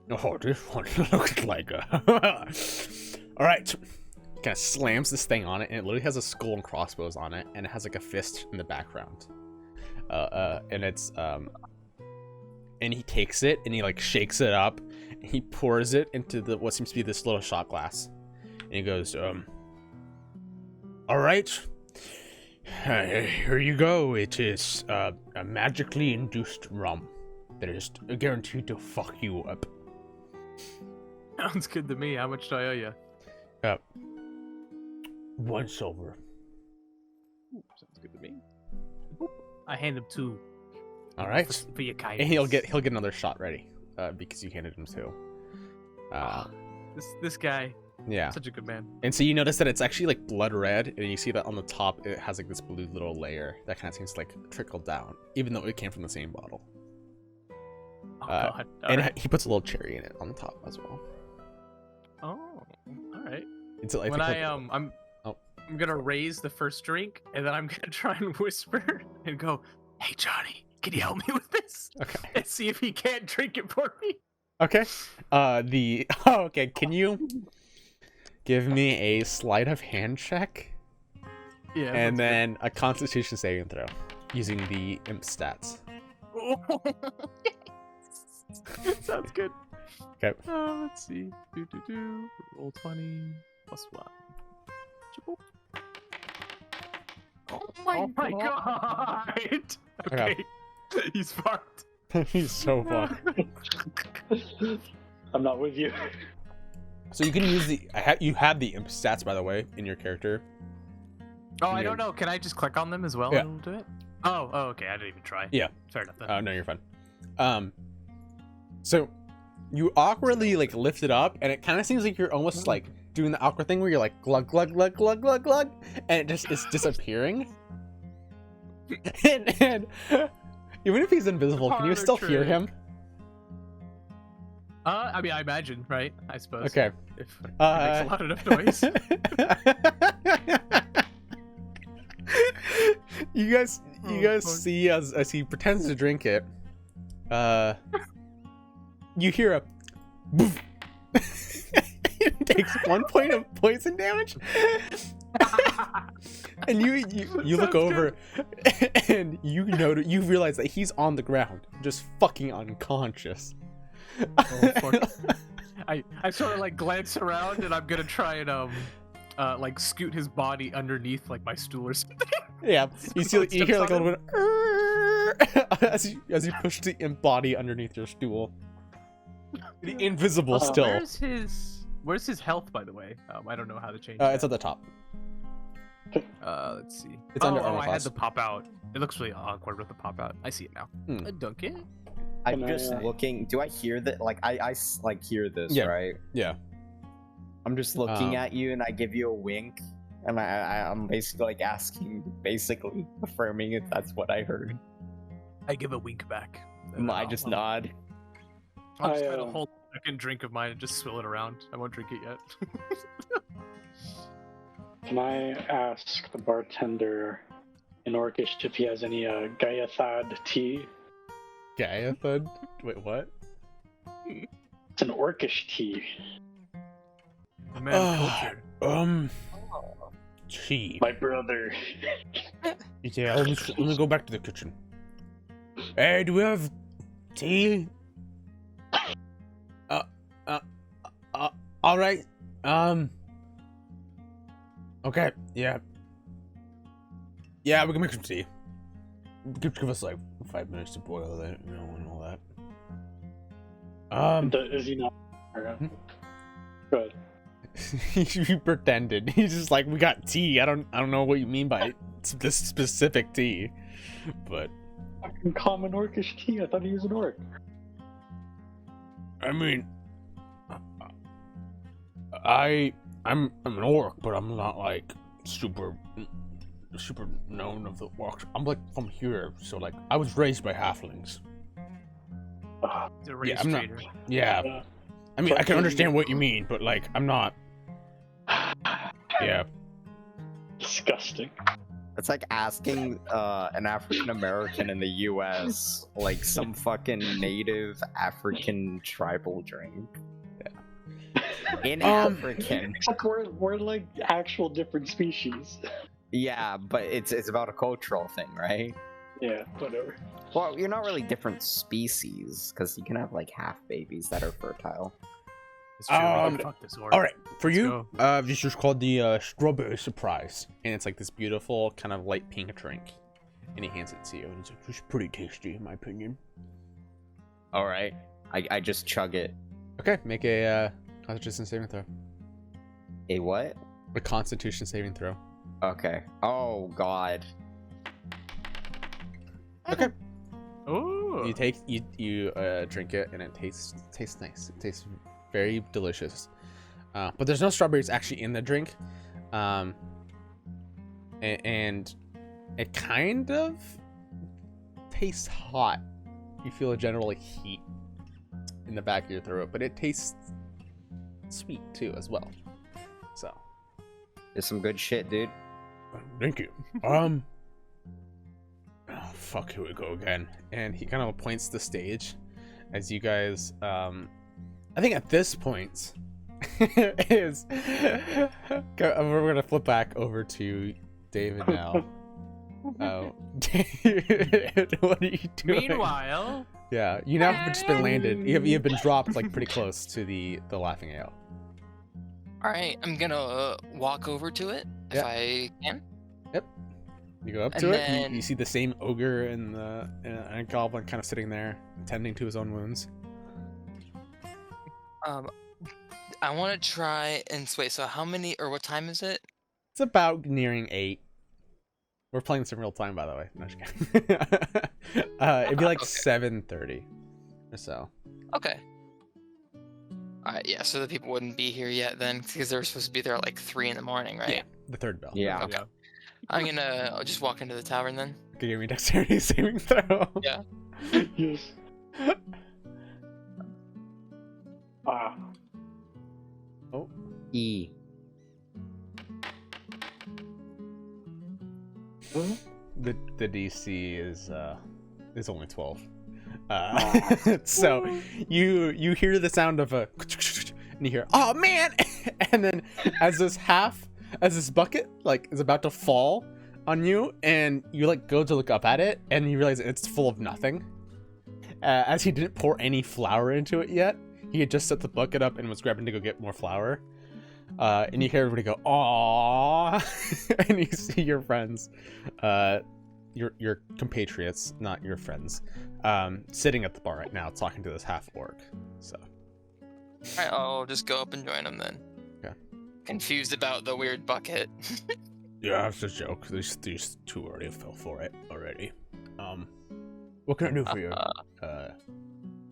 "Oh, this one looks like a." All right, kind of slams this thing on it, and it literally has a skull and crossbows on it, and it has like a fist in the background. And it's and he takes it and he like shakes it up, and he pours it into what seems to be this little shot glass, and he goes, "All right, here you go. It is a magically induced rum that is guaranteed to fuck you up." Sounds good to me. How much do I owe you? 1 silver. Sounds good to me. I hand him 2. All right, For your kindness. and he'll get another shot ready, because you handed him 2. This guy, Yeah. such a good man. And so you notice that it's actually like blood red, and you see that on the top it has like this blue little layer that kind of seems to like trickle down, even though it came from the same bottle. Oh God! And Alright. he puts a little cherry in it on the top as well. Oh, all right. It's like When oh. I'm gonna raise the first drink, and then I'm gonna try and whisper and go, "Hey Johnny, can you help me with this?" Okay. And see if he can't drink it for me. Okay. Okay. Can you give me a sleight of hand check Yeah. and then a Constitution saving throw using the imp stats? Sounds good. Okay. Let's see. Roll 20 plus 1. Chipotle. Oh my god! Okay. He's fucked. He's so fun. I'm not with you. So you can use the you have the imp stats, by the way, in your character. Oh, I don't know. Can I just click on them as well Yeah. and it'll do it? Oh, okay. I didn't even try. Yeah. Fair enough then. No, you're fine. So you awkwardly like lift it up, and it kind of seems like you're almost like doing the awkward thing where you're like glug glug glug glug glug glug, and it just is disappearing. and even if he's invisible, can you still hear him? I mean, I imagine, right? I suppose. Okay. If it makes a lot enough noise. you guys fuck. see as he pretends to drink it. You hear a boof. It takes 1 point of poison damage. And you look over and you realize that he's on the ground, just fucking unconscious. Oh, fuck. I sort of like glance around and I'm gonna try and like scoot his body underneath like my stool or something. Yeah, you hear like a on little bit as you push the imp body underneath your stool. The invisible still. Where's his health, by the way? I don't know how to change It's that. at the top. Let's see. It's under armor I had class. the pop out. It looks really awkward with the pop out. I see it now. Dunk it. I'm Can I, just looking. Do I hear that? Like I like hear this, Yeah. right? Yeah. I'm just looking at you, and I give you a wink, and I'm basically like asking, basically affirming if that's what I heard. I give a wink back. and I I'll- just I'll- nod. I'll just try I, to hold a second drink of mine and just swill it around. I won't drink it yet. Can I ask the bartender in Orcish if he has any Gaiathad tea? Gaiathud? Wait, what? It's an Orcish tea. Man, culture. Tea. My brother. Yeah, let me go back to the kitchen. Hey, do we have tea? All right. Okay. Yeah. Yeah, we can make some tea. Give us like 5 minutes to boil it, you know, and all that. Is he not? Hmm? Good. He pretended. He's just like, we got tea. I don't know what you mean by this specific tea, but Fucking common Orcish tea. I thought he was an orc. I mean, I'm an orc, but I'm not like super known of the orcs. I'm like from here, so like I was raised by halflings. He's a race Yeah, I'm not- trader. Yeah, Uh, I mean I can understand what you mean, but like I'm not. Yeah. Disgusting. It's like asking an African American in the U.S. like some fucking native African tribal drink. In African. Except we're like actual different species. Yeah, but it's about a cultural thing, right? Yeah, whatever. Well, you're not really different species because you can have like half babies that are fertile. It's true. we can fuck this orc. All right, for Let's you, this is called the strawberry surprise, and it's like this beautiful kind of light pink drink, and he hands it to you, and he's like, "It's pretty tasty, in my opinion." All right, I just chug it. Okay, make a Constitution saving throw. A what? A Constitution saving throw. Okay. Oh God. Okay. Oh. You drink it, and it tastes nice. It tastes very delicious. But there's no strawberries actually in the drink, and it kind of tastes hot. You feel a general heat in the back of your throat, but it tastes sweet too as well. So It's some good shit, dude. thank you. Oh, fuck, here we go again. And he kind of points to the stage as you guys, I think at this point is we're gonna flip back over to David now. Oh, David, what are you doing? Meanwhile, Yeah, you now have just been landed. You've been dropped like pretty close to the Laughing Ale. All right, I'm gonna walk over to it if Yeah. I can. You go up And to it. then- You see the same ogre and a goblin kind of sitting there, tending to his own wounds. I want to try and wait. So how many or what time is it? It's about nearing 8. We're playing this in real time, by the way. No, just kidding. It'd be like Okay. 7:30 or so. Okay. All right, yeah. So the people wouldn't be here yet then, because they were supposed to be there at like 3 in the morning, right? Yeah, the third bell. Yeah. Okay. I'm gonna just walk into the tavern then. Okay, give me a dexterity saving throw. Yeah. Yes. Ah. E. The DC is only 12. So you hear the sound of a and you hear, oh man, and then as this bucket like is about to fall on you, and you like go to look up at it, and you realize it's full of nothing. As he didn't pour any flour into it yet, he had just set the bucket up and was grabbing to go get more flour. And you hear everybody go, "Aww," and you see your friends, your compatriots, not your friends, sitting at the bar right now, talking to this half orc. So, All right, I'll just go up and join them then. Okay. Confused about the weird bucket. yeah, it's a joke. These two already fell for it already. What can I do for you?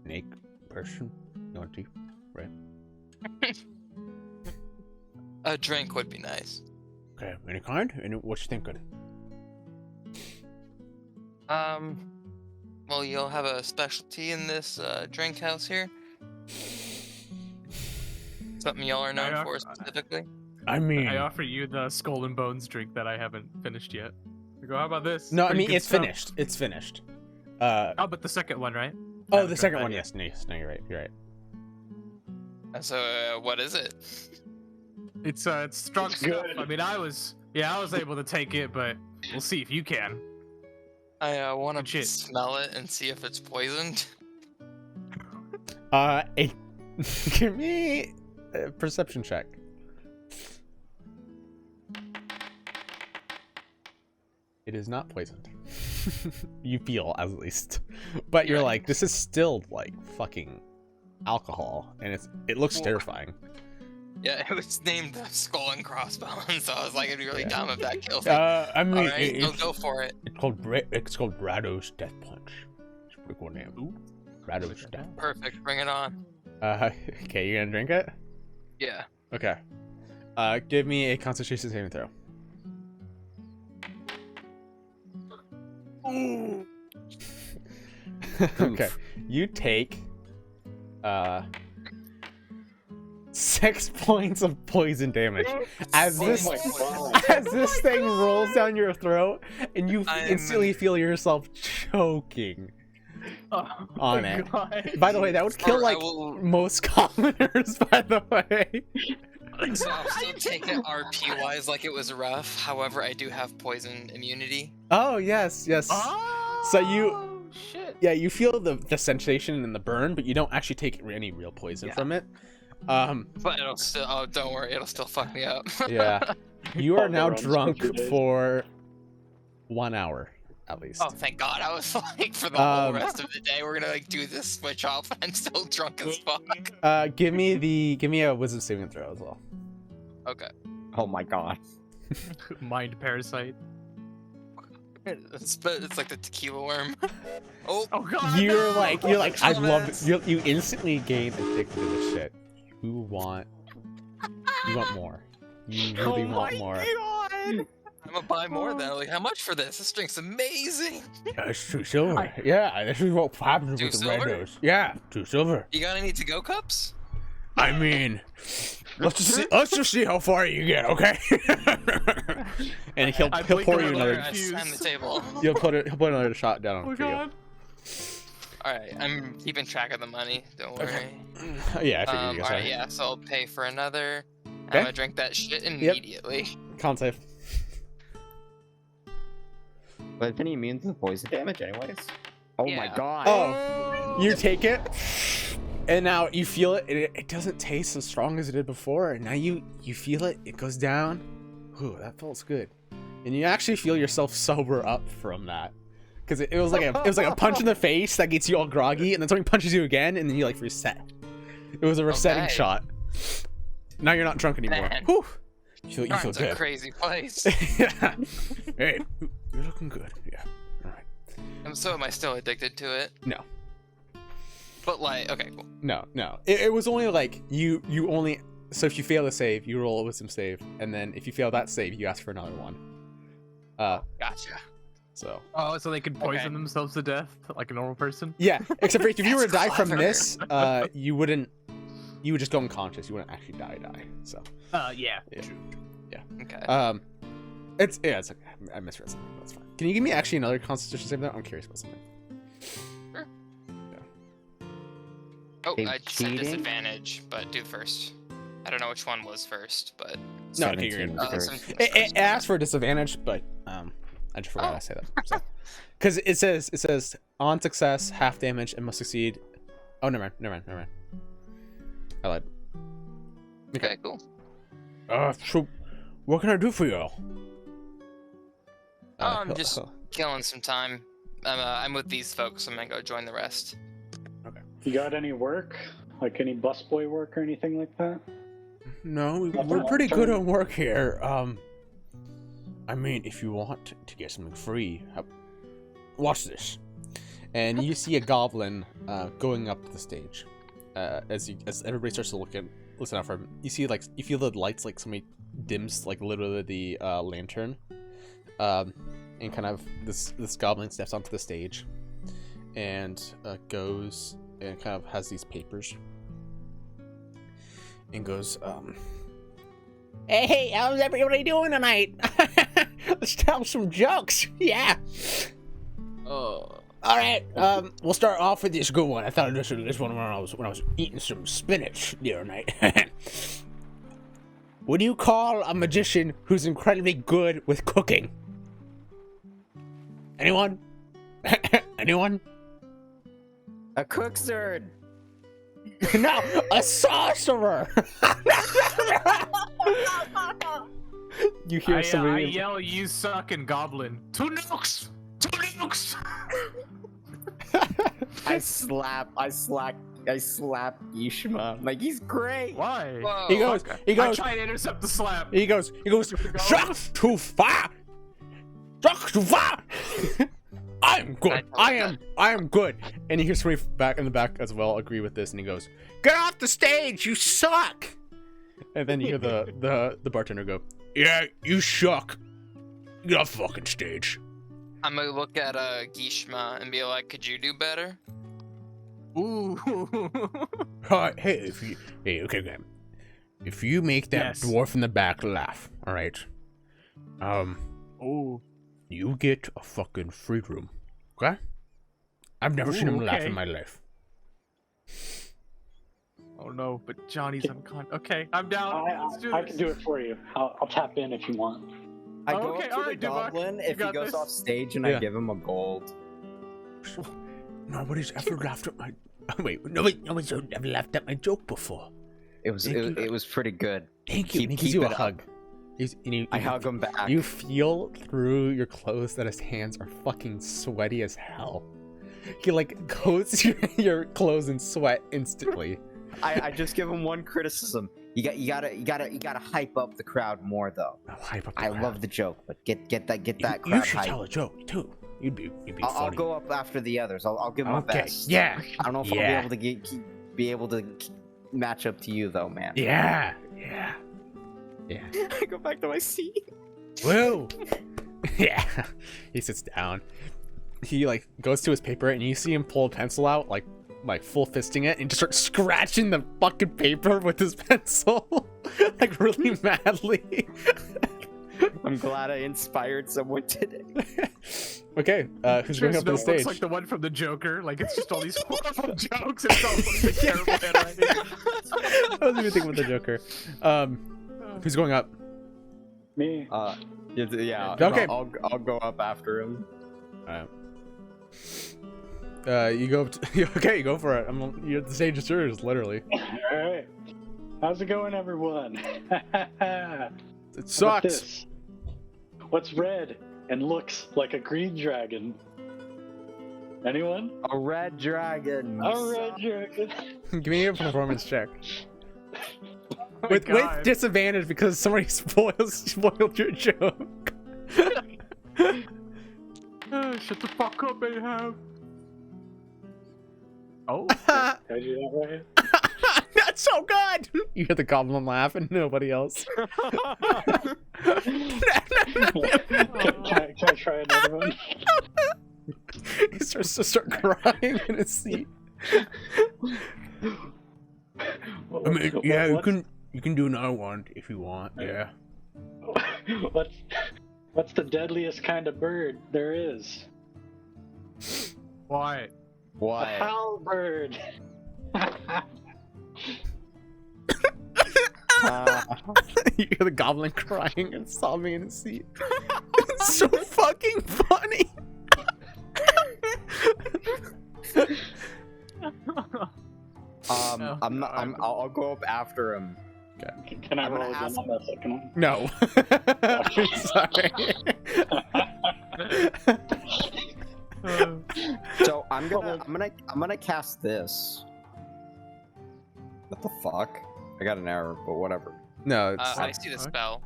Snake person, naughty, right? A drink would be nice. Okay, any kind? And what you thinking? Well, you'll have a specialty in this drink house here. Something y'all are known for specifically. I mean, I offer you the skull and bones drink that I haven't finished yet. I go, how about this? no, I Pretty mean good it's stuff. finished. It's finished. Oh, but the second one, right? I Oh, haven't the tried second that one, yet. yes. No, you're right. You're right. So, what is it? It's strong It's stuff. good. I mean, I was able to take it, but we'll see if you can. I want Good to shit. smell it and see if it's poisoned. Give me a perception check. It is not poisoned. You feel, at least, but you're Yeah. like, this is still like fucking alcohol, and it looks Well, terrifying. Yeah, it was named Skull and Crossbones, so I was like, it'd be really Yeah. dumb if that kills me. I mean, Alright, I'll go for it. it's called Brado's Death Punch. It's a pretty cool name. Brado's Death. Perfect, bring it on. Okay, you gonna drink it? Yeah. Okay. Give me a Constitution saving throw. Okay, you take 6 points of poison damage as Oh this my God. as this thing rolls down your throat, and you I'm- instantly feel yourself choking Oh, on my it. God. By the way, that would kill Or I like will- most commoners. By the way, So I'll still take it RP wise like it was rough. However, I do have poison immunity. oh yes. Oh, So you- shit. Yeah, you feel the sensation and the burn, but you don't actually take any real poison Yeah. from it. But it'll still, oh, don't worry, it'll still fuck me up. Yeah. You are All now the runs for drunk 2 days. for 1 hour, at least. Oh, thank God. I was like, for the whole Um, rest of the day, we're gonna like do this switch off. I'm still drunk as fuck. Give me a wisdom saving throw as well. Okay. Oh my god. Mind parasite. It's like the tequila worm. Oh, Oh God. You're no! like I love Dumbass. it. You instantly gain addicted to this shit. You want more. You really Oh want my more. God. I'm gonna buy more then. Like, how much for this? This drink's amazing. It's 2 silver. Yeah, this is what happens 2 with the silver? Redos. Yeah, 2 silver. You got any to-go cups? I mean, let's just see how far you get, okay? And he'll pour you another. I slam the table. He'll put another shot down Oh my for you. god. All right, I'm keeping track of the money. Don't worry. Yeah, I figured you guys All right, yeah. So I'll pay for another. Okay. I'm gonna drink that shit immediately. Con save. But isn't he immune to the poison damage anyways? Oh my Yeah. god. Oh, you take it, and now you feel it. It doesn't taste as strong as it did before. And now you feel it. It goes down. Ooh, that feels good. And you actually feel yourself sober up from that, because it was like a punch in the face that gets you all groggy, and then something punches you again, and then you like reset. It was a resetting Okay. shot. Now you're not drunk anymore. Man. Whew. You feel Darn's a good. crazy place. Yeah. Hey, you're looking good. Yeah. All right. So am I still addicted to it? No. But like, okay, cool. No. It was only like you only. So if you fail a save, you roll a wisdom save, and then if you fail that save, you ask for another one. Gotcha. So Oh, so they could poison Okay. themselves to death like a normal person? yeah, except for if you were to die That's from clever. this, you wouldn't. You would just go unconscious. You wouldn't actually die. So Yeah. Yeah. True. Okay. it's okay. I misread something. That's fine. Can you give me actually another Constitution save there? I'm curious about something. Oh, Hey, I said cheating? disadvantage, but do first. I don't know which one was first, but No, okay, you're good. 17 first. 17 It first. asks for a disadvantage, but I just forgot Oh. to say that. Because it says on success, half damage, and must succeed. Oh, never mind. I lied. Okay, cool. So what can I do for y'all? I'm just killing some time. I'm with these folks. I'm gonna go join the rest. You got any work? Like any busboy work or anything like that? No, we're pretty good on work here. I mean, if you want to get something free, watch this. And you see a goblin going up the stage. As everybody starts to listen out for him, you feel the lights, like somebody dims like literally the lantern. And kind of this goblin steps onto the stage and goes and kind of has these papers and goes, Hey, how's everybody doing tonight? Let's tell some jokes. Yeah. Oh. All right. We'll start off with this good one. I thought of this one when I was eating some spinach the other night. What do you call a magician who's incredibly good with cooking? Anyone? Anyone? A cook zerd. No, a sorcerer. You hear I somebody. yell, "You suck!" and goblin. 2 nukes! 2 nukes! I slap Ishma. Like, he's great. Why? Whoa. He goes. He I goes. try to intercept the slap. He goes. Shock too far. Shock too far. I'm good. I am good. And he hears somebody back in the back as well agree with this, and he goes, "Get off the stage, you suck." And then you hear the bartender go, "Yeah, you suck. Get off the fucking stage." I'm gonna look at Gishma and be like, "Could you do better?" Ooh. Hey, okay. If you make that Yes. dwarf in the back laugh, all right, Ooh. you get a fucking free room, okay? I've never seen him laugh okay. in my life. Oh no, but Johnny's unconscious. Okay, I'm down. Let's do this. I can do it for you. I'll tap in if you want. I Oh, go okay, up to alright, the Dubak, goblin you if he got goes this. off stage and Yeah. I give him a gold. Nobody's ever laughed at my. Wait, nobody's ever laughed at my joke before. It was pretty good. Thank you. Keep- And he gives keep you a it up. hug. I hug him back. You feel through your clothes that his hands are fucking sweaty as hell. He like coats your clothes in sweat instantly. I just give him one criticism. You gotta hype up the crowd more though. I'll hype up the I crowd. love the joke, but get that crowd You should hype. tell a joke too. You'd be I'll funny. go up after the others. I'll give my Okay. best. Yeah. I don't know if Yeah. I'll be able to match up to you though, man. Yeah. I go back to my seat. Whoa. Yeah. He sits down. He like goes to his paper, and you see him pull a pencil out, like full fisting it, and just start scratching the fucking paper with his pencil, like really madly. I'm glad I inspired someone today. Okay, who's going up to the stage? Looks like the one from the Joker. Like it's just all these horrible jokes. It's all like terrible handwriting. I wasn't even thinking about the Joker. Who's going up? Me. Yeah. Okay. I'll go up after him. You go up to, okay, go for it. The stage is yours, literally. All right. How's it going, everyone? It sucks. What's red and looks like a green dragon? Anyone? A red dragon. A red dragon. Give me a performance check. Oh with disadvantage because somebody spoiled your joke. Shut the fuck up, Ahab. Oh. Did I do that right? That's so good. You hear the goblin laugh and nobody else. Can I try another one? He starts to start crying in his seat. I mean, yeah, you can do another one if you want. Yeah. What's the deadliest kind of bird there is? Why? Why? A halberd. You hear the goblin crying and sobbing in his seat. It's so fucking funny. I'll go up after him. Can I I'm roll gonna again on that second one? No. Sorry. So I'm gonna cast this. What the fuck? I got an error, but whatever. No, it's I see the spell.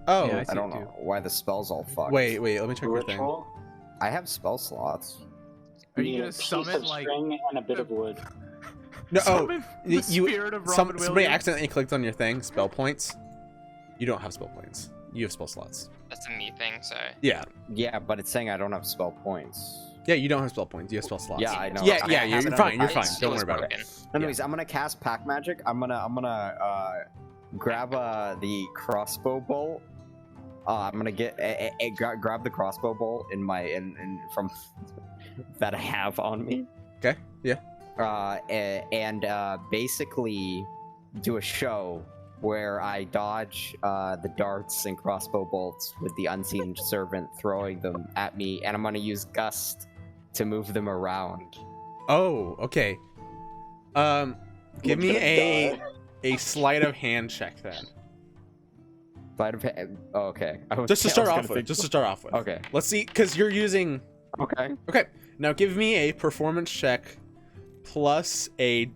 oh, Yeah, I I see don't it too. know why the spell's all fucked. wait, let me check your thing. Ritual? I have spell slots. Are you Need gonna a piece summon of like string and a bit of wood? No, summon the spirit of Robin somebody Williams? accidentally clicked on your thing, spell points. You don't have spell points. You have spell slots. That's a me thing, sorry. Yeah. Yeah, but it's saying I don't have spell points. Yeah, you don't have spell points. You have spell slots. Yeah, I know. Yeah, I yeah, have you're it fine. on You're the fine. page. Don't worry about it. broken. Anyways, I'm gonna cast pack magic. I'm gonna grab the crossbow bolt. I'm gonna get grab the crossbow bolt in from that I have on me. Okay. Yeah. And basically do a show where I dodge the darts and crossbow bolts with the unseen servant throwing them at me, and I'm gonna use gust to move them around. Oh, okay. Give me a sleight of hand check then. Oh, okay. Just to start off with. Okay. Let's see, because you're using. Okay. Okay. Now give me a performance check plus a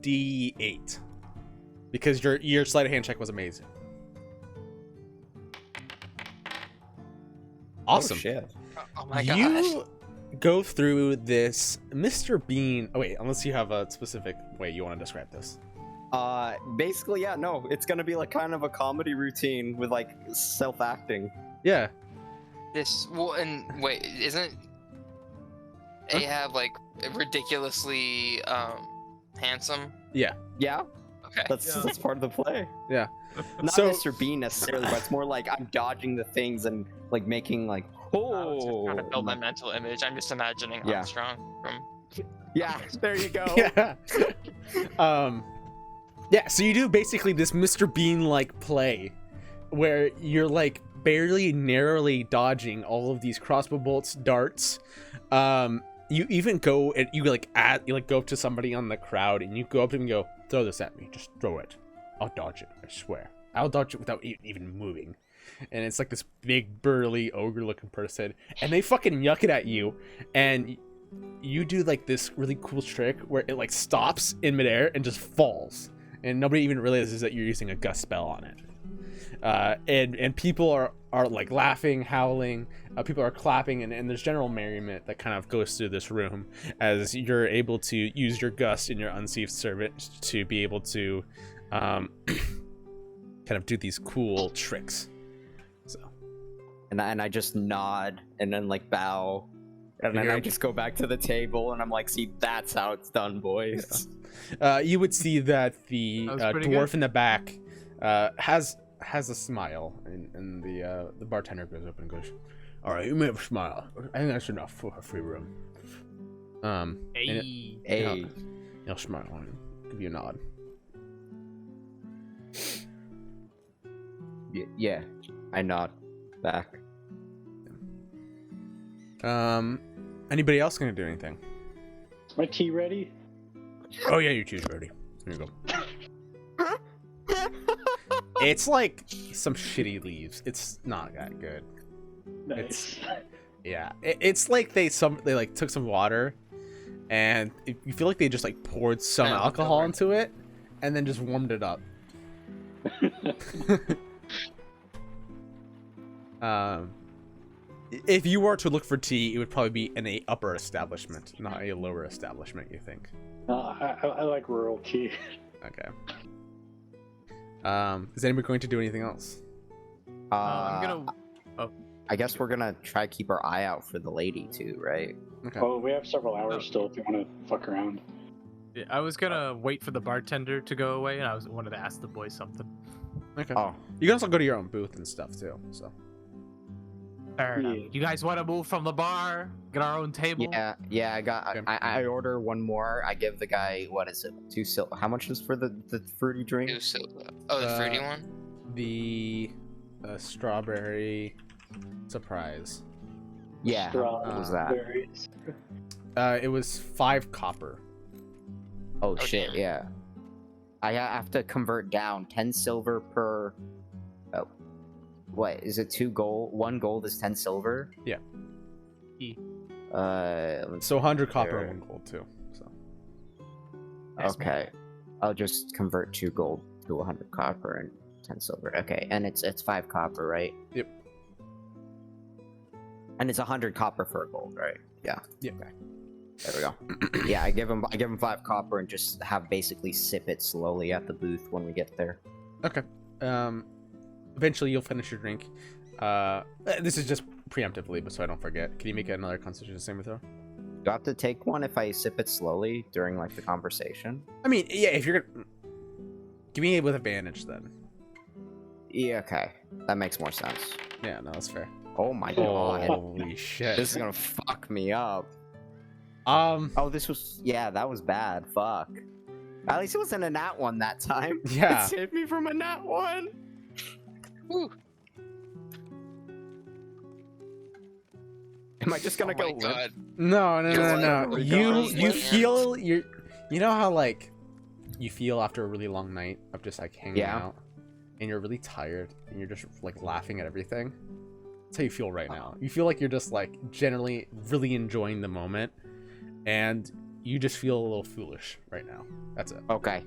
D8 because your sleight of hand check was amazing. Awesome. Oh, shit. Oh my gosh. You go through this Mr. Bean. Oh wait, unless you have a specific way you want to describe this. Basically, yeah, no, it's gonna be like kind of a comedy routine with like self-acting. Yeah. This well, and wait, isn't Ahab like ridiculously handsome? Yeah. Yeah, Okay. that's part of the play. Yeah. Not So- Mr. Bean necessarily, but it's more like I'm dodging the things and like making like I was just trying to build my oh mental image. I'm just imagining Yeah. Armstrong from. yeah. There you go. Yeah. Yeah, so you do basically this Mr. Bean like play where you're like barely narrowly dodging all of these crossbow bolts, darts. You even go and you go up to somebody on the crowd and you go up to them and go, throw this at me, just throw it. I'll dodge it, I swear. I'll dodge it without even moving. And it's like this big burly ogre looking person and they fucking yuck it at you and you do like this really cool trick where it like stops in midair and just falls. And nobody even realizes that you're using a gust spell on it. And people are like laughing, howling. People are clapping, and there's general merriment that kind of goes through this room as you're able to use your gust and your unseen servant to be able to kind of do these cool tricks. So I just nod and then like bow, and then I just go back to the table and I'm like, see, that's how it's done, boys. You would see that the That was pretty dwarf good. in the back has a smile, and the bartender goes up and goes, "All right, you may have a smile. I think that's enough for a free room." And Hey. Hey, he'll smile and give you a nod. yeah, I nod back. Anybody else gonna do anything? Is my tea ready? Oh yeah, your tea's ready. Here you go. It's like some shitty leaves. It's not that good. Nice. Yeah, it's like they like took some water, and you feel like they just like poured some Yeah, alcohol over. into it, and then just warmed it up. If you were to look for tea, it would probably be in a upper establishment, not a lower establishment. You think? I like rural tea. Okay. Is anybody going to do anything else? I'm gonna. I guess we're gonna try keep our eye out for the lady too, right? Okay. Oh, we have several hours Oh. still if you want to fuck around. Yeah, I was gonna wait for the bartender to go away, and I wanted to ask the boys something. Okay. Oh, You can also go to your own booth and stuff too. So. Fair enough. Yeah. You guys want to move from the bar? Get our own table? yeah. I got. Okay. I order one more. I give the guy, what is it? 2 How much is for the fruity drink? Oh, the fruity Uh, one? The strawberry surprise. Yeah. What was that? Strawberries. It was 5 copper. Oh Oh, shit, damn. yeah. I have to convert down 10 silver per. Oh, what is it? 2 gold. 1 gold is 10 silver. Yeah. E. Let's So 100 copper There. and 1 gold too. So. Yes, ma'am. Okay. I'll just convert 2 gold to 100 copper and 10 silver. Okay, and it's 5 copper, right? Yep. And it's 100 copper for a gold, right? Yeah. Yep. Okay. There we go. Yeah, I give him 5 copper and just have basically sip it slowly at the booth when we get there. Okay. Eventually you'll finish your drink. This is just preemptively, but so I don't forget. Can you make another Constitution saving throw? Do I have to take one if I sip it slowly during like the conversation? I mean, yeah. If you're gonna give me it with advantage, then. Yeah, okay. That makes more sense. Yeah, no, that's fair. Oh my god. Holy shit. This is gonna fuck me up. Um. Oh, this was... Yeah, that was bad. Fuck. At least it wasn't a nat 1 that time. Yeah. It saved me from a nat 1. Woo. Am I just gonna Oh go my limp? god. No. You're No. like- You you're feel you know how like you feel after a really long night of just like hanging Yeah. out, and you're really tired and you're just like laughing at everything. That's how you feel right now. You feel like you're just like generally really enjoying the moment, and you just feel a little foolish right now. That's it. Okay.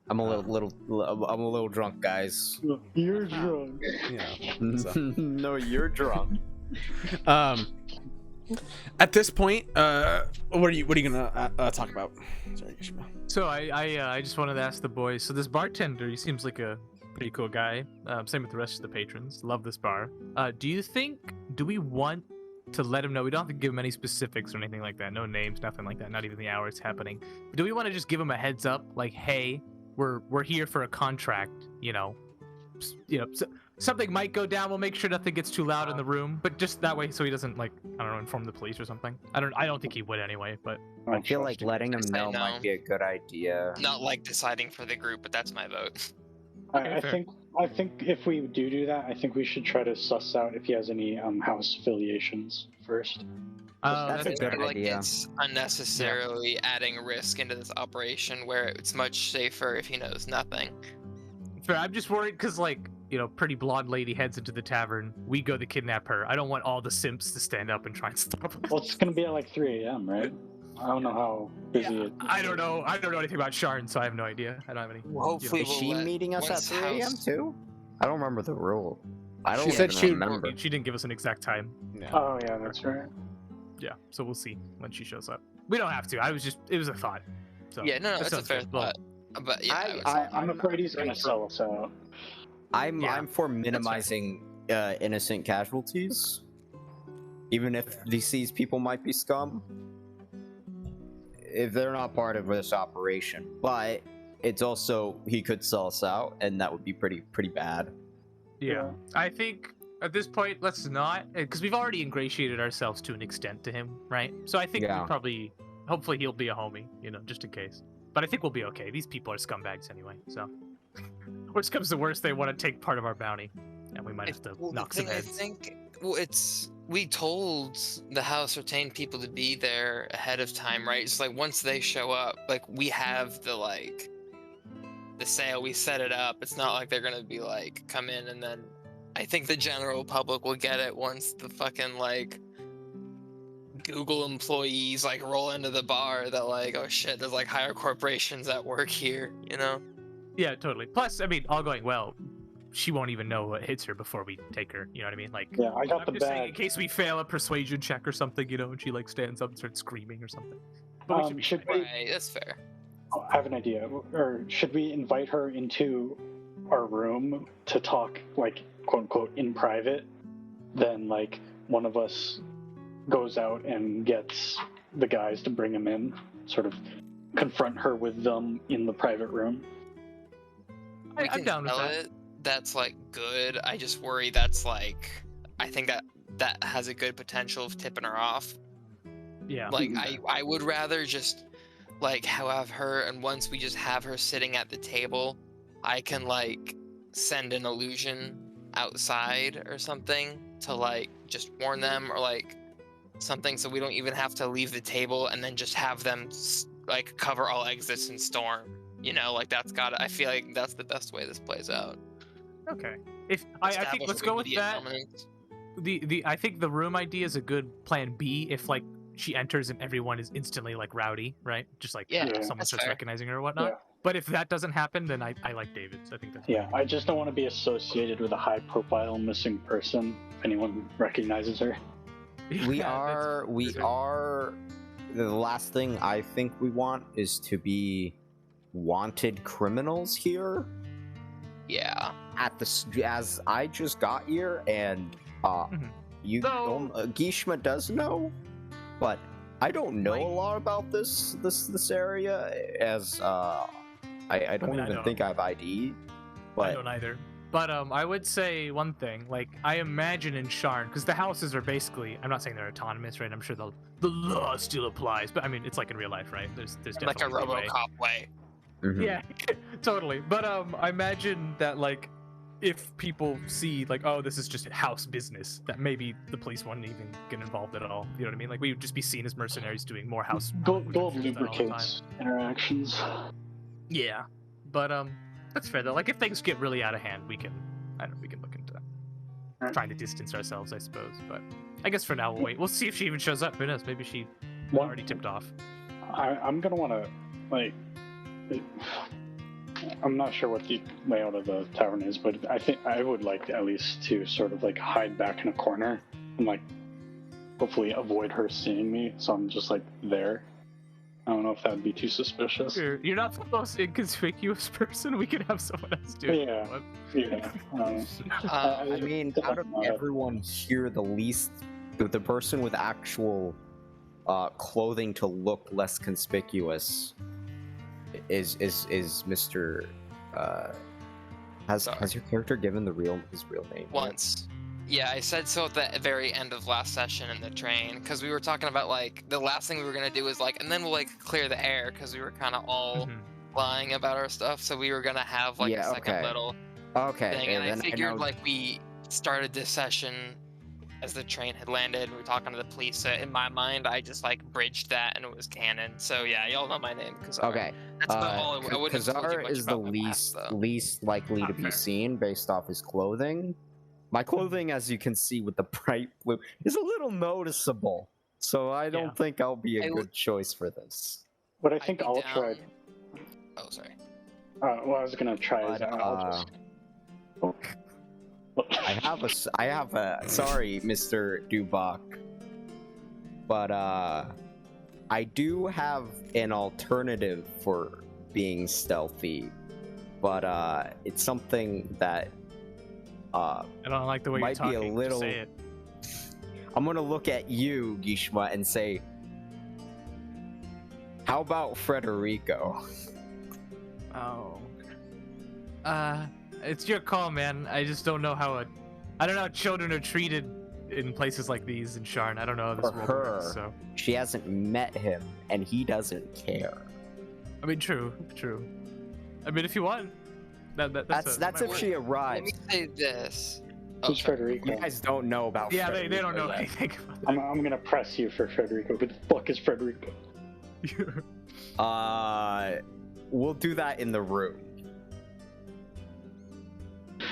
I'm a little drunk, guys. You're drunk. Yeah. So. No, you're drunk. At this point, what are you gonna talk about? Sorry, Kishima. So I just wanted to ask the boys. So this bartender, he seems like a pretty cool guy. Same with the rest of the patrons. Love this bar. Do we want to let him know? We don't have to give him any specifics or anything like that. No names, nothing like that. Not even the hour it's happening. But do we want to just give him a heads up, like, hey, we're here for a contract. Something might go down. We'll make sure nothing gets too loud in the room, but just that way, so he doesn't inform the police or something. I don't think he would anyway. But I feel like letting him I say know no. might be a good idea. Not like deciding for the group, but that's my vote. I fair. think if we do that, I think we should try to suss out if he has any house affiliations first. That's a I good feel like idea. it's unnecessarily adding risk into this operation where it's much safer if he knows nothing. fair. I'm just worried because pretty blonde lady heads into the tavern. We go to kidnap her. I don't want all the simps to stand up and try and stop us. Well, it's gonna be at like 3 a.m., right? I don't know how busy it. I don't know. I don't know anything about Sharn, so I have no idea. I don't have any. Hopefully Is we'll she let meeting us at once 3 a.m. house- too? I don't remember the rule. I don't She said even she- remember. She didn't give us an exact time. Yeah. Oh yeah, that's right. Yeah, so we'll see when she shows up. We don't have to. It was a thought. So Yeah, no, that it's a sounds fair good. Well, thought. But yeah, I- I'm afraid he's gonna sell us out. I'm Yeah. for minimizing innocent casualties, even if these people might be scum, if they're not part of this operation. But it's also, he could sell us out, and that would be pretty bad. Yeah, I think at this point, let's not, because we've already ingratiated ourselves to an extent to him, right? So I think Yeah. we probably, hopefully he'll be a homie, just in case. But I think we'll be okay. These people are scumbags anyway, so. Worst comes to worst, they want to take part of our bounty, and we might have to knock some heads. I think, we told the house retained people to be there ahead of time, right? It's like once they show up, like we have the sale, we set it up. It's not like they're gonna be like, come in and then I think the general public will get it once the fucking Google employees roll into the bar that oh shit, there's higher corporations at work here, Yeah, totally. Plus, I mean, all going well, she won't even know what hits her before we take her. You know what I mean? Yeah, I got I'm the just saying, in bag. case we fail a persuasion check or something, and she stands up and starts screaming or something. But we should be fine. Right, that's fair. I have an idea. Or should we invite her into our room to talk, quote unquote, in private? Then, one of us goes out and gets the guys to bring him in, sort of confront her with them in the private room. I'm down with that. It. That's good. I just worry that's I think that has a good potential of tipping her off. Yeah. I would rather just have her, and once we just have her sitting at the table, I can send an illusion outside or something to just warn them or something, so we don't even have to leave the table, and then just have them cover all exits and storm. I feel like that's the best way this plays out. Okay. I think let's go with that. Dominance. I think the room idea is a good plan B if she enters and everyone is instantly rowdy, right? Just someone that's starts fair. recognizing her or whatnot. Yeah. But if that doesn't happen, then I like David's. I think that's Yeah, I just don't want to be associated with a high-profile missing person if anyone recognizes her. We are. The last thing I think we want is to be wanted criminals here. Yeah. As I just got here, and Gishma does know, but I don't know a lot about this area. As I don't even think I have ID. But I don't either. But I would say one thing, I imagine in Sharn, because the houses are basically, I'm not saying they're autonomous, right? I'm sure the law still applies, but I mean, it's in real life, right? There's definitely a RoboCop way. Mhm. Yeah, totally. But I imagine that if people see oh, this is just a house business, that maybe the police wouldn't even get involved at all. You know what I mean? We would just be seen as mercenaries doing more house. Gold all the lubricates interactions. Yeah, but that's fair though. If things get really out of hand, we can look into that. Trying to distance ourselves, I suppose. But I guess for now we'll wait. We'll see if she even shows up. Who knows? Maybe she already tipped off. I'm gonna want to I'm not sure what the layout of the tavern is, but I think I would like at least to sort of hide back in a corner and hopefully avoid her seeing me. So I'm just there. I don't know if that would be too suspicious. You're not the most inconspicuous person. We could have someone else do it. Yeah. I mean, out of everyone here, the person with actual clothing to look less conspicuous is Mr. Has your character given his real name Once. Yeah, I said so at the very end of last session in the train, because we were talking about the last thing we were gonna do is and then we'll clear the air, because we were kind of all lying about our stuff, so we were gonna have a second little thing, and I figured we started this session as the train had landed. We were talking to the police. So in my mind, I just bridged that, and it was canon. So yeah, y'all know my name. Okay. That's about all. I wouldn't have told you Kazar much is the about my past, though. least likely Not to be fair. seen based off his clothing. My clothing, as you can see with the bright blue, is a little noticeable. So I don't think I'll be a good choice for this. But I think I'd be I'll down. try. Oh, sorry. What I was gonna try is I'll just. I have a sorry, Mr. Dubak, but I do have an alternative for being stealthy, but it's something that I don't like the way Might you're be a talking. little- Just say it. I'm gonna look at you, Gishma, and say, how about Frederico? Oh. It's your call, man. I just don't know how I don't know how children are treated in places like these in Sharn. I don't know how this For world her. works, so. She hasn't met him, and he doesn't care. I mean, true. I mean, if you want, that's That's if she Let arrives. me say this. Who's Frederico? You guys don't know about Yeah, they Frederico don't know yet. anything about I'm gonna press you for Frederico. Who the fuck is Frederico? that. We'll do that in the room.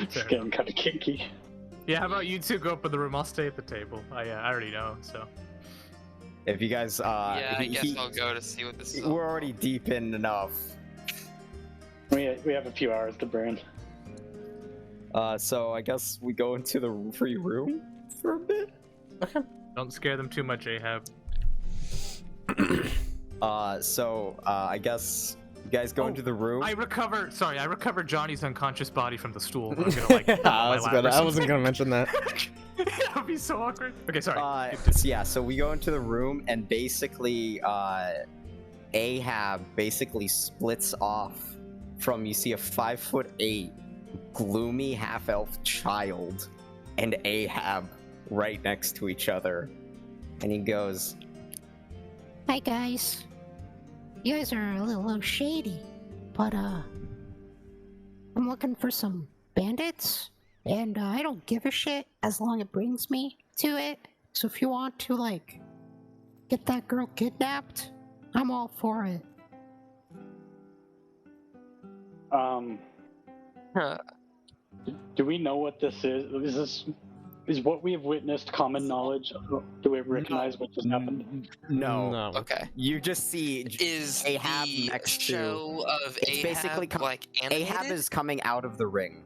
It's Fair getting kind of kinky. Yeah, how about you two go up in the room? I'll stay at the table. I already know, so. If you guys, Yeah, I guess I'll go to see what this is. we're already deep in enough. We have a few hours to burn. So I guess we go into the free room for a bit. Don't scare them too much, Ahab. I guess you guys go into the room. I recovered Johnny's unconscious body from the stool. I'm gonna like. put it on my lap or I wasn't something. gonna mention that. That would be so awkward. Okay, sorry. So we go into the room and basically, Ahab basically splits off from, you see a 5'8" gloomy half-elf child and Ahab right next to each other, and he goes, Hi guys. You guys are a little shady, but I'm looking for some bandits, and I don't give a shit as long it brings me to it. So if you want to like get that girl kidnapped, I'm all for it. Huh. Do we know what this is? Is what we have witnessed common knowledge? Do we recognize what just happened? No. Okay. You just see Is Ahab the next to- show of It's Ahab basically like animated? Ahab is coming out of the ring.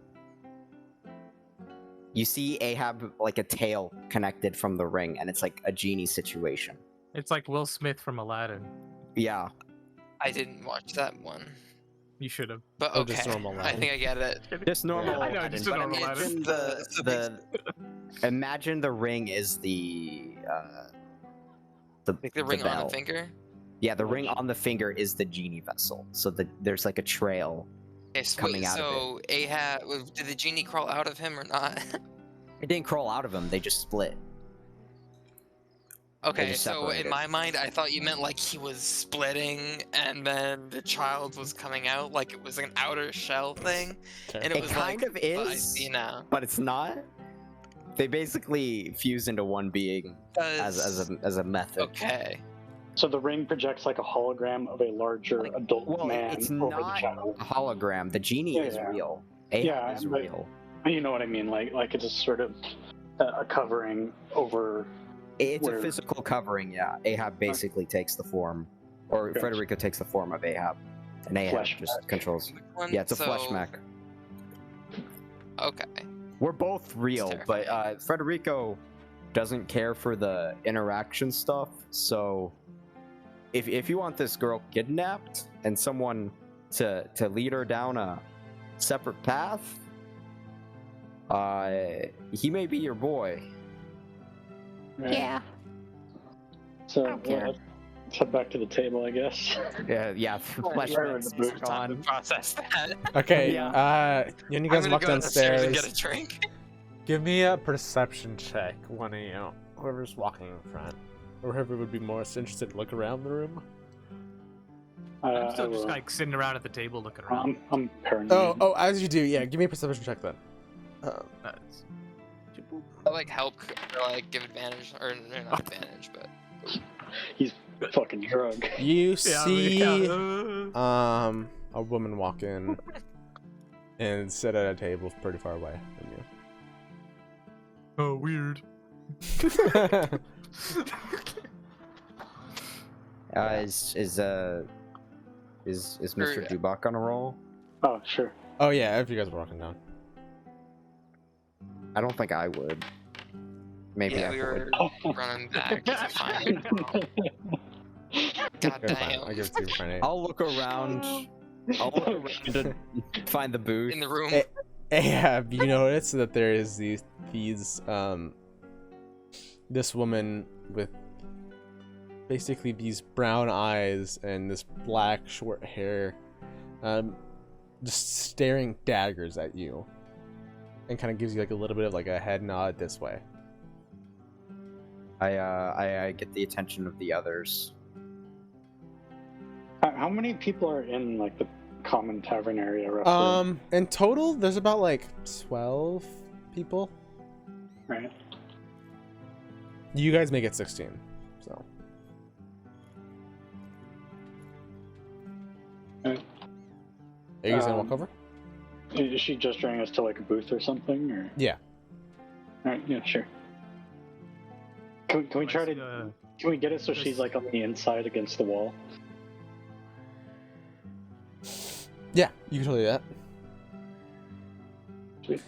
You see Ahab like a tail connected from the ring, and it's like a genie situation. It's like Will Smith from Aladdin. Yeah. I didn't watch that one, You should have. but Or okay. just normal I Aladdin. think I get it. Just normal. I know, Aladdin, just a but normal imagine Aladdin. imagine the ring is the Like the ring on bell. the finger. Yeah, the ring on the finger is the genie vessel. So there's like a trail. Okay, so, Coming out of so Ahab, did the genie crawl out of him or not? It didn't crawl out of him. They just split. Okay, just so in separated. my mind, I thought you meant like he was splitting and then the child was coming out, like it was like an outer shell thing, and it It was kind like, of but I is, see now. but it's not. They basically fuse into one being as a method. Okay. So the ring projects like a hologram of a larger adult Well, man it's over the not child. a hologram. The genie Yeah, is yeah. real. Ahab Yeah, is but- real. You know what I mean? Like it's a sort of a covering over. It's a where- physical covering, yeah. Ahab basically takes the form, or Gotcha. Frederico takes the form of Ahab, and Ahab Flesh just mech. controls. Which one? Yeah, it's a flesh So- mech. Okay. We're both real, but Frederico doesn't care for the interaction stuff. So, if you want this girl kidnapped and someone to lead her down a separate path, he may be your boy. Right? Yeah. So I don't care. let's head back to the table, I guess. Yeah, flesh Right, mech's the boots Time to gone. process that. Okay, Yeah. when you I'm guys gonna walk go downstairs and downstairs, get a drink. give me a perception check, one of you. Whoever's walking in front. Or whoever would be most interested to look around the room. I'm I still just will. like sitting around at the table looking around. I'm paranoid. Oh, as you do, yeah, give me a perception check then. That's- I like help or like give advantage or not advantage, but He's fucking drunk. You Yeah, see yeah. a woman walk in and sit at a table pretty far away from you. Oh, weird. Is Mr. Dubak on a roll? Oh, sure. Oh yeah, if you guys were walking down. I don't think I would. Maybe yeah, I we would. were running back. It's fine. God Okay, fine. damn. I'll give it to you for an 8. I'll look around. I'll look around to find the booth. In the room. Eh, Ahab, you notice that there is these this woman with basically these brown eyes and this black short hair, just staring daggers at you, and kind of gives you like a little bit of like a head nod this way. I get the attention of the others. How many people are in like the common tavern area roughly? In total, there's about like 12 people. Right. You guys make it 16, so. Right. Are you guys gonna walk over? Is she gesturing us to like a booth or something, or? Yeah. All right. Yeah. Sure. Can we try to? Can we get it so she's like on the inside against the wall? Yeah, you can totally do that. Sweet.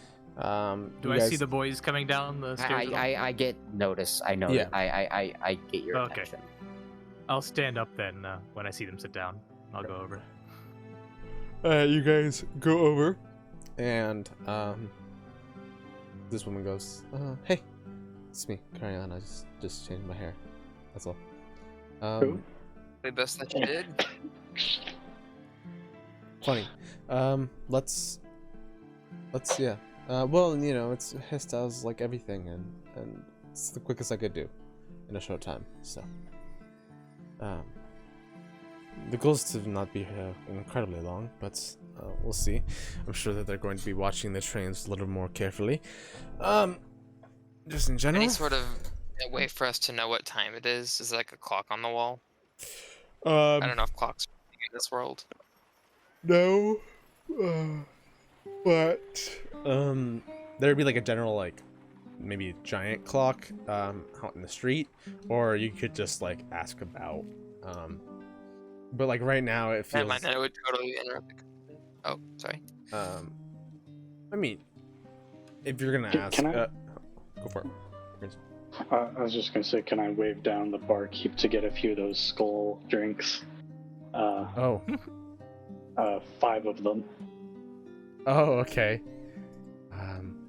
Do I see the boys coming down the stairs? at all? I get notice. I know. Yeah. I get your Okay. attention. I'll stand up then when I see them sit down. I'll go over. You guys go over, and this woman goes, "Hey, it's me, Kariana. I just changed my hair. That's all." Who? The best that you did. Funny. Let's yeah. Well, you know, it's hairstyles like everything, and it's the quickest I could do in a short time. So, the goal is to not be here incredibly long, but we'll see. I'm sure that they're going to be watching the trains a little more carefully. Just in general. Any sort of way for us to know what time it is? Is it like a clock on the wall? I don't know if clocks are in this world. No, but there'd be like a general like maybe a giant clock out in the street, or you could just like ask about. But like right now it feels. Never mind, that would totally interrupt. Oh, sorry. I mean, if you're gonna ask, can I- go for it. I was just gonna say, can I wave down the barkeep to get a few of those skull drinks? Oh. 5 of them. Oh, okay.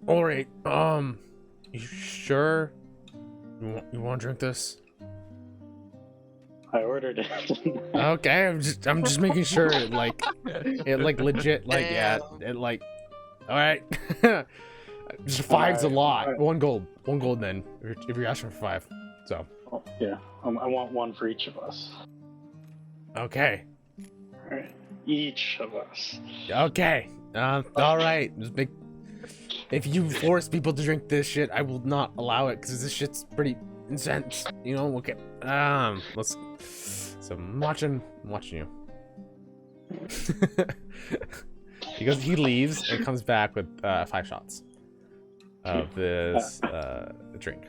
All right. You sure? You want to drink this? I ordered it. Okay, I'm just making sure it like legit like yeah it like all right. Just 5's a lot. Alright. One gold then if you're asking for 5. So Oh, yeah, I want one for each of us. okay. All right, each of us. Okay. All right. Just make. If you force people to drink this shit, I will not allow it because this shit's pretty intense. You know. Okay. Let's. So I'm watching you. He leaves and comes back with 5 shots of this drink.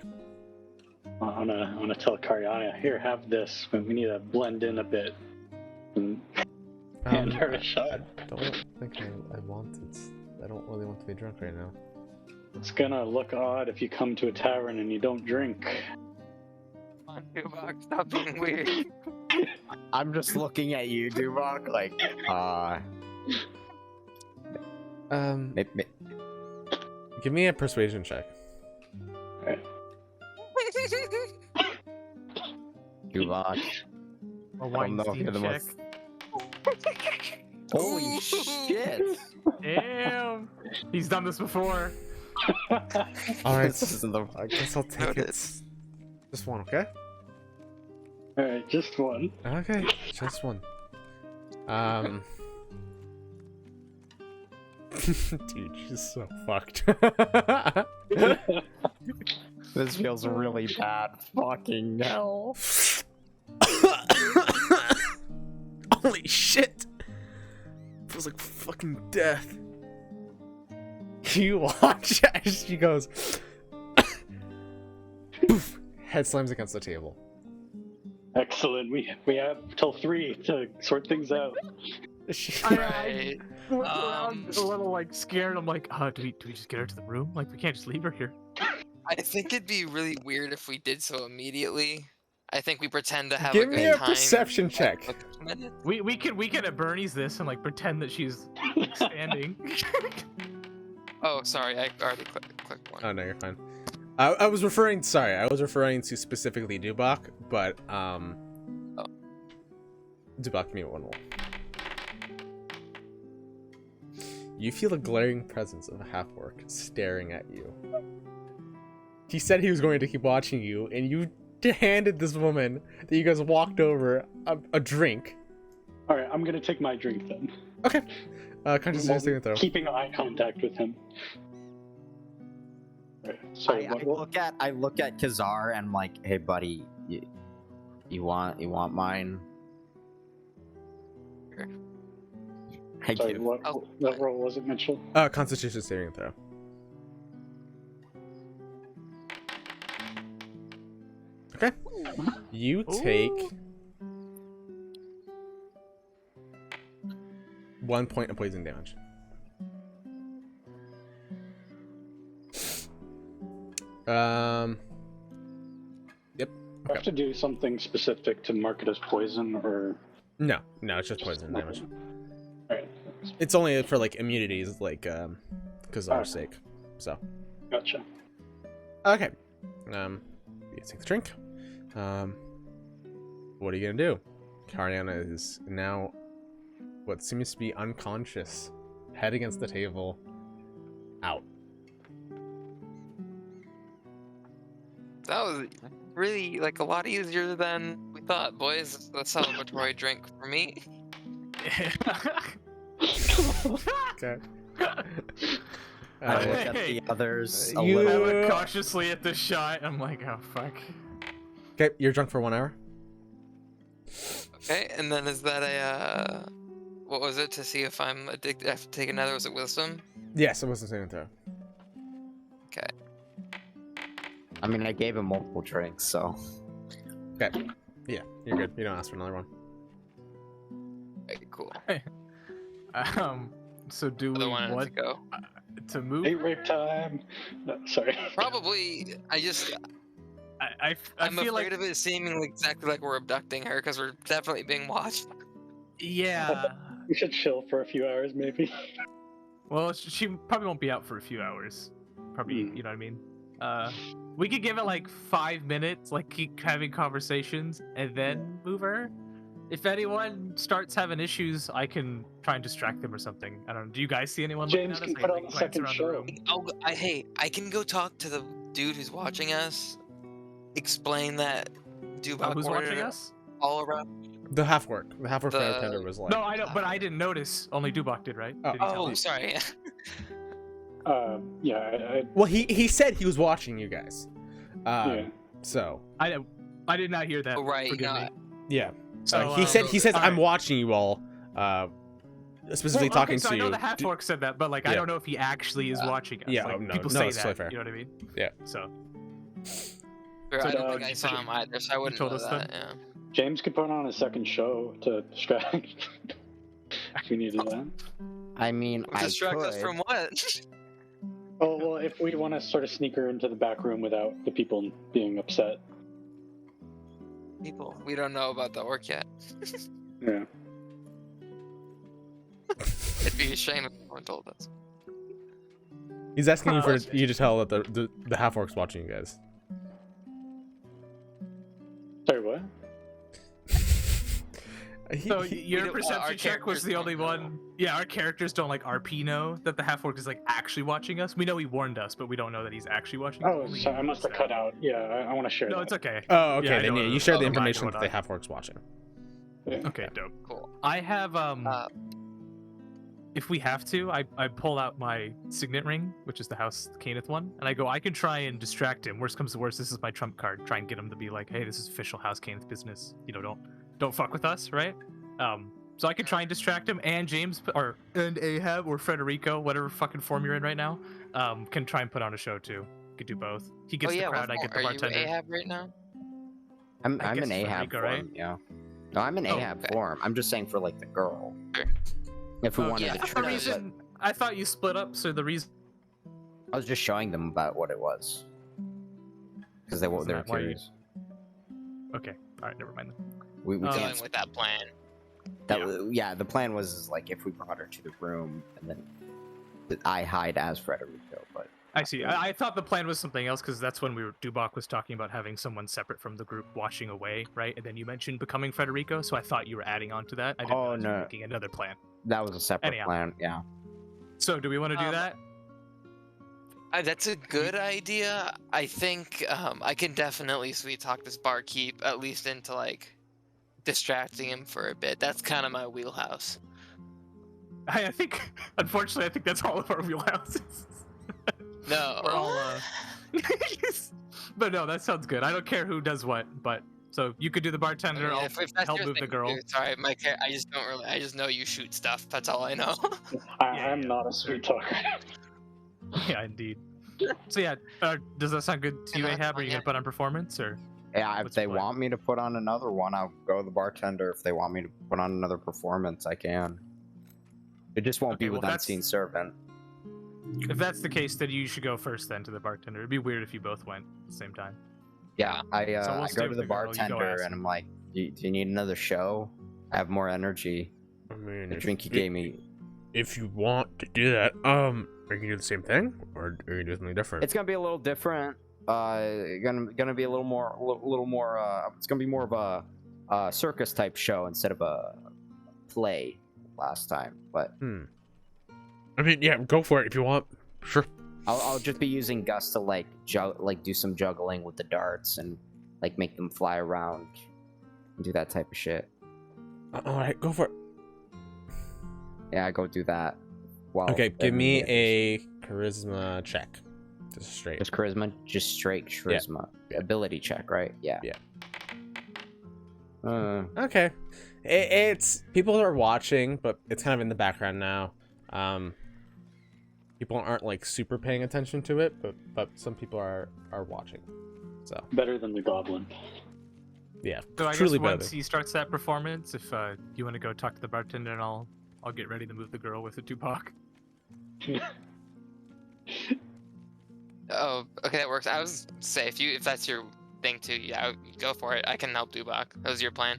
I'm gonna tell Kariana, here, have this. But we need to blend in a bit. And hand her a shot. I don't think I want it. I don't really want to be drunk right now. It's gonna look odd if you come to a tavern and you don't drink. Come on, Dubak, stop being weird. I'm just looking at you, Dubak, like, Give me a persuasion check. Dubak. A I don't know if Weinstein you're the check. Holy shit! Damn. He's done this before. All right. This isn't the I guess I'll take it. Just one, okay? Alright, just one. Okay, just one. Dude, she's so fucked. This feels really bad. Fucking hell. Holy shit! Feels like fucking death. You watch as she goes. Poof, head slams against the table. Excellent. We have till 3 to sort things out. Right. Look around a little like scared. I'm like, do we just get her to the room? Like we can't just leave her here. I think it'd be really weird if we did so immediately. I think we pretend to have Give a me good a time. perception check. Like, a minute. We could at Bernie's this and like pretend that she's like, standing. Oh, sorry, I already clicked one. Oh no, you're fine. I was referring to specifically Dubak, but Dubak, give me one more. You feel a glaring presence of a half-orc staring at you. He said he was going to keep watching you, and you handed this woman that you guys walked over a drink. All right, I'm gonna take my drink then. Okay. Constitution saving throw. Keeping eye contact with him. Right, sorry, I look at Kazar and I'm like, hey buddy, you want mine? Sure. I Sorry, give. what role was it, Mitchell? Constitution saving throw. Okay. You take 1 point of poison damage. Yep. Do I have to do something specific to mark it as poison, or? No, it's just poison damage. Alright. It's only for like immunities, like Kazar's sake. So. Gotcha. Okay. You take the drink. What are you gonna do? Kariana is now what seems to be unconscious, head against the table, out. That was really like a lot easier than we thought, boys. The celebratory drink for me. Okay. I look at Hey, the others a you- I little. look cautiously at the shot. I'm like, oh fuck. Okay, you're drunk for 1 hour. Okay, and then is that a what was it to see if I'm addicted? I have to take another. Was it wisdom? Yes, it was the same throw. Okay. I mean, I gave him multiple drinks, so. Okay. Yeah, you're good. You don't ask for another one. Okay, cool. So do Other we one to want go. to move? Date rape time. No, sorry. Probably. I I'm feel afraid like of it seeming exactly like we're abducting her because we're definitely being watched. yeah. We should chill for a few hours, maybe. Well, she probably won't be out for a few hours. Probably, you know what I mean. We could give it like 5 minutes, like keep having conversations, and then move her. If anyone starts having issues, I can try and distract them or something. I don't know. Do you guys see anyone James looking can at us? put on the glance second around the show. room? I can go talk to the dude who's watching us. Explain that Dubak Who's ordered watching it us? all around. The half-orc. The half-orc The- bartender was like... No, I don't. But I didn't notice. Only Dubak did, right? Oh. Did he tell Oh, you? sorry. Yeah, Well, he said he was watching you guys. yeah. So, I did not hear that. Oh, right. Forgive No, me. yeah. So he says, I'm alright. watching you all. Specifically Well, talking so to I know you. the half orc said that, but like I Yeah. don't know if he actually is watching us. yeah, like, no, people no, say it's that. totally fair. You know what I mean? Yeah. So I So, don't think I you saw him either, so I wouldn't told know us that. then? Yeah. James could put on a second show to distract if we needed that. I mean, I Distract could. us from what? Oh, well, if we want to sort of sneak her into the back room without the people being upset. People, we don't know about the orc yet. Yeah. It'd be a shame if no one told us. He's asking you for you to tell that the half-orc's watching you guys. Sorry, what? So He- your our perception check was characters the don't only know. one. Yeah, our characters don't like RP know that the half orc is like actually watching us. We know he warned us, but we don't know that he's actually watching. Oh, Only sorry, I he must have knows cut that. out. Yeah, I want to share No, that. it's okay. Oh, okay. Yeah, I then know yeah, what- you share the oh, right, information that the whatnot. half-orc's watching. Okay, dope. Cool. I have if we have to, I pull out my signet ring, which is the House Caneth one, and I go, I can try and distract him. Worst comes to worst, this is my trump card. Try and get him to be like, hey, this is official House Caneth business. You know, don't fuck with us, right? So I can try and distract him, and James and Ahab or Federico, whatever fucking form you're in right now, can try and put on a show too. Could do both. He gets Oh yeah, the crowd, what I get the form? bartender. Are you Ahab right now? I'm I guess an Ahab Federico, form, right? yeah. No, I'm an Oh, Ahab okay. form. I'm just saying for like the girl. Sure. If we Oh, wanted yeah, to for The trick no, her, reason I thought you split up, so the reason but I was just showing them about what it was. Because they were Isn't that why you- curious. Okay, all right, never mind. Then. We Oh. Going can't. with that plan. Yeah, the plan was like if we brought her to the room and then I hide as Federico, but I see. I thought the plan was something else because that's when Dubak was talking about having someone separate from the group watching away, right? And then you mentioned becoming Federico, so I thought you were adding on to that. I didn't know you were making another plan. that was a separate Anyhow. plan. Yeah. So do we want to do that? That's a good idea. I think I can definitely sweet talk this barkeep at least into like distracting him for a bit. That's kind of my wheelhouse. I think, unfortunately, I think that's all of our wheelhouses. No. We're all, but no, that sounds good. I don't care who does what, but so you could do the bartender. I mean, I'll if that's help your move the thing, girl. dude, sorry, I just don't really. I just know you shoot stuff. That's all I know. I'm not a sweet talker. Yeah, indeed. So yeah, does that sound good to you, And that's Ahab? Are fine, you yeah. gonna put on performance or? Yeah, if What's they the plan? want me to put on another one, I'll go to the bartender. If they want me to put on another performance, I can. It just won't Okay, be with well, that's- Unseen Servant. If that's the case, then you should go first then to the bartender. It'd be weird if you both went at the same time. Yeah, I we'll I stay go to with the the girl, you go bartender ask and him. I'm like, do you need another show? I have more energy. I mean, The drink you gave me. if you want to do that, are you gonna do the same thing, or are you gonna do something different? It's gonna be a little different. Gonna be a little more. It's gonna be more of a circus type show instead of a play last time. But I mean, yeah, go for it if you want. Sure. I'll just be using Gus to like do some juggling with the darts and like make them fly around and do that type of shit. All right, go for it. Yeah, go do that. Well, Okay, give me a charisma check. Just straight. just charisma, just straight charisma. Yeah. Ability check, right? Yeah. Yeah. Uh, Okay. It's people are watching, but it's kind of in the background now. People aren't like super paying attention to it, but some people are watching. So Better than the goblin. yeah, So I truly guess better. once he starts that performance, if you want to go talk to the bartender, and I'll get ready to move the girl with the Tupac. Oh, okay, that works. I was say if that's your thing too, yeah, go for it. I can help Dubak. That was your plan.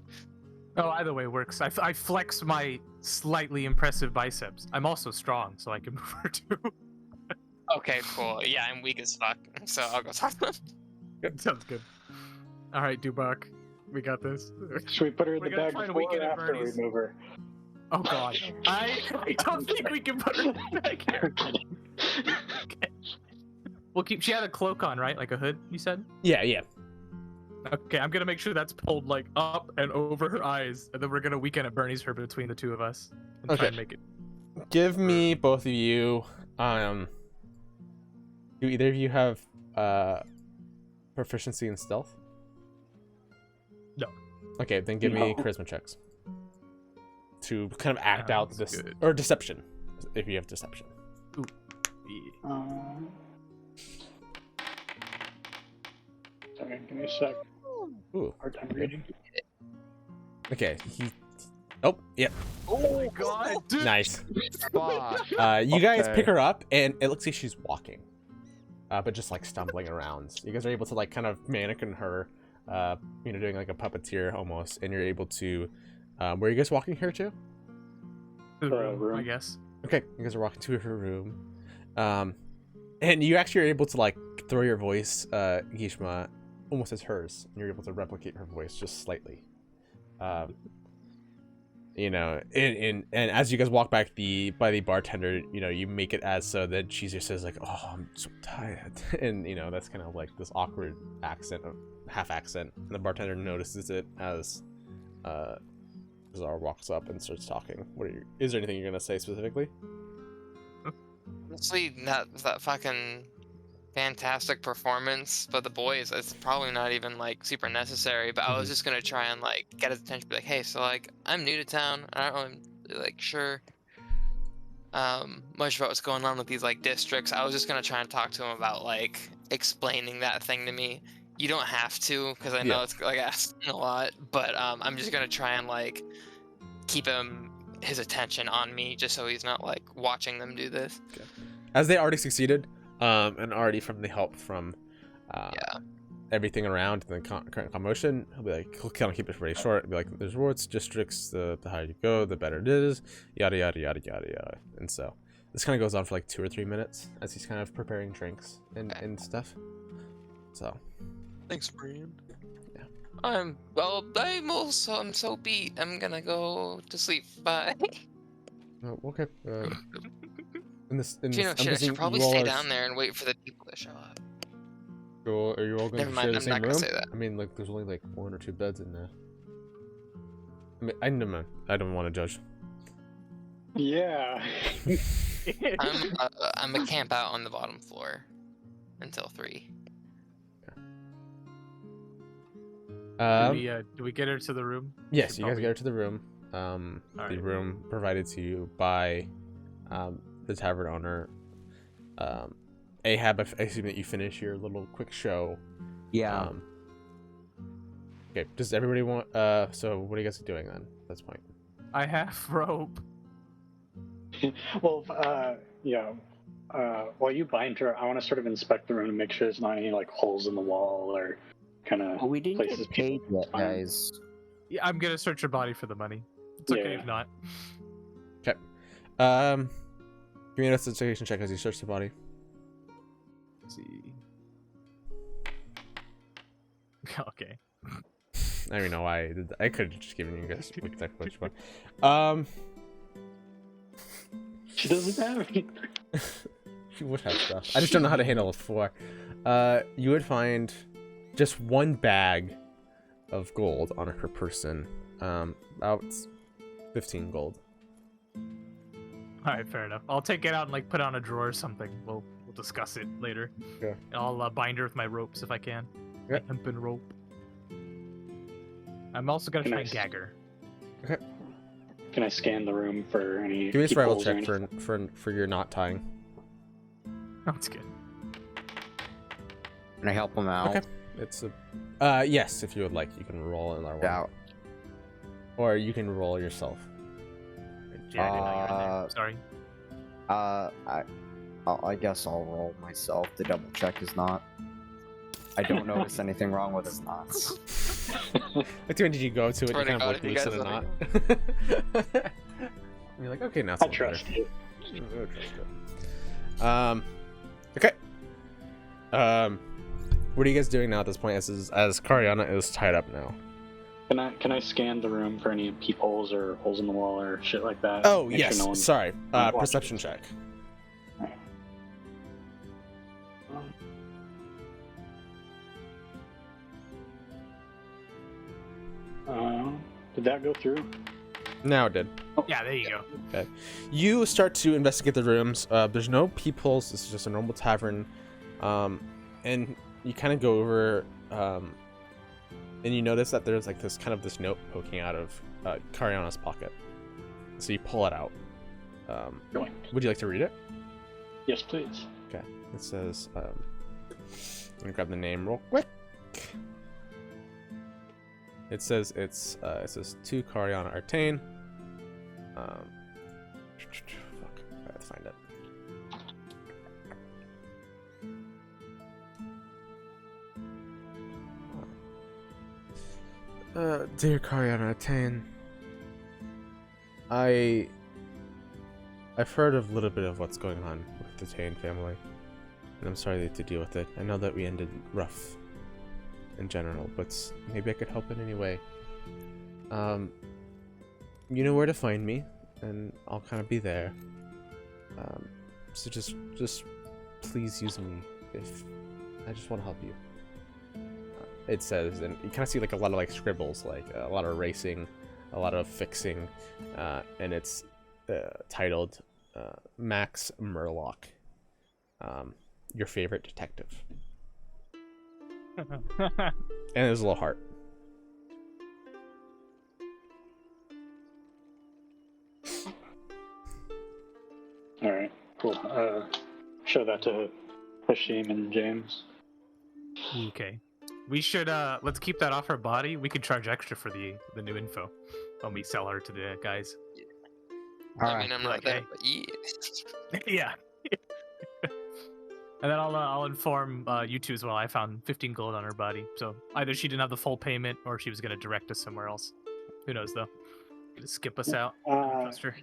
Oh, either way works. I flex my slightly impressive biceps. I'm also strong, so I can move her too. Okay, cool. Yeah, I'm weak as fuck, so I'll go talk to him. Sounds good. All right, Dubak, we got this. Should we put her in We're the gonna bag try and before weaken or at after we Bernie's. move her? Oh God, I don't think we can put her back here. Okay. We'll keep. She had a cloak on, right? Like a hood. You said. Yeah. Okay, I'm gonna make sure that's pulled like up and over her eyes, and then we're gonna weekend at Bernie's her between the two of us and try Okay. and make it. Give me both of you. Do either of you have proficiency in stealth? No. Okay, then give me No. charisma checks to kind of act out Sounds this, good. or deception, if you have deception. Yeah. Sorry, give me a sec. Ooh. Hard time reading. Okay. Oh, yeah. Oh my God, dude. Nice. fuck. You guys Okay. pick her up, and it looks like she's walking, but just like stumbling around. You guys are able to like kind of mannequin her, doing like a puppeteer almost, and you're able to. Where are you guys walking here to? To the room, room. I guess. Okay, you guys are walking to her room, and you actually are able to like throw your voice, Gishma, almost as hers, and you're able to replicate her voice just slightly. And as you guys walk back by the bartender, you make it as so that she just says like, "Oh, I'm so tired," and that's kind of like this awkward accent, half accent, and the bartender notices it as Zara walks up and starts talking. Is there anything you're gonna say specifically? Honestly, not that fucking fantastic performance, but the boys, it's probably not even like super necessary. But I was just gonna try and like get his attention, be like, hey, so like I'm new to town. I don't really like sure much about what's going on with these like districts. I was just gonna try and talk to him about like explaining that thing to me. You don't have to, because I know Yeah. it's like asking a lot, but I'm just gonna try and like keep his attention on me, just so he's not like watching them do this. As they already succeeded, and already from the help from everything around the current commotion, he'll kind of keep it pretty short. He'll be like, there's rewards, districts, the higher you go, the better it is, yada yada yada yada yada. And so This kind of goes on for like 2 or 3 minutes as he's kind of preparing drinks Okay. and stuff. So, Thanks, Brian. Yeah. I'm so beat. I'm gonna go to sleep. Bye. oh, okay. In this, I'm I guessing should probably you all stay are down there and wait for the people to show up. Are you all going Never to mind, share the I'm same not gonna room? say that. I mean, like, there's only like 1 or 2 beds in there. I mean, I never mind. I don't want to judge. Yeah. I'm a camp out on the bottom floor until 3. Do we get her to the room? Yes, Should you guys probably- get her to the room. The Alright. room provided to you by the tavern owner. Ahab, I assume that you finish your little quick show. Yeah. Okay, does everybody want... so what are you guys doing then at this point? I have rope. Well, yeah. While you bind her, I want to sort of inspect the room and make sure there's not any like holes in the wall or kind of Well, we didn't places get paid people yet, find. guys. Yeah, I'm gonna search your body for the money. It's okay Yeah. if not. Okay. Give me an investigation check as you search the body. Let's see. Okay. I don't even know why I did that. I could have just given you guys exactly what you want. She doesn't have any. She would have stuff. I just don't know how to handle it before. You would find just 1 bag of gold on her person. About 15 gold. All right, fair enough. I'll take it out and like put it on a drawer or something. We'll discuss it later. Okay. And I'll bind her with my ropes if I can. Okay. My hempen rope. I'm also gonna try and gag her. Can I scan the room for any? Give me a survival peepholes or check anything? for your knot tying. That's good. Can I help him out? Okay. It's a yes, if you would like, you can roll another one. Out. Or you can roll yourself. Yeah, I didn't know you were in there. Sorry. I guess I'll roll myself to double check his knot. I don't notice anything wrong with his knots. What did you go to it? You Swear to kind of God, like if you loosen guys a let knot. You're like, okay, now I trust you. Okay. What are you guys doing now at this point? As Kariana is tied up now. Can I scan the room for any peepholes or holes in the wall or shit like that? Oh Make sure yes, no one's sorry. watching. Perception check. Did that go through? Now it did. Yeah, there you go. Okay. You start to investigate the rooms. There's no peepholes. This is just a normal tavern. And you kind of go over, and you notice that there's like this note poking out of Kariana's pocket. So you pull it out. Would you like to read it? Yes, please. Okay. It says, I'm gonna grab the name real quick. It says it says to Kariana Artane. Fuck, I have to find it. Dear Kariana Artane, I've heard of a little bit of what's going on with the Tane family, and I'm sorry to deal with it. I know that we ended rough in general, but maybe I could help in any way. You know where to find me, and I'll kind of be there. So just please use me if I just want to help you. It says, and you kind of see like a lot of like scribbles, like a lot of erasing, a lot of fixing, and it's titled Max Murlock, your favorite detective. And there's a little heart. All right, cool. Show that to Hashim and James. Okay. We should let's keep that off her body. We could charge extra for the new info when we sell her to the guys. I mean, I'm not Okay. there, but yeah. Yeah. And then I'll inform you two as well. I found 15 gold on her body, so either she didn't have the full payment or she was gonna direct us somewhere else. Who knows though? Gonna skip us out. I don't trust her.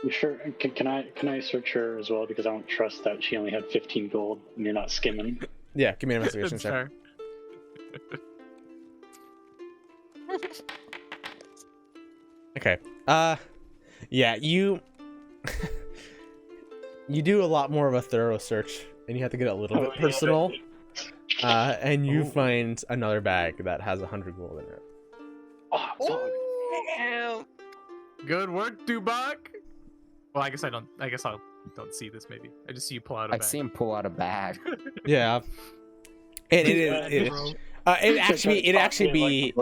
You sure? Can I search her as well, because I don't trust that she only had 15 gold and you're not skimming. Yeah, give me an investigation That's check. fair. Okay. Yeah, you you do a lot more of a thorough search, and you have to get a little bit personal. And you find another bag that has 100 gold in it. Oh, Damn. Good work, Dubak. Well, I guess I don't see this. Maybe I just see you pull out a I bag. see him pull out a bag. Yeah. And it'd actually be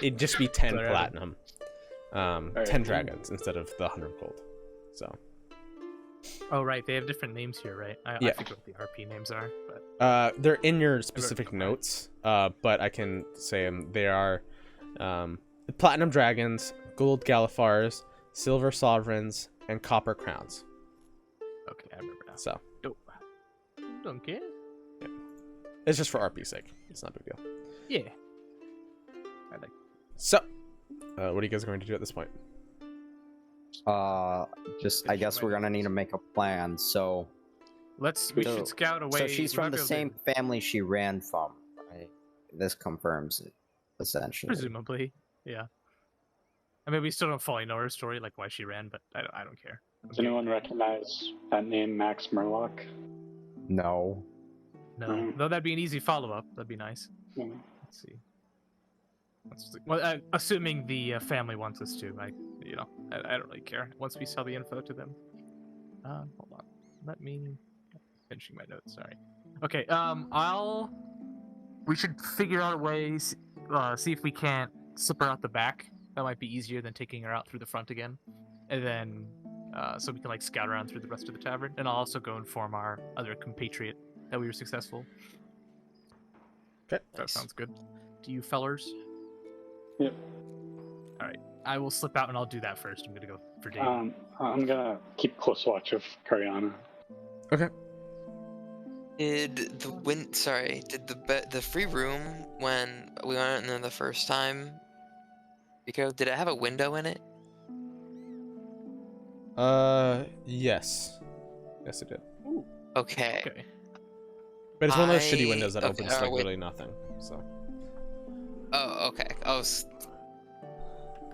it'd just be 10 Sorry, platinum. 10 right. dragons instead of the 100 gold. So Oh right, they have different names here, right? I Yeah. forget what the RP names are, but they're in your specific notes. But I can say them. They are platinum dragons, gold galifars, silver sovereigns, and copper crowns. okay, I remember now. So Dope. Don't care. it's just for RP's sake. It's not a big deal. Yeah. I like. So what are you guys going to do at this point? I guess we're gonna need to make a plan. So, We So- should scout away. so she's we from might the be able same to- family she ran from, right? This confirms it, essentially. presumably, yeah. I mean, we still don't fully know her story, like why she ran, but I don't care. does anyone recognize that name, Max Murlock? No. No, Mhm. though that'd be an easy follow-up. That'd be nice. Hmm. Let's see. Well, assuming the family wants us to, I don't really care. Once we sell the info to them. Hold on. Let me finishing my notes. Sorry. Okay. We should figure out a way. See if we can't slip her out the back. That might be easier than taking her out through the front again, and then so we can like scout around through the rest of the tavern. And I'll also go inform our other compatriot that we were successful. Okay. That sounds good. To you fellers. Yep. All right. I will slip out and I'll do that first. I'm gonna go for Dave. I'm gonna keep close watch of Cariana. Okay. Did the free room when we went in there the first time, Rico, did it have a window in it? Yes. Yes, it did. Okay. Okay. But it's one of those shitty windows that okay, opens to like wait. literally nothing. So Oh, okay.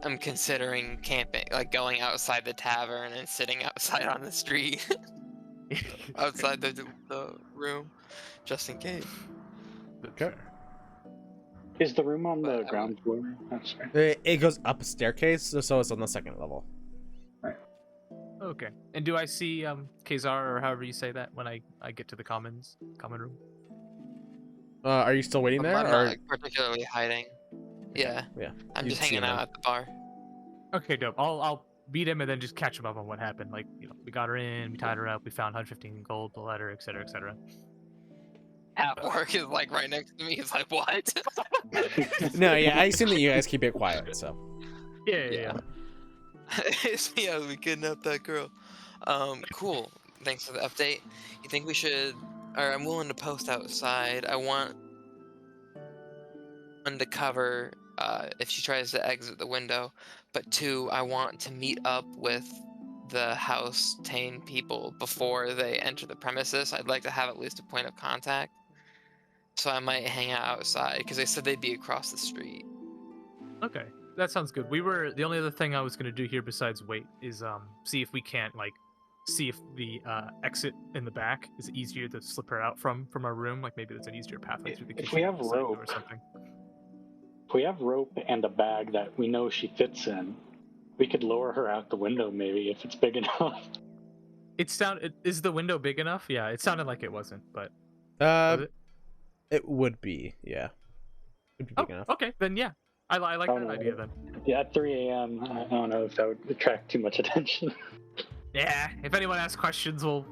I'm considering camping, like going outside the tavern and sitting outside on the street, outside the room, just in case. okay. Is the room on the But I ground floor? That's right. It goes up a staircase, so it's on the second level. Okay. And do I see Kazar or however you say that when I get to the common room? Are you still waiting there? I'm or... not particularly hiding. Yeah. Yeah. I'm you'd just see hanging him out then. at the bar. Okay, dope. I'll beat him and then just catch him up on what happened. Like, we got her in, we tied her up, we found 115 gold, the letter, etc., etc. Work is like right next to me. He's like, what? No, yeah, I assume that you guys keep it quiet. So Yeah. Yeah, we kidnapped that girl. Cool. Thanks for the update. You think we should? Or I'm willing to post outside. I want one to cover if she tries to exit the window, but two, I want to meet up with the House Tane people before they enter the premises. I'd like to have at least a point of contact. So I might hang out outside because they said they'd be across the street. Okay. That sounds good. The only other thing I was gonna do here besides wait is see if we can't see if the exit in the back is easier to slip her out from our room. Like maybe there's an easier pathway through the If kitchen. we have side door rope. or something. If we have rope and a bag that we know she fits in, we could lower her out the window maybe if it's big enough. Is the window big enough? Yeah, it sounded like it wasn't, but was it? it would be, yeah. It'd be big enough. Okay, then yeah. I like Oh, that no. idea then. Yeah, at 3 a.m., I don't know if that would attract too much attention. Yeah, if anyone asks questions, we'll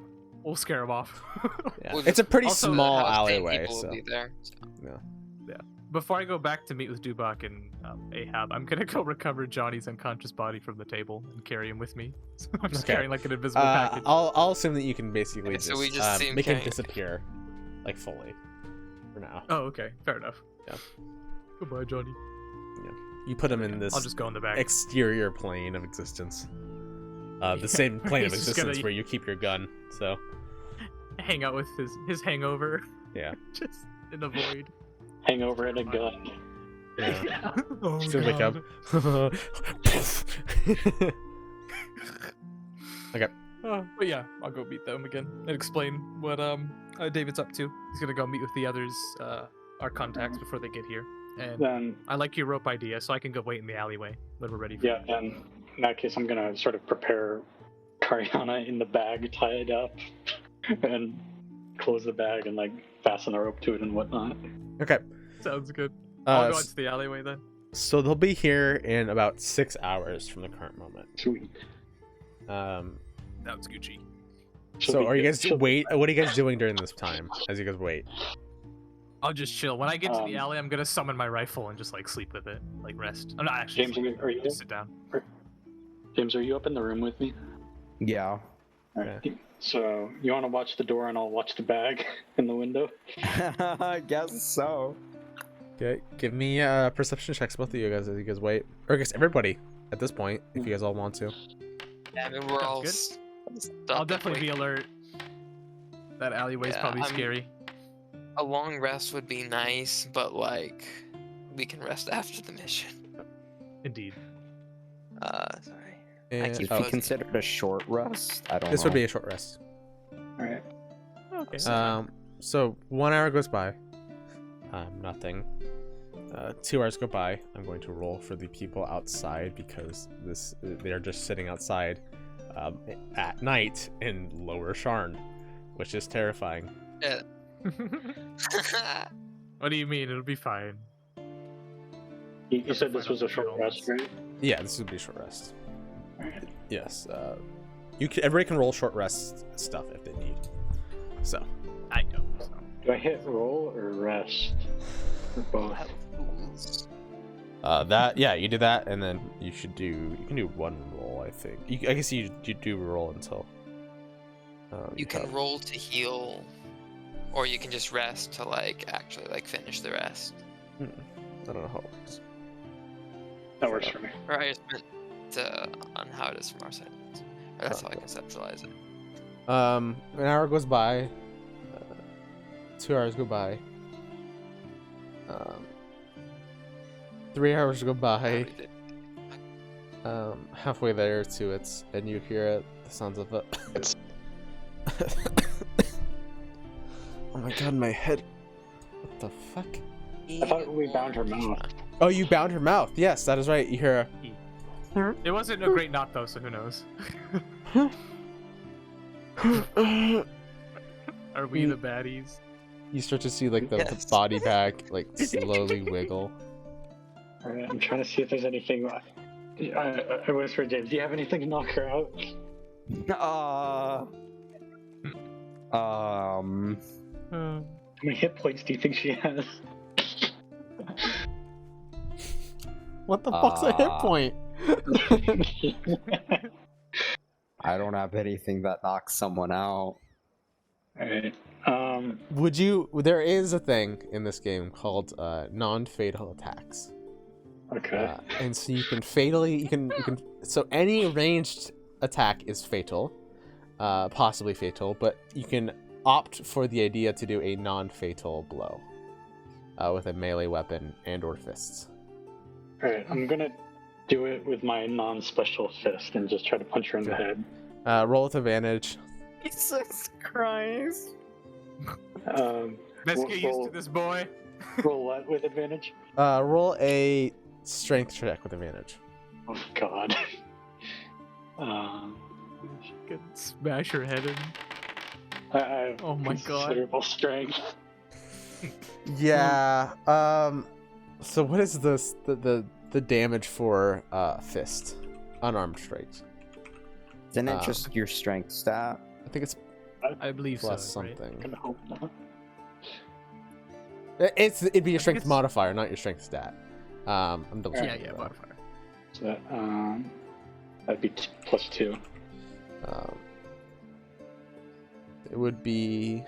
scare them off. Yeah. Well, It's a pretty also, small House Tane alleyway, people will so be there. yeah. Before I go back to meet with Dubak and Ahab, I'm gonna go recover Johnny's unconscious body from the table and carry him with me. So I'm just Okay. carrying like an invisible package. I'll assume that you can basically Okay, just, so we just see him make him carrying- disappear, like fully, for now. Oh, okay, fair enough. Yeah. Goodbye, Johnny. You put him in I'll this just go in the back. exterior plane of existence. the same plane of He's just gonna- existence where you keep your gun. So Hang out with his hangover. yeah. Just in the void. Hangover and a gun. Yeah. Oh, Just wake up. Okay. But yeah, I'll go meet them again and explain what David's up to. He's gonna go meet with the others, our contacts, before they get here. And Then, I like your rope idea, so I can go wait in the alleyway when we're ready for yeah, then in that case, I'm gonna sort of prepare Kariana in the bag, tie it up, and close the bag and like fasten a rope to it and whatnot. Okay. Sounds good. I'll go s- into the alleyway then. So they'll be here in about 6 hours from the current moment. Sweet. That was Gucci. So are you guys wait? What are you guys doing during this time as you guys wait? I'll just chill. When I get to the Um, alley, I'm gonna summon my rifle and just like sleep with it, like rest. I'm not actually. James, sleep, are you just sit down. James, are you up in the room with me? Yeah. All right. So you want to watch the door and I'll watch the bag in the window? I guess so. Okay, give me perception checks, both of you guys, as you guys wait. Or I guess everybody at this point, if you guys all want to. Yeah, I mean, we're all. Good. Stuck I'll definitely be alert. That alleyway's Yeah, probably I'm- scary. A long rest would be nice, but like, we can rest after the mission. Indeed. Sorry. And, keep If you Close. consider it a short rest, I don't this know. would be a short rest. All right. Okay. So 1 hour goes by. Nothing. 2 hours go by. I'm going to roll for the people outside because they are just sitting outside at night in Lower Sharn, which is terrifying. Yeah. What do you mean? It'll be fine. You said this was a short rest, right? Yeah, this would be a short rest. Yes. Everybody can roll short rest stuff if they need. So. I know. So. Do I hit roll or rest? Or both? You do that, and then you can do one roll, I think. I guess you do roll until. You can roll to heal, or you can just rest to like actually like finish the rest. I don't know how it works. That works for me. Or I just meant on how it is from our side. Or that's how I conceptualize it. An hour goes by. 2 hours go by. 3 hours go by. Halfway there to it, and you hear it, the sounds of it. Oh my god, my head. What the fuck? I thought we bound her mouth. Oh, you bound her mouth. Yes, that is right. You hear It wasn't a great knot though, so who knows? Are we the baddies? you start to see like the Yes. body bag like slowly wiggle. All right, I'm trying to see if there's anything. I whisper, James, do you have anything to knock her out? How many hit points do you think she has? What the fuck's a hit point? I don't have anything that knocks someone out. Alright. There is a thing in this game called non-fatal attacks. Okay. And so you can fatally, so any ranged attack is fatal, possibly fatal, but you can opt for the idea to do a non-fatal blow with a melee weapon and or fists. Alright, I'm gonna do it with my non-special fist and just try to punch her in the head. Roll with advantage. Jesus Christ. Let's get used to this boy. Roll what with advantage? Roll a strength check with advantage. Oh god. Can smash her head in. I have Oh my god. considerable strength. Yeah. So what is this? The damage for fist, unarmed strikes? Isn't it just your strength stat? I think it's I believe plus so. Right? something. I hope not. It'd be your strength it's- modifier, not your strength stat. I'm double Yeah, checking. yeah, that. modifier. So that'd be +2. It would be.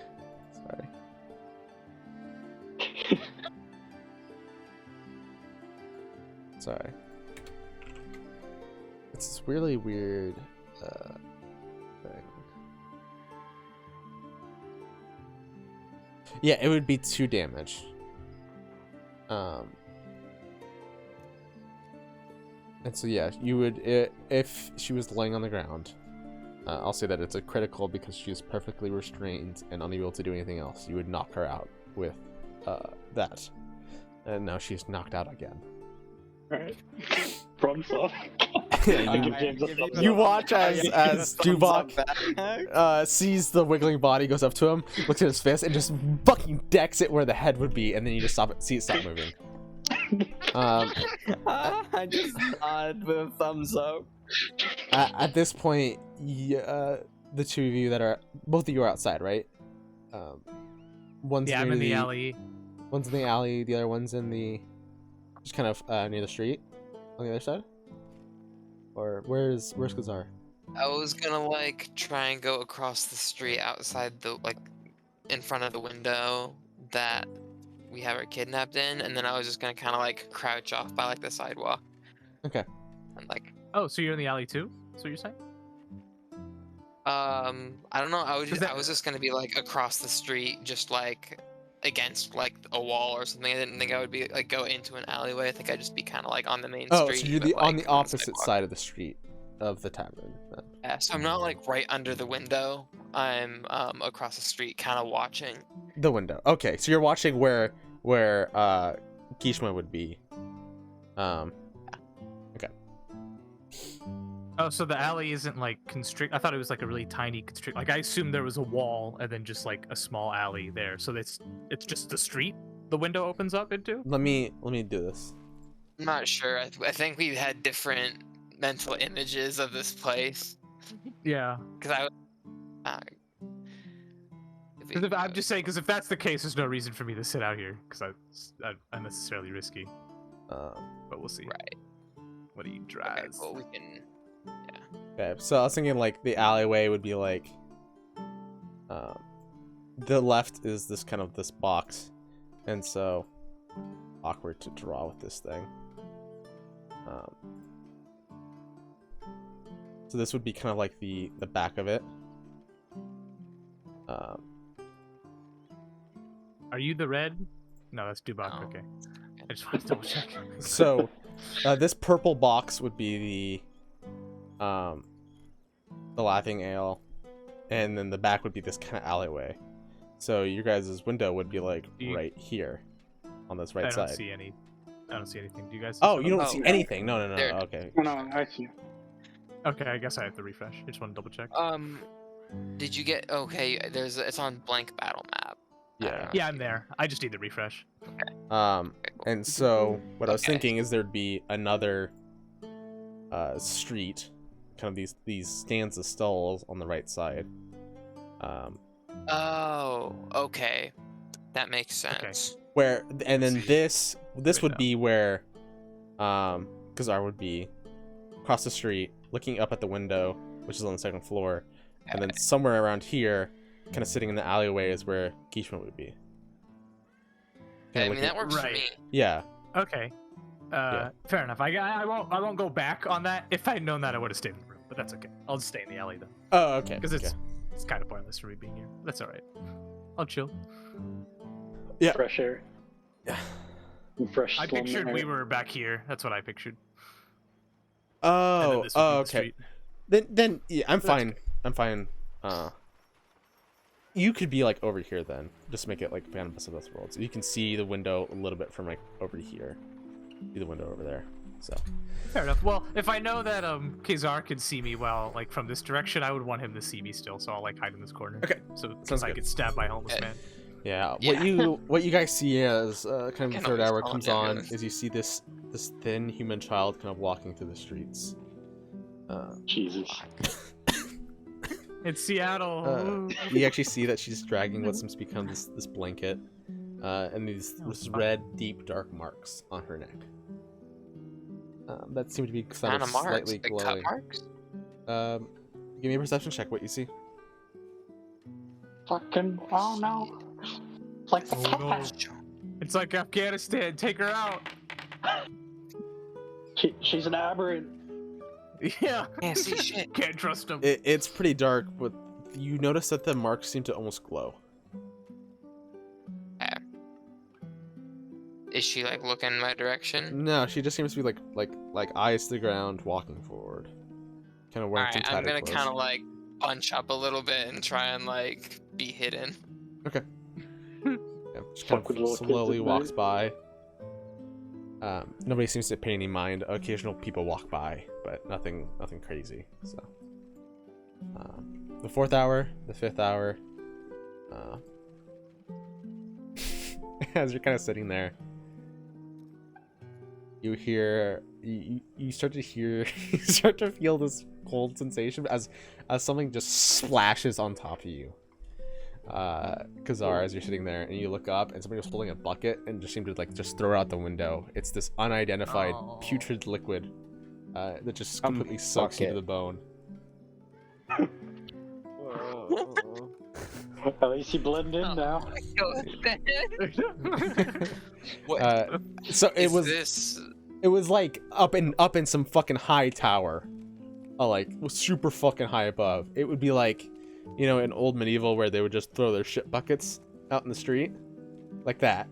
Sorry. Sorry. It's this really weird thing. Yeah, it would be 2 damage. And so yeah, you would if she was laying on the ground. I'll say that it's a critical because she is perfectly restrained and unable to do anything else. You would knock her out with that, and now she's knocked out again. Alright. Problem solved. You watch as Dubak sees the wiggling body, goes up to him, looks at his fist, and just fucking decks it where the head would be, and then you just see it stop moving. I just nod with a thumbs up. At this point, the 2 of you that are both of you are outside, right? One's Yeah, I'm near in the alley. One's in the alley. The other one's in the just kind of near the street on the other side. Or where's Kazar? I was gonna like try and go across the street outside the like in front of the window that we have her kidnapped in, and then I was just gonna kind of like crouch off by like the sidewalk. Okay. And like, Oh, so you're in the alley too? That's what you're saying? I don't know. I Is that- was just gonna be like across the street, just like against like a wall or something. I didn't think I would be like go into an alleyway. I think I'd just be kind of like on the main Oh, street. so you're but, on like, the opposite sidewalk. side of the street of the tavern. Then. Yeah, so I'm not like right under the window. I'm across the street, kind of watching. The window. Okay, so you're watching where Khyber would be. Okay. Oh, so the alley isn't like constrict. I thought it was like a really tiny constrict. Like I assumed there was a wall and then just like a small alley there. So it's just the street the window opens up into. Let me do this. I'm not sure. I think we had different mental images of this place. Yeah. Because I'm just saying, because if that's the case, there's no reason for me to sit out here because I'm unnecessarily risky. But we'll see. Right. What do you Okay, drive? well, we can. Okay, so I was thinking like the alleyway would be like, the left is this kind of this box, and so awkward to draw with this thing. So this would be kind of like the back of it. Are you the red? No, that's Dubak. No. Okay. I just want to double check. So this purple box would be the Laughing Ale, and then the back would be this kind of alleyway. So your guys' window would be like right here on this right I don't side. see any. I don't see anything. Do you guys? See Oh, you something? don't Oh, see no. anything? No. There. Okay. No, I see. Okay, I guess I have to refresh. I just want to double check. Did you get? Okay, it's on blank battle map. I don't Yeah. know. Yeah, I'm there. I just need the refresh. Okay, cool. And so what I was Okay. thinking is there'd be another street, kind of these stands of stalls on the right side. Oh, okay, that makes sense. Where and then this would Window. be where Kazar would be across the street looking up at the window, which is on the second floor, and then somewhere around here, kind of sitting in the alleyway, is where Khyber would be. Okay, I Kinda mean that looking- works for Right. me. Yeah. Okay. Fair enough. I won't go back on that. If I'd known that, I would have stayed in the room. But that's okay. I'll just stay in the alley then, Oh, okay. because okay. it's kind of pointless for me being here. That's all right. I'll chill. Yeah. Fresh air. Yeah. Fresh. I slum pictured air. we were back here. That's what I pictured. And then Oh, this would be the okay. street. Then yeah, I'm That's fine. I'm fine. You could be like over here then. Just make it like Phantom of both worlds. You can see the window a little bit from like over here. See the window over there. So Fair enough. Well, if I know that Khyber can see me well, like from this direction, I would want him to see me still. So I'll like hide in this corner. Okay. So Sounds since I good. get stabbed by a homeless Okay. man. yeah, Yeah. what you guys see as kind of the Can third always hour call an comes on ambulance. is you see this thin human child kind of walking through the streets. Jesus. It's Seattle. You actually see that she's dragging what's become this blanket, and these red, deep, dark marks on her neck. That seem to be kind Kind of of marks, slightly like cut glowing. marks. Give me a perception check. What you see? Fucking. Oh no. It's like the Oh, no. cat. It's like Afghanistan. Take her out. She's an aberrant. Yeah. Can't see shit. Can't trust him. It's pretty dark, but you notice that the marks seem to almost glow. Is she like looking my direction? No, she just seems to be like eyes to the ground, walking forward, kind of wearing some Alright, I'm tattered gonna clothes. kind of like bunch up a little bit and try and like be hidden. Okay. Yeah, just kind Fuck with of little kids slowly at walks night. by. Nobody seems to pay any mind. Occasional people walk by, but nothing crazy. So, the 4th hour, the 5th hour. As you're kind of sitting there, you hear you start to hear you start to feel this cold sensation as something just splashes on top of you. Kazar, as you're sitting there and you look up and somebody was holding a bucket and just seemed to like just throw it out the window. It's this unidentified putrid liquid that just completely soaks you to the bone. At least you blend in now. What So it is was this? it was like up in some fucking high tower, like super fucking high above. It would be like, you know, in old medieval where they would just throw their shit buckets out in the street, like that,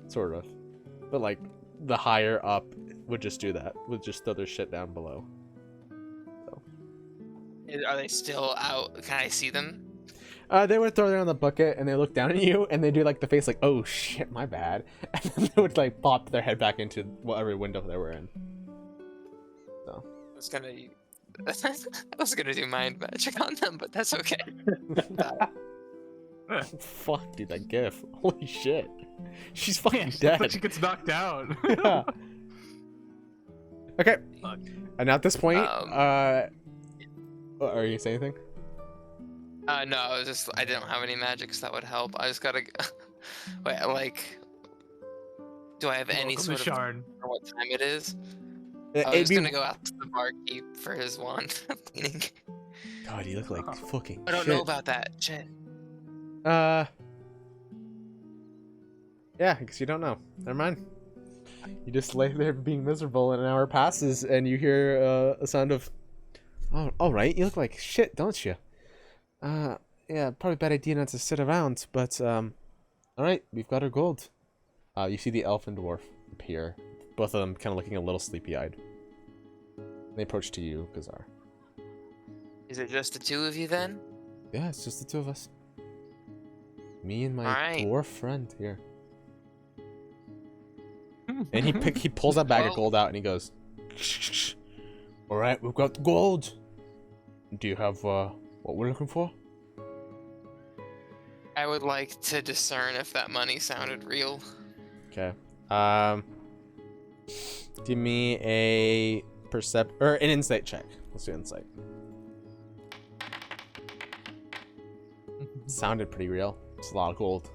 sort of. But like the higher up would just do that, would just throw their shit down below. So Are they still out? Can I see them? they would throw it on the bucket and they look down at you and they do like the face like, oh shit, my bad, and then they would like pop their head back into whatever window they were in. So I was gonna do mind magic on them, but that's okay. fuck, dude, that gif. Holy shit. She's Yeah, fucking looks dead. like she gets knocked out. Yeah. Okay. Fuck. And at this point, are you saying anything? No, I didn't have any magics that would help. I just gotta wait. Like, do I have any Welcome sort to of Sharn. for what time it is? It'd I was be- gonna go out to the barkeep for his wand cleaning. God, you look like fucking I don't shit. know about that. Shit. Yeah, I guess you don't know. Never mind. You just lay there being miserable, and an hour passes, and you hear a sound of, "Oh, all right. You look like shit, don't you? Yeah, probably a bad idea not to sit around, but all right, we've got our gold." You see the elf and dwarf appear, both of them kind of looking a little sleepy-eyed. They approach to you, Kazar. Is it just the two of you then? Yeah, it's just the two of us. Me and my Alright. dwarf friend here. And he pulls that bag of Well- gold out and he goes, "All right, we've got the gold. Do you have what we're looking for?" I would like to discern if that money sounded real. Okay. Give me a or an insight check. Let's do insight. Sounded pretty real. It's a lot of gold.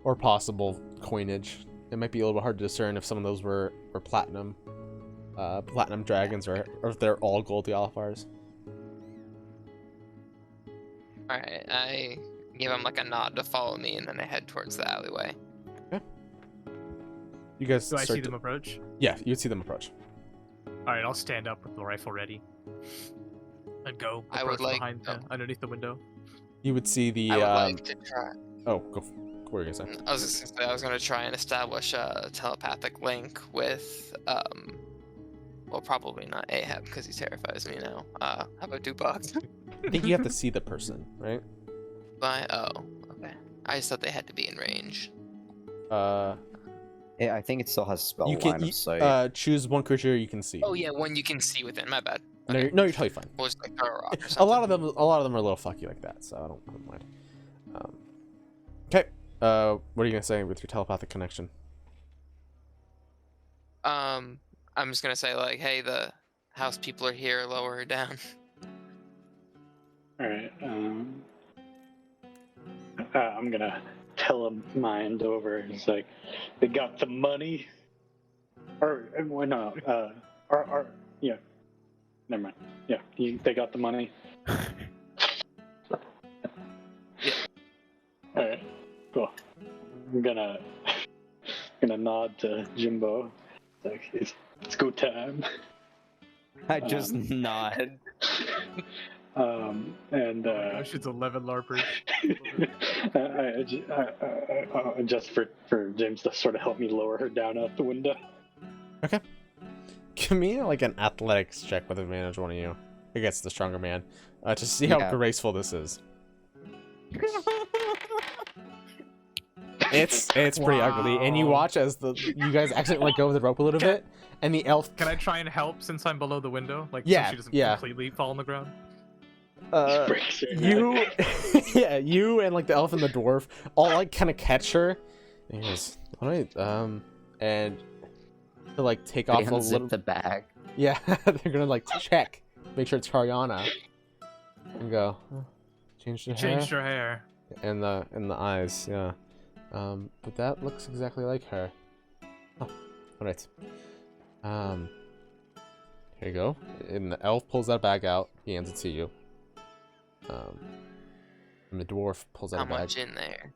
Or possible coinage. It might be a little bit hard to discern if some of those were platinum dragons or if they're all gold Yalafars. Alright, I give him like a nod to follow me, and then I head towards the alleyway. You guys Do I start see to- them approach? Yeah, you'd see them approach. Alright, I'll stand up with the rifle ready. And go I would approach like- behind, underneath the window. You would see the I would like to try. oh, what were you gonna say? I was just gonna say I was gonna try and establish a telepathic link with well, probably not Ahab because he terrifies me now. How about Dubok? I think you have to see the person, right? Okay. I just thought they had to be in range. Yeah, I think it still has spell You line can of sight. choose one creature you can see. Oh yeah, one you can see within. My bad. No, Okay. you're totally fine. We'll just like throw a rock or something. A lot of them are a little fucky like that, so I don't mind. Okay. What are you gonna say with your telepathic connection? I'm just gonna say like, hey, the house people are here. Lower her down. All right. I'm gonna telemind over. It's like they got the money, or well, no, yeah. Never mind. Yeah, they got the money. Yeah. All right. Cool. I'm gonna nod to Jimbo. It's like it's go time. I just nod. And Shit's 11 larpers. just for James to sort of help me lower her down out the window. Okay. Give me like an athletics check with advantage, one of you. Against the stronger man. To see how Yeah. graceful this is. It's pretty ugly, and you Wow. watch as you guys accidentally let go of the rope a little bit, and the elf. Can I try and help since I'm below the window? Like, Yeah, so she doesn't yeah. completely fall on the ground? Breaks her neck. You, yeah, you and like the elf and the dwarf all like kind of catch her. And he goes, all right, and to like take They off a unzip little. the bag. Yeah, they're gonna like check, make sure it's Karyana, and go, oh, change the hair. Changed her hair. And the eyes, yeah. But that looks exactly like her. Oh, alright. Here you go. And the elf pulls that bag out. He hands it to you. And the dwarf pulls out How a bag. much in there?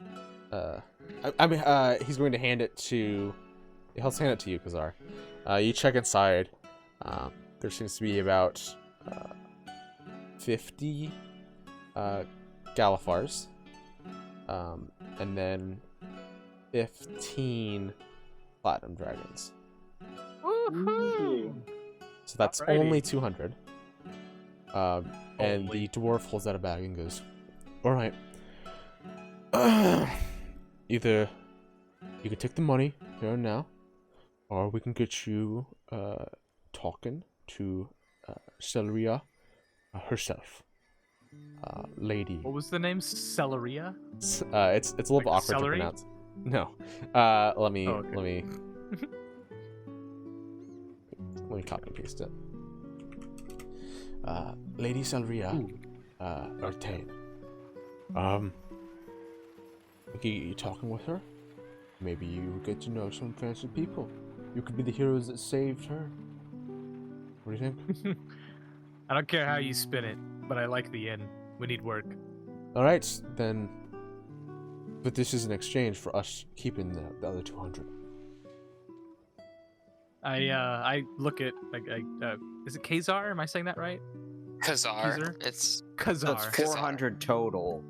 I mean, he's going to hand it to. He'll hand it to you, Kazar. You check inside. There seems to be about 50 Galifars. And then 15 platinum dragons. Ooh. So that's Alrighty. only 200. And Holy. the dwarf holds out a bag and goes, "Alright. Either you can take the money here and now, or we can get you talking to Celeria herself. Lady. What was the name? Celeria? It's a little Like bit awkward celery? to pronounce. No. Let me Oh, okay. let me copy and paste it. Lady Celeria Artane. You talking with her? Maybe you get to know some fancy people. You could be the heroes that saved her. What do you think? I don't care how you spin it, but I like the inn. We need work. Alright, then. But this is an exchange for us keeping the other 200. I look at is it Kazar? Am I saying that right? Khazar. Khazar? It's So Kazar. it's 400 total,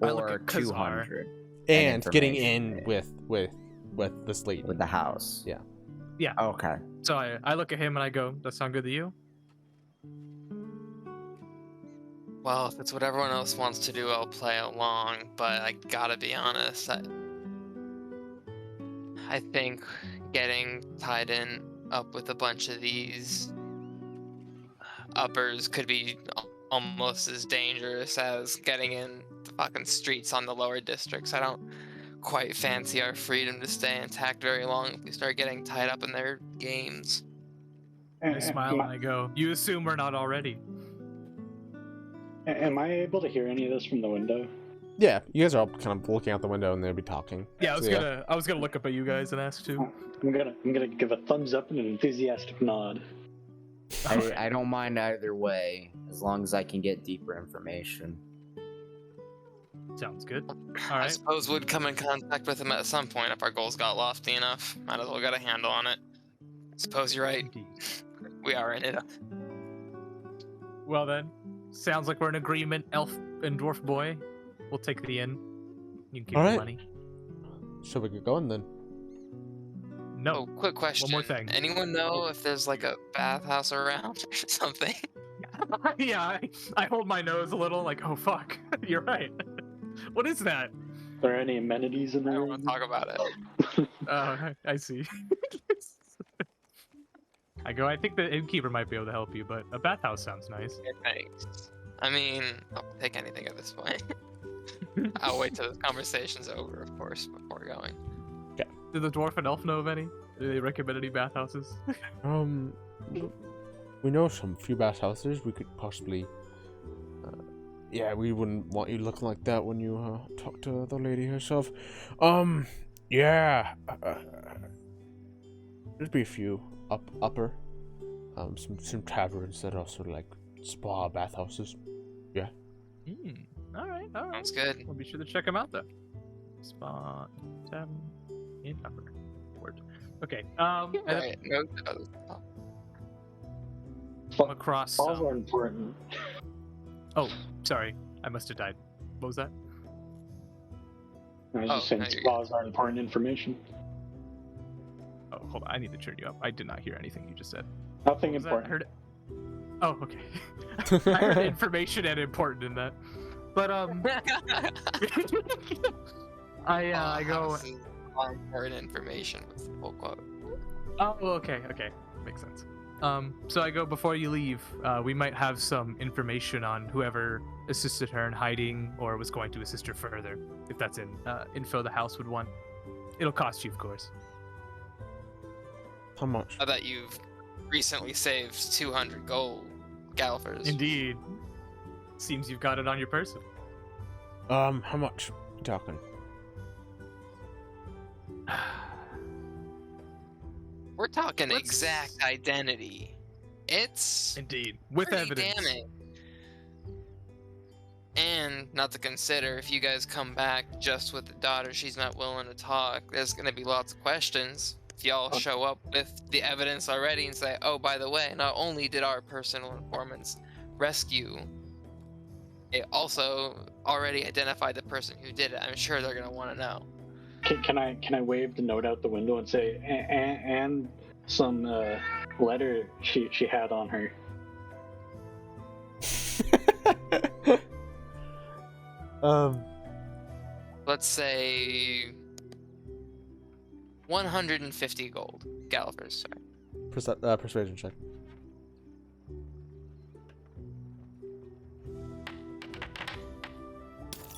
I look or at Khazar. 200 And getting in information with this lady. with the house. Yeah. Yeah. Okay. So I look at him and I go, "That sound good to you?" Well, if it's what everyone else wants to do, I'll play along. But I gotta be honest, I think getting tied in up with a bunch of these uppers could be almost as dangerous as getting in the fucking streets on the lower districts. I don't quite fancy our freedom to stay intact very long if we start getting tied up in their games. I smile and I go, "You assume we're not already." Am I able to hear any of this from the window? Yeah, you guys are all kind of looking out the window and they'll be talking. Yeah, I So, was gonna look up at you guys and ask too. I'm gonna give a thumbs up and an enthusiastic nod. I don't mind either way, as long as I can get deeper information. Sounds good. All I right. suppose we'd come in contact with them at some point if our goals got lofty enough. Might as well get a handle on it. Suppose you're right. Indeed. We are in it. Well then, sounds like we're in agreement. Elf and dwarf boy, we'll take the inn. You can keep All the right. money. Shall we get going then? No. Oh, quick question. more thing. Anyone know if there's like a bathhouse around or something? Yeah, I hold my nose a little, like, oh fuck, you're right. What is that? Are there any amenities in I there? don't want to talk about it. I see. I go, I think the innkeeper might be able to help you, but a bathhouse sounds nice. Thanks. I mean, I'll take anything at this point. I'll wait till the conversation's over, of course, before going. Do the dwarf and elf know of any? Do they recommend any bathhouses? We know some few bathhouses. We could possibly. Yeah, we wouldn't want you looking like that when you talk to the lady herself. Yeah. There'd be a few upper. Some taverns that are sort of like spa bathhouses. Yeah. All right. Sounds good. We'll be sure to check them out then. Spot 7 in upper. Word. Okay. And then- Right. No, come across. Calls are important. Oh, sorry, I must have died. What was that? I was just saying no, you're spas are important information. Oh, hold on, I need to turn you up. I did not hear anything you just said. Nothing What was that? I important. heard it. Oh, okay. I heard information and important in that. But I go. This is important information with the full quote. Oh, okay, makes sense. So I go, before you leave, we might have some information on whoever assisted her in hiding or was going to assist her further, if that's info the house would want. It'll cost you, of course. How much? I bet you've recently saved 200 gold, Gallifers. Indeed. Seems you've got it on your person. How much? You talking? We're talking Let's- exact identity. It's Indeed. With pretty evidence. damning. And not to consider, if you guys come back just with the daughter, she's not willing to talk, there's going to be lots of questions. If y'all show up with the evidence already and say, oh, by the way, not only did our personal informants rescue, they also already identified the person who did it, I'm sure they're going to want to know. Can I wave the note out the window and say, and some letter she had on her? Let's say 150 gold. Gallifers, sorry. Persuasion check.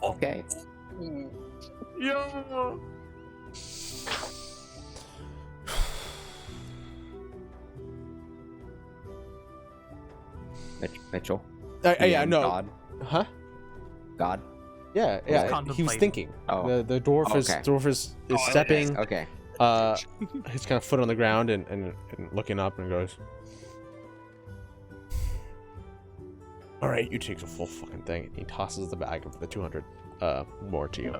Okay. Yo! Mitchell. Yeah, no. God. Huh? God. Yeah, was yeah. He was contemplating. thinking. Oh. The dwarf is Okay. stepping. Okay. He's kind of foot on the ground and looking up and goes, "All right, you take the full fucking thing." And he tosses the bag of the 200 more to you.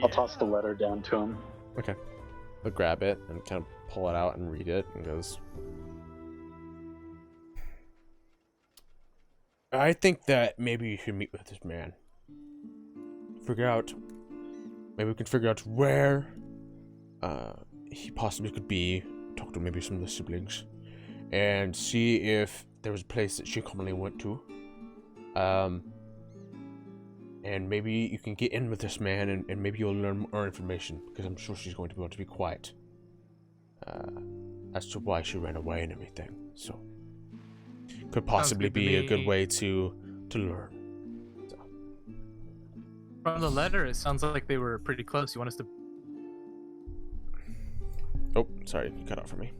I'll toss the letter down to him. Okay. He'll grab it and kind of pull it out and read it and goes, "I think that maybe you should meet with this man. Maybe we can figure out where he possibly could be, talk to maybe some of the siblings, and see if there was a place that she commonly went to. And maybe you can get in with this man, and maybe you'll learn more information, because I'm sure she's going to want to be quiet as to why she ran away and everything. So, could possibly good to be a good me. way to learn." From the letter, it sounds like they were pretty close. You want us to... Oh, sorry, you cut out for me.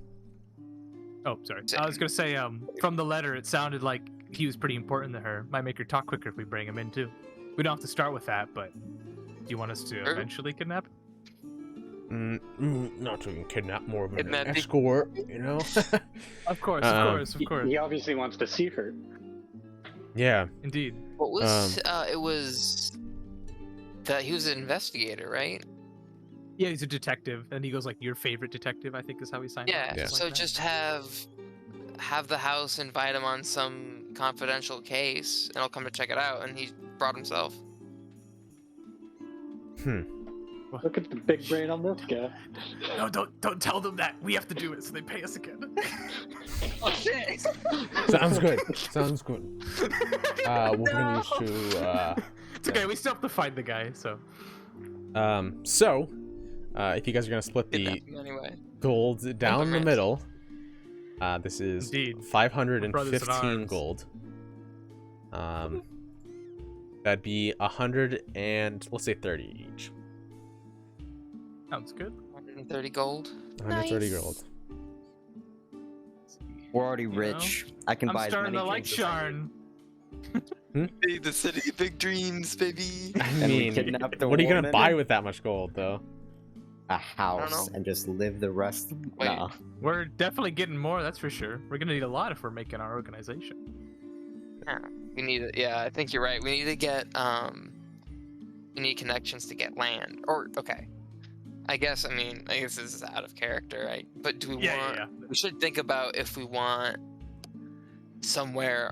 Oh, sorry. I was gonna say, from the letter, it sounded like he was pretty important to her. Might make her talk quicker if we bring him in, too. We don't have to start with that, but do you want us to Sure. eventually kidnap him? Not to kidnap, more of an Kidnapping. escort, you know? Of course, of course. He obviously wants to see her. Yeah. Indeed. What was, it was that he was an investigator, right? Yeah, he's a detective, and he goes like, your favorite detective, I think is how he signed Yeah, it. Yeah. so just have the house invite him on some confidential case, and he'll come to check it out, and he brought himself. Look at the big brain on this guy. No, don't tell them that. We have to do it, so they pay us again. Oh shit! Sounds good. Sounds good. We're gonna use to, It's okay, we still have to find the guy, so... if you guys are gonna split the Kidnap him anyway. gold down the Immigrants. middle, this is Indeed. Brothers in 515 arms. gold. That'd be 100 and let's say 30 each. Sounds good. 130 gold. 130 Nice. gold. We're already You know, rich. I can I'm buy as starting many to like drinks as I need. Sharn. The city of big dreams, baby. I And we mean, kidnap the what are you gonna woman? buy with that much gold, though? A house know. and just live the rest. Wait. Nah. We're definitely getting more, that's for sure. We're gonna need a lot if we're making our organization. We need it. Yeah, I think you're right. We need to get we need connections to get land. Or okay, I guess this is out of character, right? But do we want? Yeah. We should think about if we want somewhere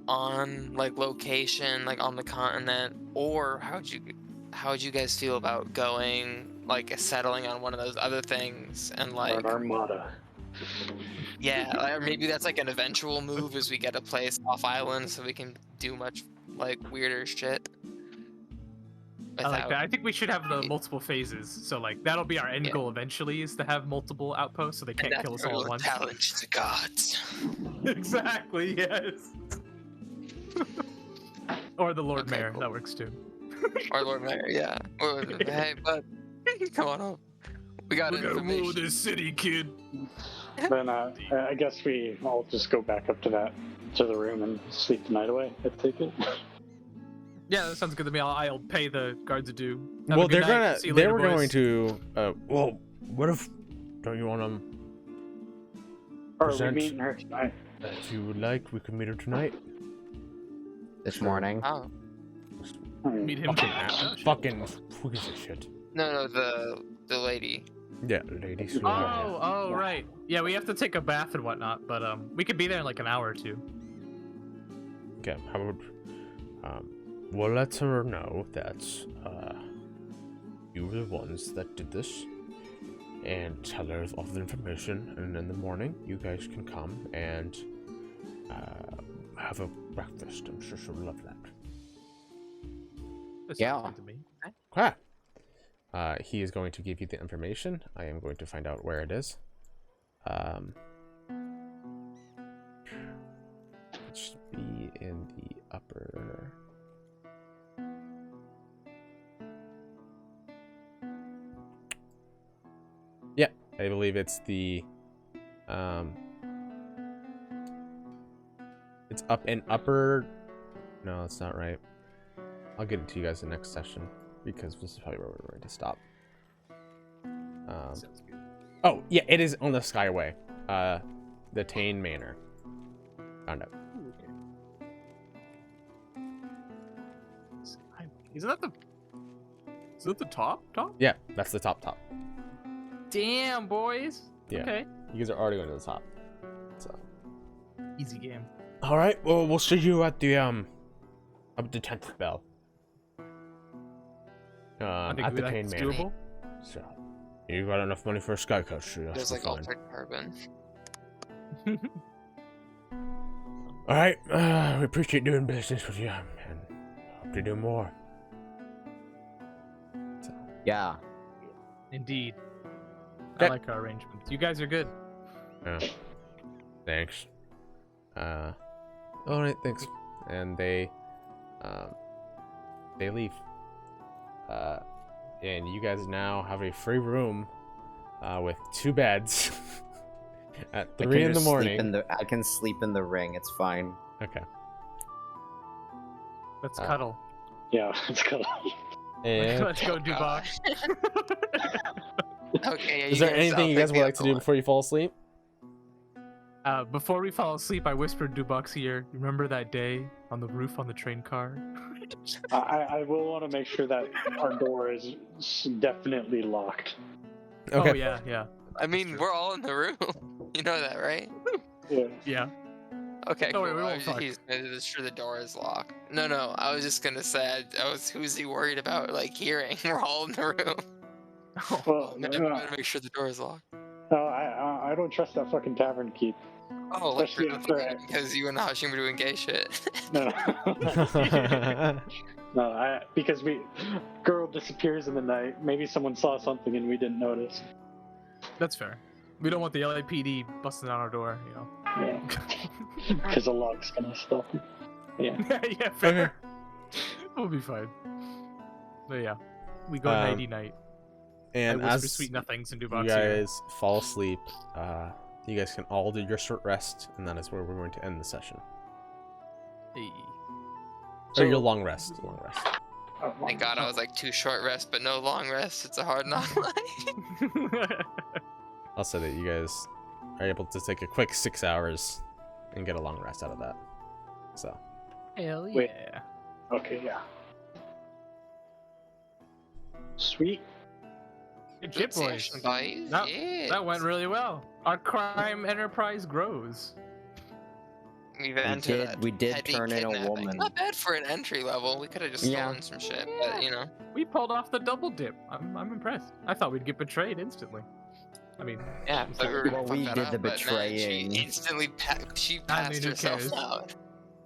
on like location, like on the continent, or how would you guys feel about going like settling on one of those other things and Or like an armada. yeah, or maybe that's like an eventual move as we get a place off island so we can do much like weirder shit. I like that. I think we should have the multiple phases. So like that'll be our end Yeah. goal eventually, is to have multiple outposts so they can't kill us all at once. Challenge the gods. Exactly. Yes. Or the Lord Okay, Mayor. cool. That works too. Our Lord Mayor, yeah. Or, hey, bud, come on up. We got information. this city, kid. Then I guess we all just go back up to the room and sleep the night away. I take it. Yeah, that sounds good to me. I'll pay the guards a due. Have a Well, good they're night. gonna. See you They later, were boys. going to. Well, what if? Don't you want them? Or are we Present. meeting her tonight? If you would like, we can meet her tonight. This morning. Oh, Meet him. Fucking who gives a shit? no, the lady. Yeah, ladies. Oh, right. Yeah, we have to take a bath and whatnot, but we could be there in like an hour or two. Okay, how would we'll let her know that you were the ones that did this, and tell her all the information. And in the morning, you guys can come and have a breakfast. I'm sure she'll love that. That sounds Yeah. good to me. Okay. He is going to give you the information. I am going to find out where it is. It should be in the upper. Yeah, I believe it's the. It's up in upper. No, that's not right. I'll get it to you guys in the next session, because this is probably where we're going to stop. Sounds good. Oh, yeah, it is on the Skyway. The Tane Manor. Found out. Isn't that the? Is that the top? Yeah, that's the top. Damn, boys. Yeah. Okay. You guys are already going to the top. So. Easy game. All right. Well, we'll see you at the 10th bell. I think At the that's Tane Manor. doable. So, you got enough money for a sky coach? So There's like fine. altered carbon. All right. We appreciate doing business with you, and hope to do more. So, Yeah. Indeed. Okay. I like our arrangements. You guys are good. yeah. Thanks. All right. Thanks. And they leave. And you guys now have a free room with 2 beds at I 3 can in the just sleep morning. I can sleep in the ring. It's fine. Okay. Let's cuddle. Yeah, it's good. And Let's go, Dubai. Okay. Yeah, is there anything you guys would like to do before you fall asleep? Before we fall aslep, I whispered Dubok's ear. Remember that day on the roof on the train car? I will want to make sure that our door is definitely locked. Okay. Oh yeah. I mean, we're all in the room. You know that, right? Yeah. Yeah. Okay, Don't cool. worry, we I won't was fuck. he's sure the door is locked. No. I was just gonna say, who's he worried about, like, hearing? We're all in the room. Well, I better make sure the door is locked. no, I don't trust that fucking tavern keep. Oh, like, Especially after because you and Hashim were doing gay shit. No. No, because girl disappears in the night. Maybe someone saw something and we didn't notice. That's fair. We don't want the LAPD busting on our door, you know. Yeah. Because the lock's gonna stop. Yeah. Yeah, fair. We'll be fine. But yeah, we go nighty night. And I whisper as sweet nothings in you Dubok's ear. guys fall asleep, you guys can all do your short rest, and that is where we're going to end the session. Hey. Or your long rest. Thank God I was like 2 short rests, but no long rests. It's a hard knock life. I'll say that you guys are able to take a quick 6 hours and get a long rest out of that. So. Hell Wait. yeah. Okay, yeah. Sweet. Good shit, boys. Session, boys. That, Yeah. that went really well. Our crime enterprise grows. We've entered we did petty turn in a kidnapping. woman. Not bad for an entry level. We could have just Yeah. stolen some shit, but you know. We pulled off the double dip. I'm impressed. I thought we'd get betrayed instantly. I mean, Yeah, but we were gonna Well, fuck we that did up, the but man, betraying. she instantly she I passed mean, who herself cares? out.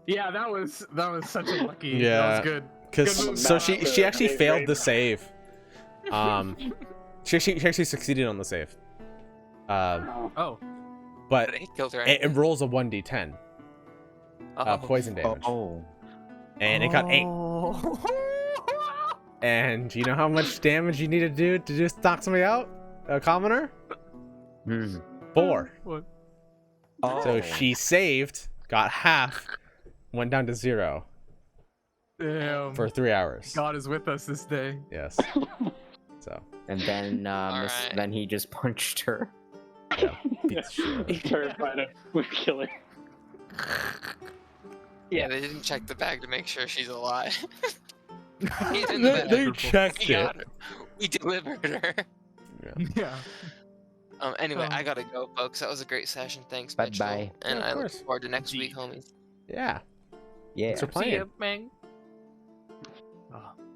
yeah, that was such a lucky. Yeah. That was good. Because Good move, so Matt. she actually They failed the raped. save. She actually succeeded on the save. Oh. Oh, But But it killed her. it rolls a 1d10 Oh. poison damage, Oh. and it got 8. Oh. And you know how much damage you need to do to just knock somebody out? A commoner? Hmm. 4. What? Oh. So she saved, got half, went down to 0 Damn. for 3 hours. God is with us this day. Yes. So, And then Alright. then he just punched her. yeah. Piece of shit. He's terrified of killing. Yeah, they didn't check the bag to make sure she's alive. He's in They, the they bag. checked We it. got her. We delivered her. Yeah. Yeah. Anyway, Um, I gotta go, folks. That was a great session. Thanks, Bye Mitchell. bye. And Yeah, of I look course. forward to next week, Indeed. homies. Yeah. Yeah. Thanks for See playing. ya, man.